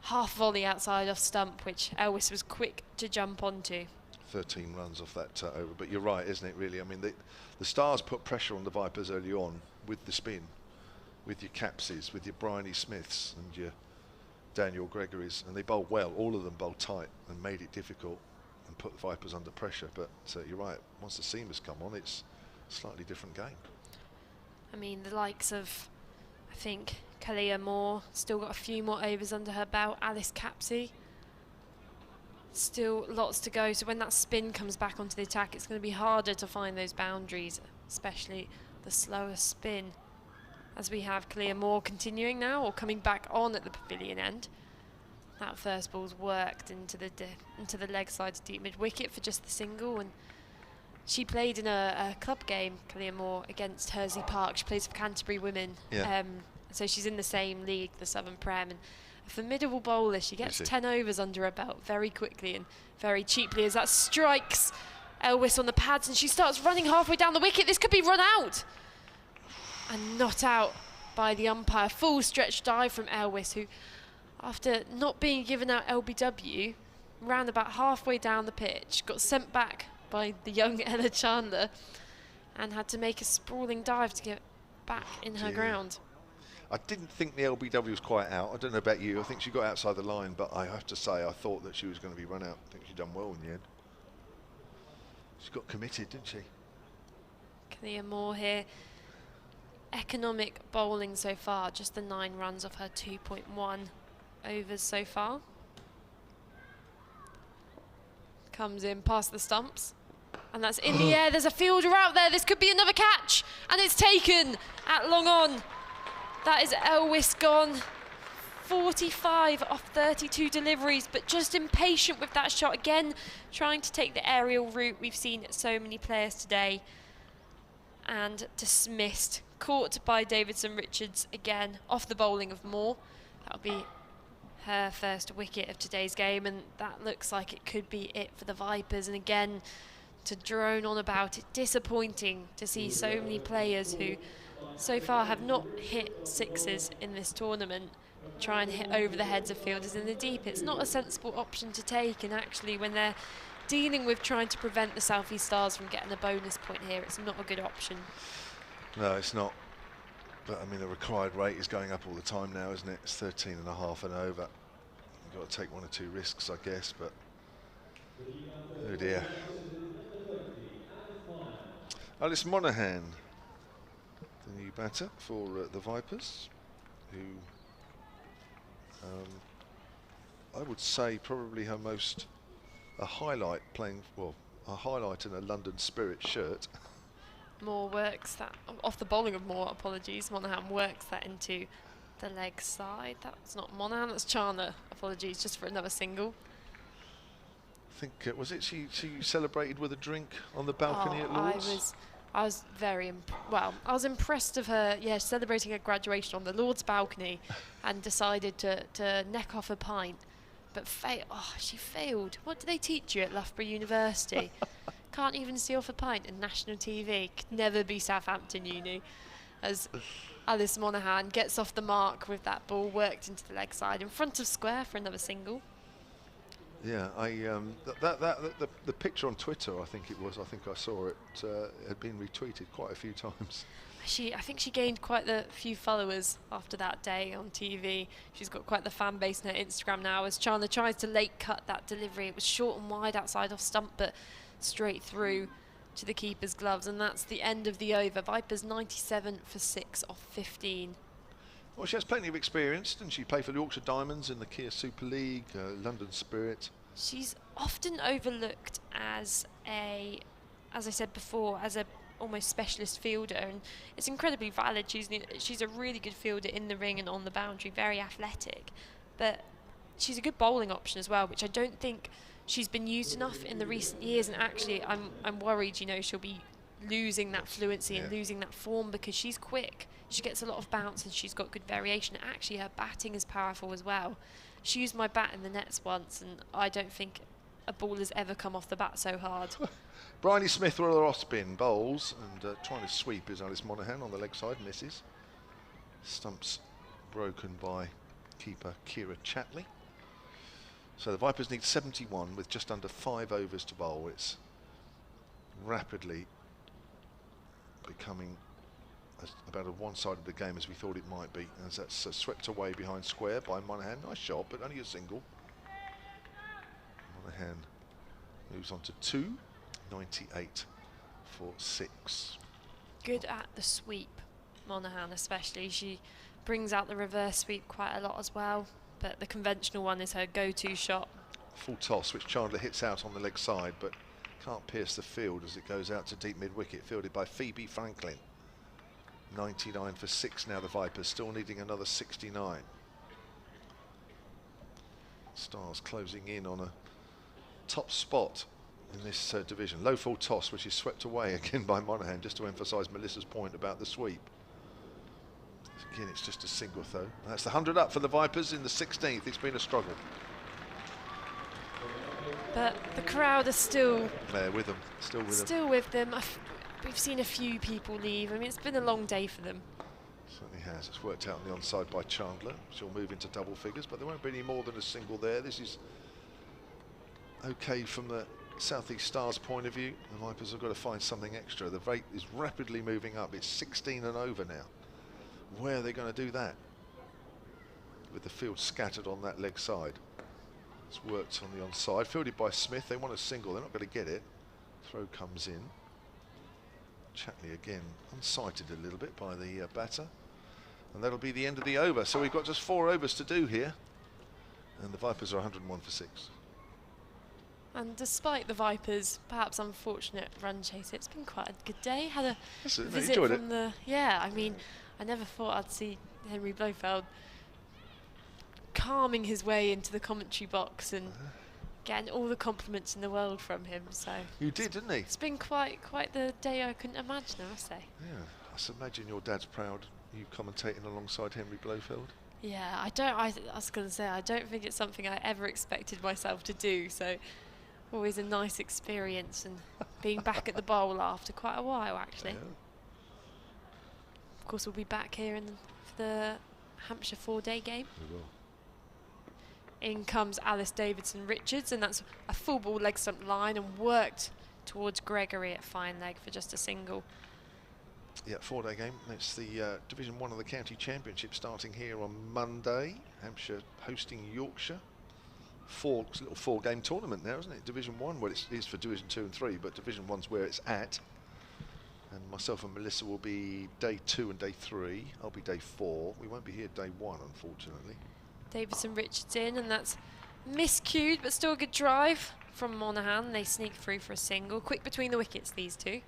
half volley outside off stump, which Elwes was quick to jump onto. 13 runs off that over, but you're right, isn't it, really? I mean, the Stars put pressure on the Vipers early on with the spin, with your Capsies, with your Bryony Smiths and your Daniel Gregory's, and they bowled well. All of them bowled tight and made it difficult and put the Vipers under pressure. But you're right, once the seamers come on, it's a slightly different game. I mean, the likes of, I think, Kalia Moore still got a few more overs under her belt. Alice Capsey, still lots to go. So when that spin comes back onto the attack, it's going to be harder to find those boundaries, especially the slower spin. As we have Kalia Moore continuing now, or coming back on at the pavilion end. That first ball's worked into the leg side to deep mid wicket for just the single, and she played in a club game, Kalia Moore, against Hersley Park. She plays for Canterbury Women, so she's in the same league, the Southern Prem, and a formidable bowler. She gets 10 overs under her belt very quickly and very cheaply as that strikes Elwes on the pads, and she starts running halfway down the wicket. This could be run out. And not out by the umpire. Full stretch dive from Elwes, who, after not being given out LBW, ran about halfway down the pitch, got sent back by the young Ella Chandler, and had to make a sprawling dive to get back in her ground. I didn't think the LBW was quite out. I don't know about you. I think she got outside the line, but I have to say I thought that she was going to be run out. I think she done well in the end. She got committed, didn't she? Kalia Moore here. Economic bowling so far, just the 9 runs off her 2.1 overs so far. Comes in past the stumps And that's in the air. There's a fielder out there. This could be another catch. And it's taken at long on. That is Elwes gone. 45 off 32 deliveries, but just impatient with that shot. Again, trying to take the aerial route. We've seen so many players today. And dismissed. Caught by Davidson Richards again, off the bowling of Moore. That'll be her first wicket of today's game, and that looks like it could be it for the Vipers. And again, to drone on about it, disappointing to see so many players who so far have not hit sixes in this tournament try and hit over the heads of fielders in the deep. It's not a sensible option to take, and actually when they're dealing with trying to prevent the South East Stars from getting a bonus point here, it's not a good option. No, it's not. But I mean, the required rate is going up all the time now, isn't it? It's 13.5 and over. You've got to take 1 or 2 risks, I guess, but oh dear. Alice Monaghan, the new batter for the Vipers, who I would say probably her most a highlight playing, well, a highlight in a London Spirit shirt. Moore works that off the bowling of Moore, apologies. Monaghan works that into the leg side. That's not Monaghan, that's Chiara. Apologies, just for another single. I think was it she celebrated with a drink on the balcony at Lord's? I was very I was impressed of her, yeah, celebrating her graduation on the Lord's balcony, and decided to neck off a pint, but she failed. What do they teach you at Loughborough University? Can't even see off a pint in national TV. Could never be Southampton Uni. As Alice Monaghan gets off the mark with that ball worked into the leg side in front of square for another single. Yeah, the picture on Twitter, I think I saw it, had been retweeted quite a few times. I think she gained quite the few followers after that day on TV. She's got quite the fan base on her Instagram now, as Chiara tries to late cut that delivery. It was short and wide outside off stump, but straight through to the keeper's gloves, and that's the end of the over. Vipers 97 for 6 off 15. Well, she has plenty of experience, doesn't she? Played for the Yorkshire Diamonds in the Kia Super League, London Spirit. She's often overlooked as I said before, as a almost specialist fielder, and it's incredibly valid. She's a really good fielder in the ring and on the boundary, very athletic, but she's a good bowling option as well, which I don't think she's been used enough in the recent years. And actually, I'm worried, she'll be losing that fluency and losing that form, because she's quick. She gets a lot of bounce and she's got good variation. Actually, her batting is powerful as well. She used my bat in the nets once, and I don't think a ball has ever come off the bat so hard. Bryony Smith with her off spin bowls, and trying to sweep is Alice Monaghan on the leg side, misses. Stumps broken by keeper Ciara Chatley. So the Vipers need 71 with just under 5 overs to bowl. It's rapidly becoming about a one-sided the game as we thought it might be, as that's swept away behind square by Monaghan. Nice shot, but only a single. Monaghan moves on to 2, 98 for 6. Good at the sweep, Monaghan especially. She brings out the reverse sweep quite a lot as well, but the conventional one is her go-to shot. Full toss, which Chandler hits out on the leg side, but can't pierce the field as it goes out to deep mid-wicket, fielded by Phoebe Franklin. 99 for 6 now, the Vipers, still needing another 69. Stars closing in on a top spot in this division. Low full toss, which is swept away again by Monaghan, just to emphasise Melissa's point about the sweep. Again, it's just a single though. That's the 100 up for the Vipers in the 16th. It's been a struggle. But the crowd are still there with them, still with them. We've seen a few people leave. I mean, it's been a long day for them. Certainly has. It's worked out on the onside by Chandler. She'll move into double figures, but there won't be any more than a single there. This is okay from the South East Stars point of view. The Vipers have got to find something extra. The rate is rapidly moving up. It's 16 and over now. Where are they going to do that? With the field scattered on that leg side. It's worked on the onside. Fielded by Smith. They want a single. They're not going to get it. Throw comes in. Chatley again unsighted a little bit by the batter. And that'll be the end of the over. So we've got just 4 overs to do here. And the Vipers are 101 for 6. And despite the Vipers' perhaps unfortunate run chase, it's been quite a good day. Had a visit from the... Yeah, I mean, I never thought I'd see Henry Blofeld calming his way into the commentary box and getting all the compliments in the world from him. So you did, didn't he? It's been quite the day I couldn't imagine, I must say. Yeah, I imagine your dad's proud you commentating alongside Henry Blofeld. Yeah, I was going to say, I don't think it's something I ever expected myself to do, so always a nice experience, and being back at the bowl after quite a while, actually. Yeah. Of course, we'll be back here for the Hampshire 4-day game. We will. In comes Alice Davidson Richards, and that's a full ball leg stump line, and worked towards Gregory at fine leg for just a single. Yeah, 4-day game. It's the Division 1 of the County Championship starting here on Monday. Hampshire hosting Yorkshire. Little 4-game tournament now, isn't it? Division 1, well, it is for Division 2 and 3, but Division 1's where it's at. And myself and Melissa will be day 2 and day 3. I'll be day 4. We won't be here day 1, unfortunately. Davidson Richards in, and that's miscued, but still a good drive from Monaghan. They sneak through for a single. Quick between the wickets, these two.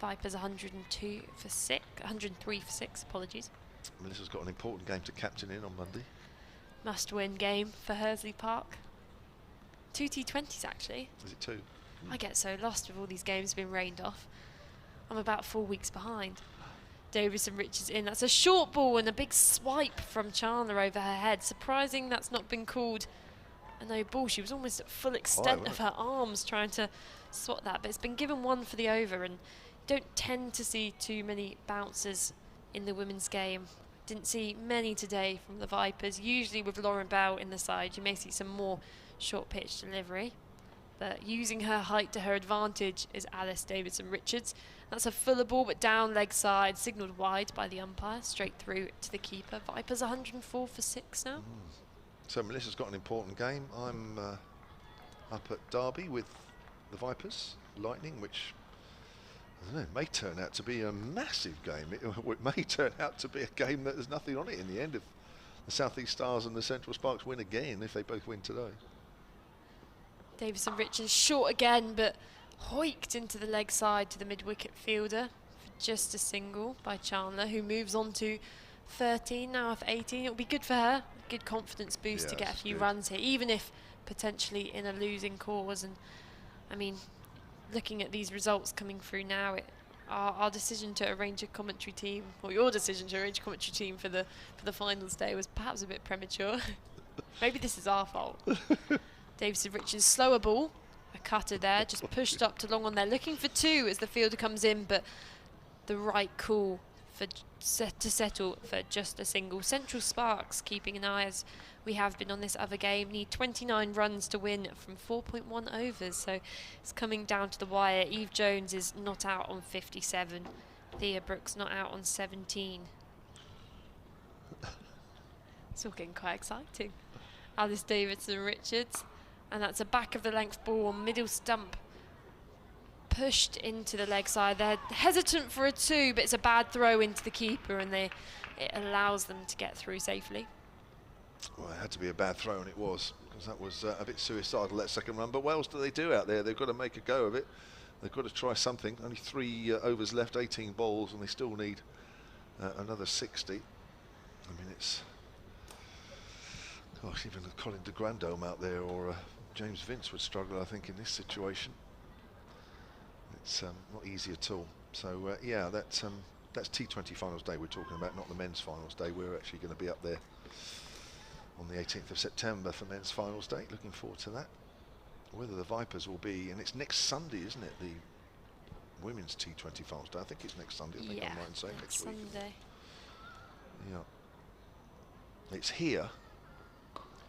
Vipers 103 for 6, apologies. Melissa's got an important game to captain in on Monday. Must-win game for Hursley Park. 2 T20s, actually. Is it 2? I get so lost with all these games being rained off. I'm about 4 weeks behind. Davidson Richards in. That's a short ball and a big swipe from Chandler over her head. Surprising that's not been called a no ball. She was almost at full extent of her arms trying to swat that, but it's been given 1 for the over, and you don't tend to see too many bouncers in the women's game. Didn't see many today from the Vipers. Usually with Lauren Bell in the side, you may see some more short pitch delivery. But using her height to her advantage is Alice Davidson Richards. That's a fuller ball, but down leg side, signalled wide by the umpire, straight through to the keeper. Vipers 104 for 6 now. So Melissa's got an important game. I'm up at Derby with the Vipers, Lightning, which I don't know, may turn out to be a massive game. It may turn out to be a game that there's nothing on it in the end if the South East Stars and the Central Sparks win again, if they both win today. Davison Richards short again, but hoiked into the leg side to the mid-wicket fielder for just a single by Chandler, who moves on to 13 now off 18. It'll be good for her, good confidence boost to get a few runs here, even if potentially in a losing cause. And I mean, looking at these results coming through now, our decision to arrange a commentary team, or your decision to arrange a commentary team for the finals day, was perhaps a bit premature. Maybe this is our fault. Davison Richards, slower ball, a cutter there, just pushed up to long on there, looking for 2 as the fielder comes in, but the right call to settle for just a single. Central Sparks keeping an eye, as we have been on this other game, need 29 runs to win from 4.1 overs, so it's coming down to the wire. Eve Jones is not out on 57, Thea Brooks not out on 17. It's all getting quite exciting. Alice Davidson Richards, and that's a back of the length ball, middle stump pushed into the leg side. They're hesitant for a 2, but it's a bad throw into the keeper, and it allows them to get through safely. Well, it had to be a bad throw, and it was, because that was a bit suicidal, that second run. But what else do they do out there? They've got to make a go of it. They've got to try something. Only 3 overs left, 18 balls, and they still need another 60. I mean, it's... Gosh, even Colin de Grandome out there, or James Vince would struggle, I think, in this situation. It's not easy at all. So yeah, that's T20 finals day we're talking about, not the men's finals day. We're actually going to be up there on the 18th of September for men's finals day. Looking forward to that. Whether the Vipers will be, and it's next Sunday, isn't it? The women's T20 finals day. I think it's next Sunday. I think I'm right in saying next week. Sunday. Yeah. It's here.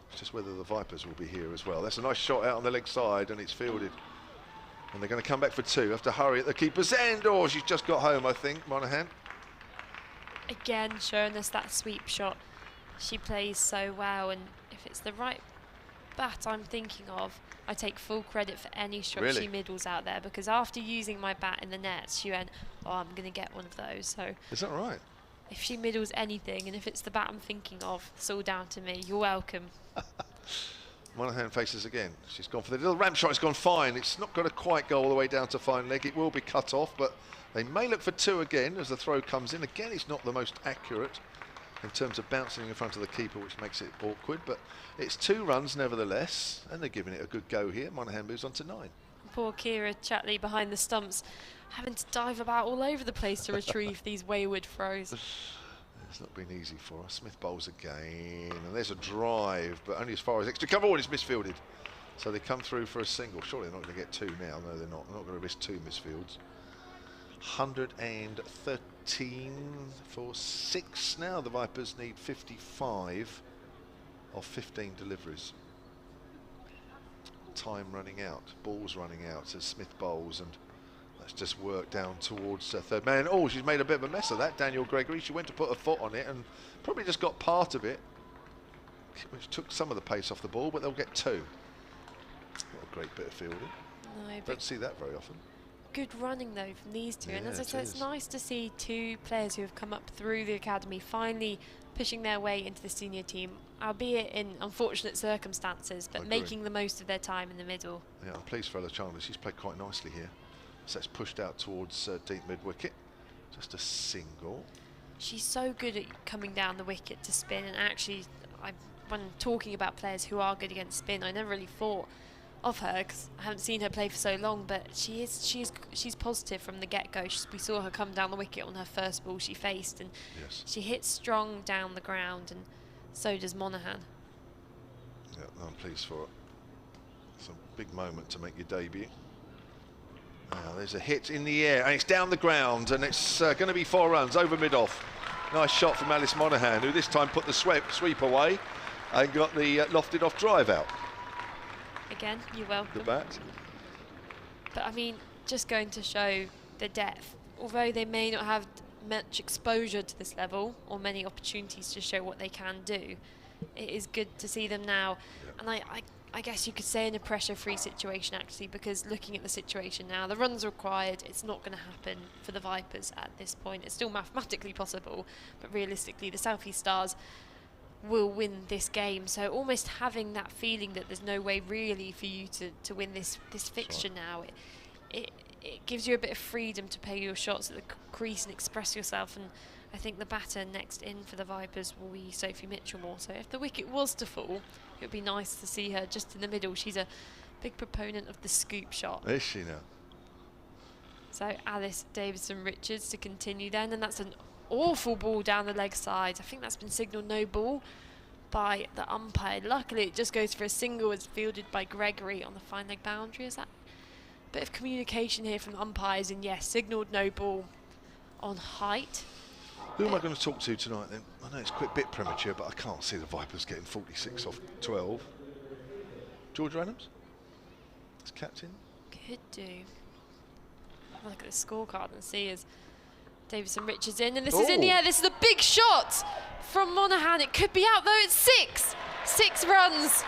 It's just whether the Vipers will be here as well. That's a nice shot out on the leg side, and it's fielded. And they're going to come back for 2. Have to hurry at the keeper's end. Oh, she's just got home, I think, Monaghan. Again, showing us that sweep shot. She plays so well, and if it's the right bat I'm thinking of, I take full credit for any shot she middles out there, because after using my bat in the nets, she went, oh, I'm going to get one of those. So is that right? If she middles anything, and if it's the bat I'm thinking of, it's all down to me. You're welcome. Monaghan faces again. She's gone for the little ramp shot. It's gone fine. It's not going to quite go all the way down to fine leg. It will be cut off, but they may look for 2 again as the throw comes in. Again, it's not the most accurate in terms of bouncing in front of the keeper, which makes it awkward, but it's 2 runs nevertheless, and they're giving it a good go here. Monaghan moves on to 9. Poor Chiara Chatley behind the stumps, having to dive about all over the place to retrieve these wayward throws. It's not been easy for us. Smith bowls again, and there's a drive, but only as far as extra cover. Oh, it's misfielded. So they come through for a single. Surely they're not going to get 2 now. No, they're not. They're not going to risk 2 misfields. 113 for 6 now. The Vipers need 55 of 15 deliveries. Time running out. Ball's running out as Smith bowls, and that's just worked down towards third man. Oh, she's made a bit of a mess of that, Daniel Gregory. She went to put her foot on it and probably just got part of it, which took some of the pace off the ball, but they'll get 2. What a great bit of fielding. No, but don't see that very often. good running though from these 2, and Yeah, as I said, it's nice to see 2 players who have come up through the academy finally pushing their way into the senior team, albeit in unfortunate circumstances, but making the most of their time in the middle. Yeah, I'm pleased for Ella Chandler. She's played quite nicely here. So it's pushed out towards deep mid-wicket. Just a single. She's so good at coming down the wicket to spin, and actually, when talking about players who are good against spin, I never really thought of her because I haven't seen her play for so long, but she's positive from the get-go. We saw her come down the wicket on her first ball she faced, and she hits strong down the ground, and so does Monaghan. Yeah, I'm pleased for it. It's a big moment to make your debut. Now there's a hit in the air, and it's down the ground, and it's going to be 4 runs over mid-off. Nice shot from Alice Monaghan, who this time put the sweep away and got the lofted off drive out. Again, you're welcome. Good bat. But I mean, just going to show the depth. Although they may not have much exposure to this level or many opportunities to show what they can do, it is good to see them now. And I guess you could say in a pressure-free situation, actually, because looking at the situation now, the runs required, it's not going to happen for the Vipers at this point. It's still mathematically possible, but realistically, the South East Stars will win this game. So almost having that feeling that there's no way really for you to win this fixture now, it gives you a bit of freedom to play your shots at the crease and express yourself. And I think the batter next in for the Vipers will be Sophie Mitchell-Moore. So if the wicket was to fall, it would be nice to see her just in the middle. She's a big proponent of the scoop shot. Is she now? So Alice Davidson Richards to continue then, and that's an awful ball down the leg side. I think that's been signalled no ball by the umpire. Luckily it just goes for a single. It's fielded by Gregory on the fine leg boundary. Is that a bit of communication here from umpires? And yes, signalled no ball on height. Who am I going to talk to tonight then? I know it's a bit premature, but I can't see the Vipers getting 46 off 12. George Adams as captain. Could do. Have a look at the scorecard and see as Davidson Richards in, and this is in the air. This is a big shot from Monaghan. It could be out though. It's 6 runs. Is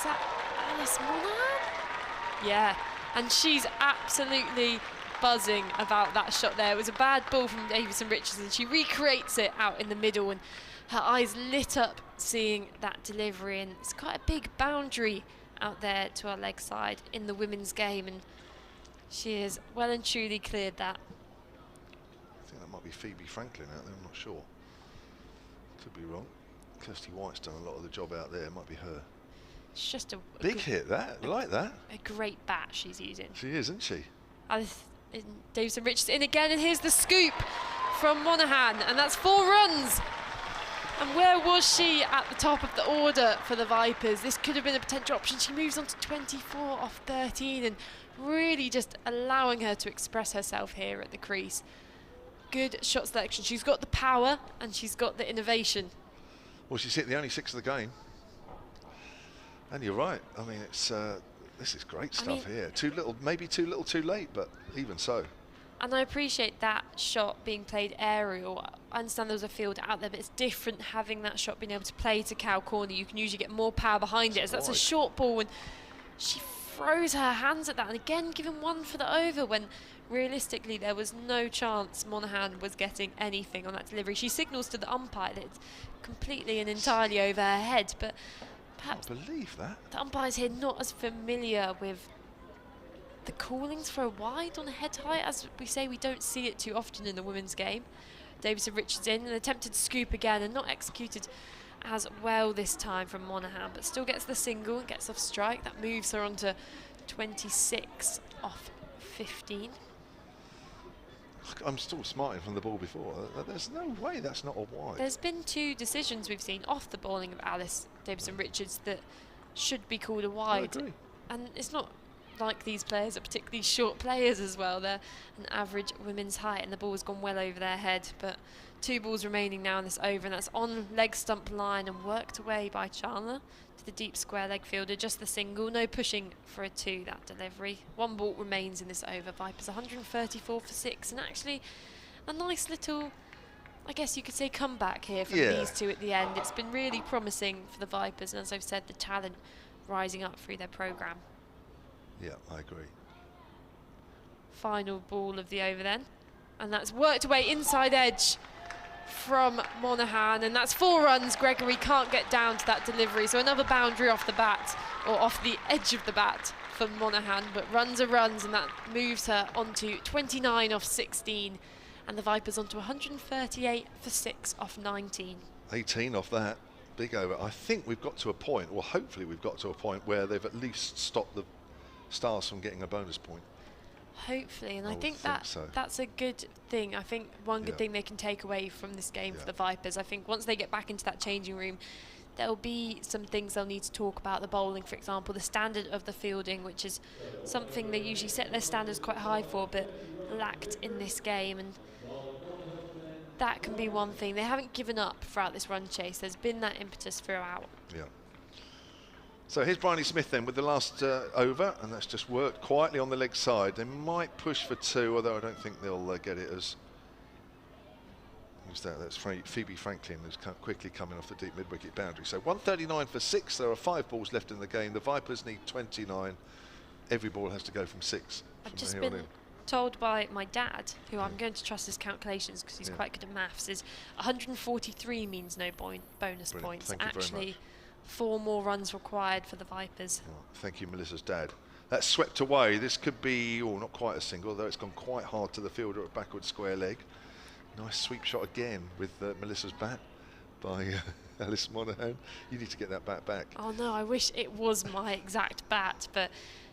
that Alice Monaghan? Yeah, and she's absolutely buzzing about that shot there. It was a bad ball from Davidson Richards, and she recreates it out in the middle, and her eyes lit up seeing that delivery. And it's quite a big boundary out there to our leg side in the women's game, and she has well and truly cleared that. I think that might be Phoebe Franklin out there, I'm not sure. Could be wrong. Kirsty White's done a lot of the job out there, it might be her. It's just a big hit, that. I like that. A great bat she's using. She is, isn't she? Davidson Richards in again, and here's the scoop from Monaghan, and that's 4 runs. And where was she at the top of the order for the Vipers? This could have been a potential option. She moves on to 24 off 13, and really just allowing her to express herself here at the crease. Good shot selection. She's got the power and she's got the innovation. Well, she's hit the only 6 of the game. And you're right. I mean, it's this is great stuff here. Maybe too little, too late, but even so. And I appreciate that shot being played aerial. I understand there was a fielder out there, but it's different having that shot being able to play to cow corner. You can usually get more power behind it, as that's a short ball, and she throws her hands at that, and again given 1 for the over when realistically there was no chance Monaghan was getting anything on that delivery. She signals to the umpire that it's completely and entirely over her head, but perhaps I can't believe that. the umpires here not as familiar with the callings for a wide on a head height. As we say, we don't see it too often in the women's game. Davidson Richards in, an attempted scoop again and not executed as well this time from Monaghan, but still gets the single and gets off strike. That moves her on to 26 off 15. I'm still smarting from the ball before. There's no way that's not a wide. There's been 2 decisions we've seen off the bowling of Alice Davidson Richards that should be called a wide. I agree. And it's not like these players are particularly short players as well. They're an average women's height, and the ball has gone well over their head. But 2 balls remaining now in this over, and that's on leg stump line and worked away by Chandler to the deep square leg fielder. Just the single, no pushing for a 2 that delivery. 1 ball remains in this over. Vipers 134 for 6, and actually a nice little, I guess you could say, comeback here from these 2 at the end. It's been really promising for the Vipers, and as I've said, the talent rising up through their programme. Yeah, I agree. Final ball of the over then, and that's worked away inside edge from Monaghan, and that's 4 runs. Gregory can't get down to that delivery, so another boundary off the bat, or off the edge of the bat for Monaghan, but runs are runs, and that moves her onto 29 off 16, and the Vipers onto 138 for 6 off 19. 18 off that, big over. I think we've got to a point, or hopefully we've got to a point where they've at least stopped the Stars from getting a bonus point. Hopefully, and I think so. that's a good thing. I think one good thing they can take away from this game for the Vipers, I think once they get back into that changing room, there'll be some things they'll need to talk about. The bowling, for example, the standard of the fielding, which is something they usually set their standards quite high for, but lacked in this game, and that can be one thing. They haven't given up throughout this run chase. There's been that impetus throughout. Yeah. So here's Bryony Smith then with the last over, and that's just worked quietly on the leg side. They might push for 2, although I don't think they'll get it as... Who's that? That's Phoebe Franklin, who's quickly coming off the deep mid-wicket boundary. So 139 for 6. There are 5 balls left in the game. The Vipers need 29. Every ball has to go from 6. I've just been told by my dad, who I'm going to trust his calculations because he's quite good at maths, is 143 means no bonus points. Thank you Actually, very much. 4 more runs required for the Vipers. Oh, thank you, Melissa's dad. That's swept away. This could be, not quite a single, though it's gone quite hard to the fielder at backward square leg. Nice sweep shot again with Melissa's bat by Alice Monaghan. You need to get that bat back. Oh no, I wish it was my exact bat, but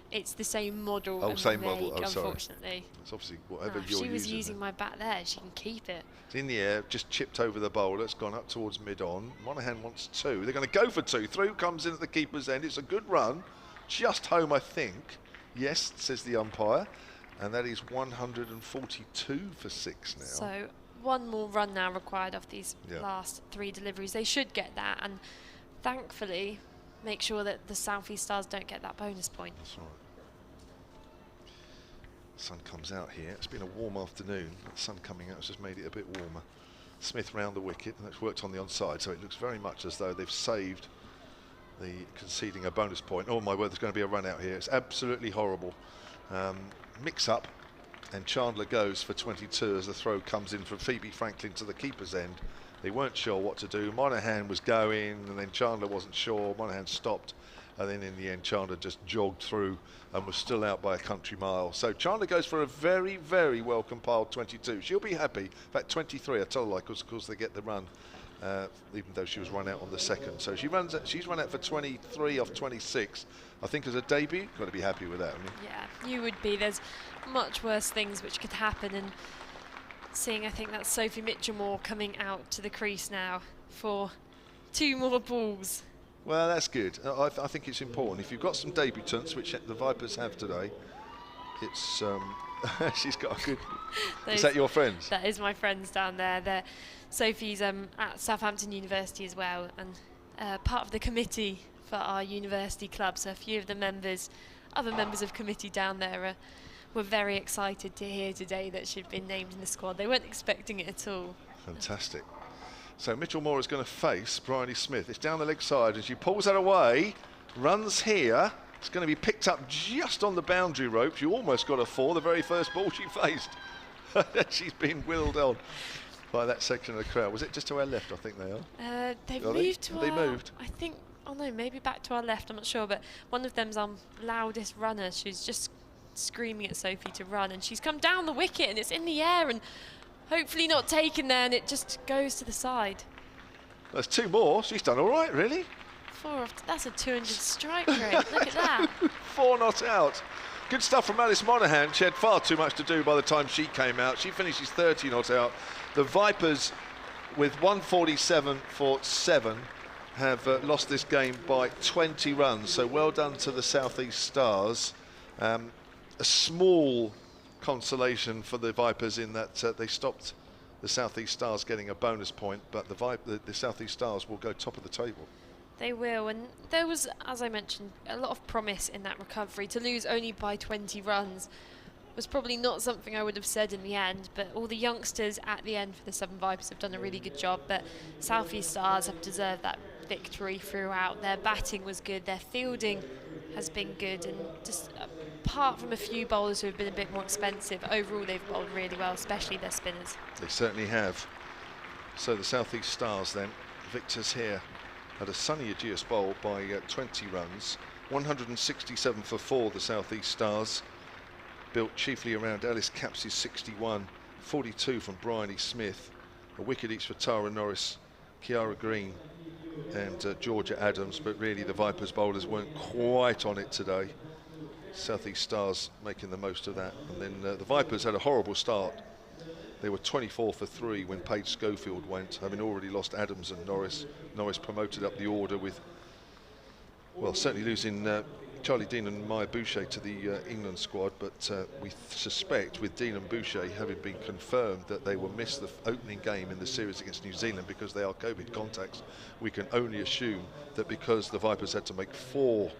it's the same model. Oh, same model. Make, oh, sorry. Unfortunately. It's obviously whatever If you're she was using. using my bat there, she can keep it. It's in the air, just chipped over the bowler. It's gone up towards mid-on. Monaghan wants 2. They're going to go for 2. Through comes in at the keeper's end. It's a good run. Just home, I think. Yes, says the umpire. And that is 142 for 6 now. So 1 more run now required off these last 3 deliveries. They should get that, and thankfully make sure that the South East Stars don't get that bonus point. That's right. The sun comes out here. It's been a warm afternoon. The sun coming out has just made it a bit warmer. Smith round the wicket, and that's worked on the onside, so it looks very much as though they've saved the conceding a bonus point. Oh my word, there's going to be a run out here. It's absolutely horrible. Mix up, and Chandler goes for 22 as the throw comes in from Phoebe Franklin to the keeper's end. They weren't sure what to do. Monaghan was going, and then Chandler wasn't sure. Monaghan stopped, and then in the end Chandler just jogged through and was still out by a country mile. So Chandler goes for a very, very well compiled 22. She'll be happy. In fact, 23 I told her, because of course they get the run, even though she was run out on the second. So she's run out for 23 off 26. I think as a debut, got to be happy with that, haven't you? Yeah, you would be. There's much worse things which could happen, and seeing, I think that's Sophie Mitchellmore coming out to the crease now for 2 more balls. Well, that's good. I think it's important. If you've got some debutants, which the Vipers have today, it's she's got a good... Is that your friends? That is my friends down there. Sophie's at Southampton University as well, and part of the committee for our university club. So a few of the other members of committee down there were very excited to hear today that she'd been named in the squad. They weren't expecting it at all. Fantastic. So Mitchellmore is going to face Bryony Smith. It's down the leg side, and she pulls that away, runs here. It's going to be picked up just on the boundary rope. She almost got a 4, the very first ball she faced. She's been willed on by that section of the crowd. Was it just to our left? I think they are. They've moved to They moved. I think oh no, maybe back to our left, I'm not sure, but one of them's our loudest runner. She's just screaming at Sophie to run, and she's come down the wicket and it's in the air and hopefully not taken there, and it just goes to the side. There's 2 more. She's done all right, really. 4 off, that's a 200 strike rate. Look at that. 4 not out. Good stuff from Alice Monaghan. She had far too much to do by the time she came out. She finishes 30 not out. The Vipers, with 147 for 7, have lost this game by 20 runs. So well done to the South East Stars. A small consolation for the Vipers in that they stopped the South East Stars getting a bonus point, but the South East Stars will go top of the table. They will, and there was, as I mentioned, a lot of promise in that recovery. To lose only by 20 runs was probably not something I would have said in the end, but all the youngsters at the end for the Southern Vipers have done a really good job. But South East Stars have deserved that victory throughout. Their batting was good, their fielding has been good, and just apart from a few bowlers who have been a bit more expensive, overall they've bowled really well, especially their spinners. They certainly have. So the South East Stars then, victors here, had a sunny Ageas bowl by 20 runs, 167 for 4, the South East Stars, built chiefly around Alice Caps's 61, 42 from Bryony Smith, a wicket each for Tara Norris, Chiara Green and Georgia Adams, but really the Vipers bowlers weren't quite on it today. South East Stars making the most of that, and then the Vipers had a horrible start. They were 24 for 3 when Paige Schofield went, having already lost Adams and Norris. Norris promoted up the order with, well, certainly losing Charlie Dean and Maya Boucher to the England squad, but we suspect with Dean and Boucher having been confirmed that they will miss the opening game in the series against New Zealand because they are COVID contacts. We can only assume that because the Vipers had to make 4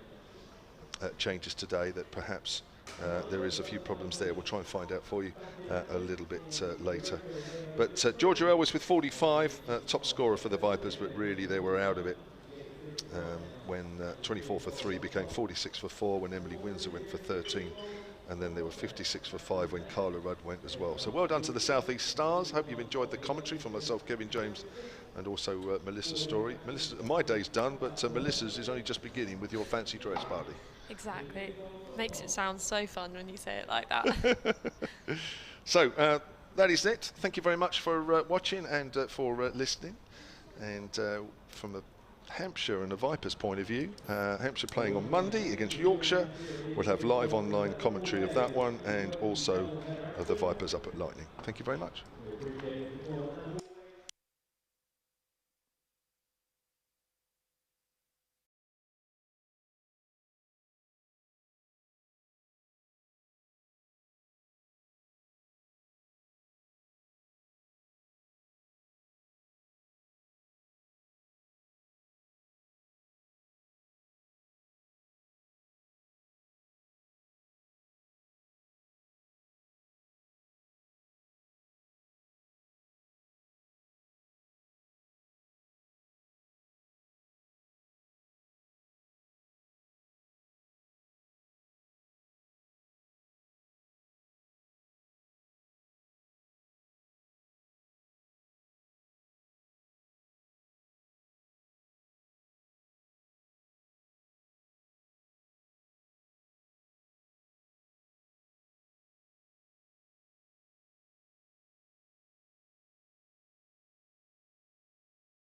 changes today, that perhaps there is a few problems there. We'll try and find out for you a little bit later. But Georgia Elwes with 45, top scorer for the Vipers, but really they were out of it when 24 for 3 became 46 for 4 when Emily Windsor went for 13, and then they were 56 for 5 when Carla Rudd went as well. So well done to the South East Stars. Hope you've enjoyed the commentary from myself, Kevin James, and also Melissa's story. Melissa, my day's done, but Melissa's is only just beginning with your fancy dress party. Exactly. Makes it sound so fun when you say it like that. So that is it. Thank you very much for watching and for listening. And from the Hampshire and the Vipers point of view, Hampshire playing on Monday against Yorkshire. We'll have live online commentary of that one, and also of the Vipers up at Lightning. Thank you very much.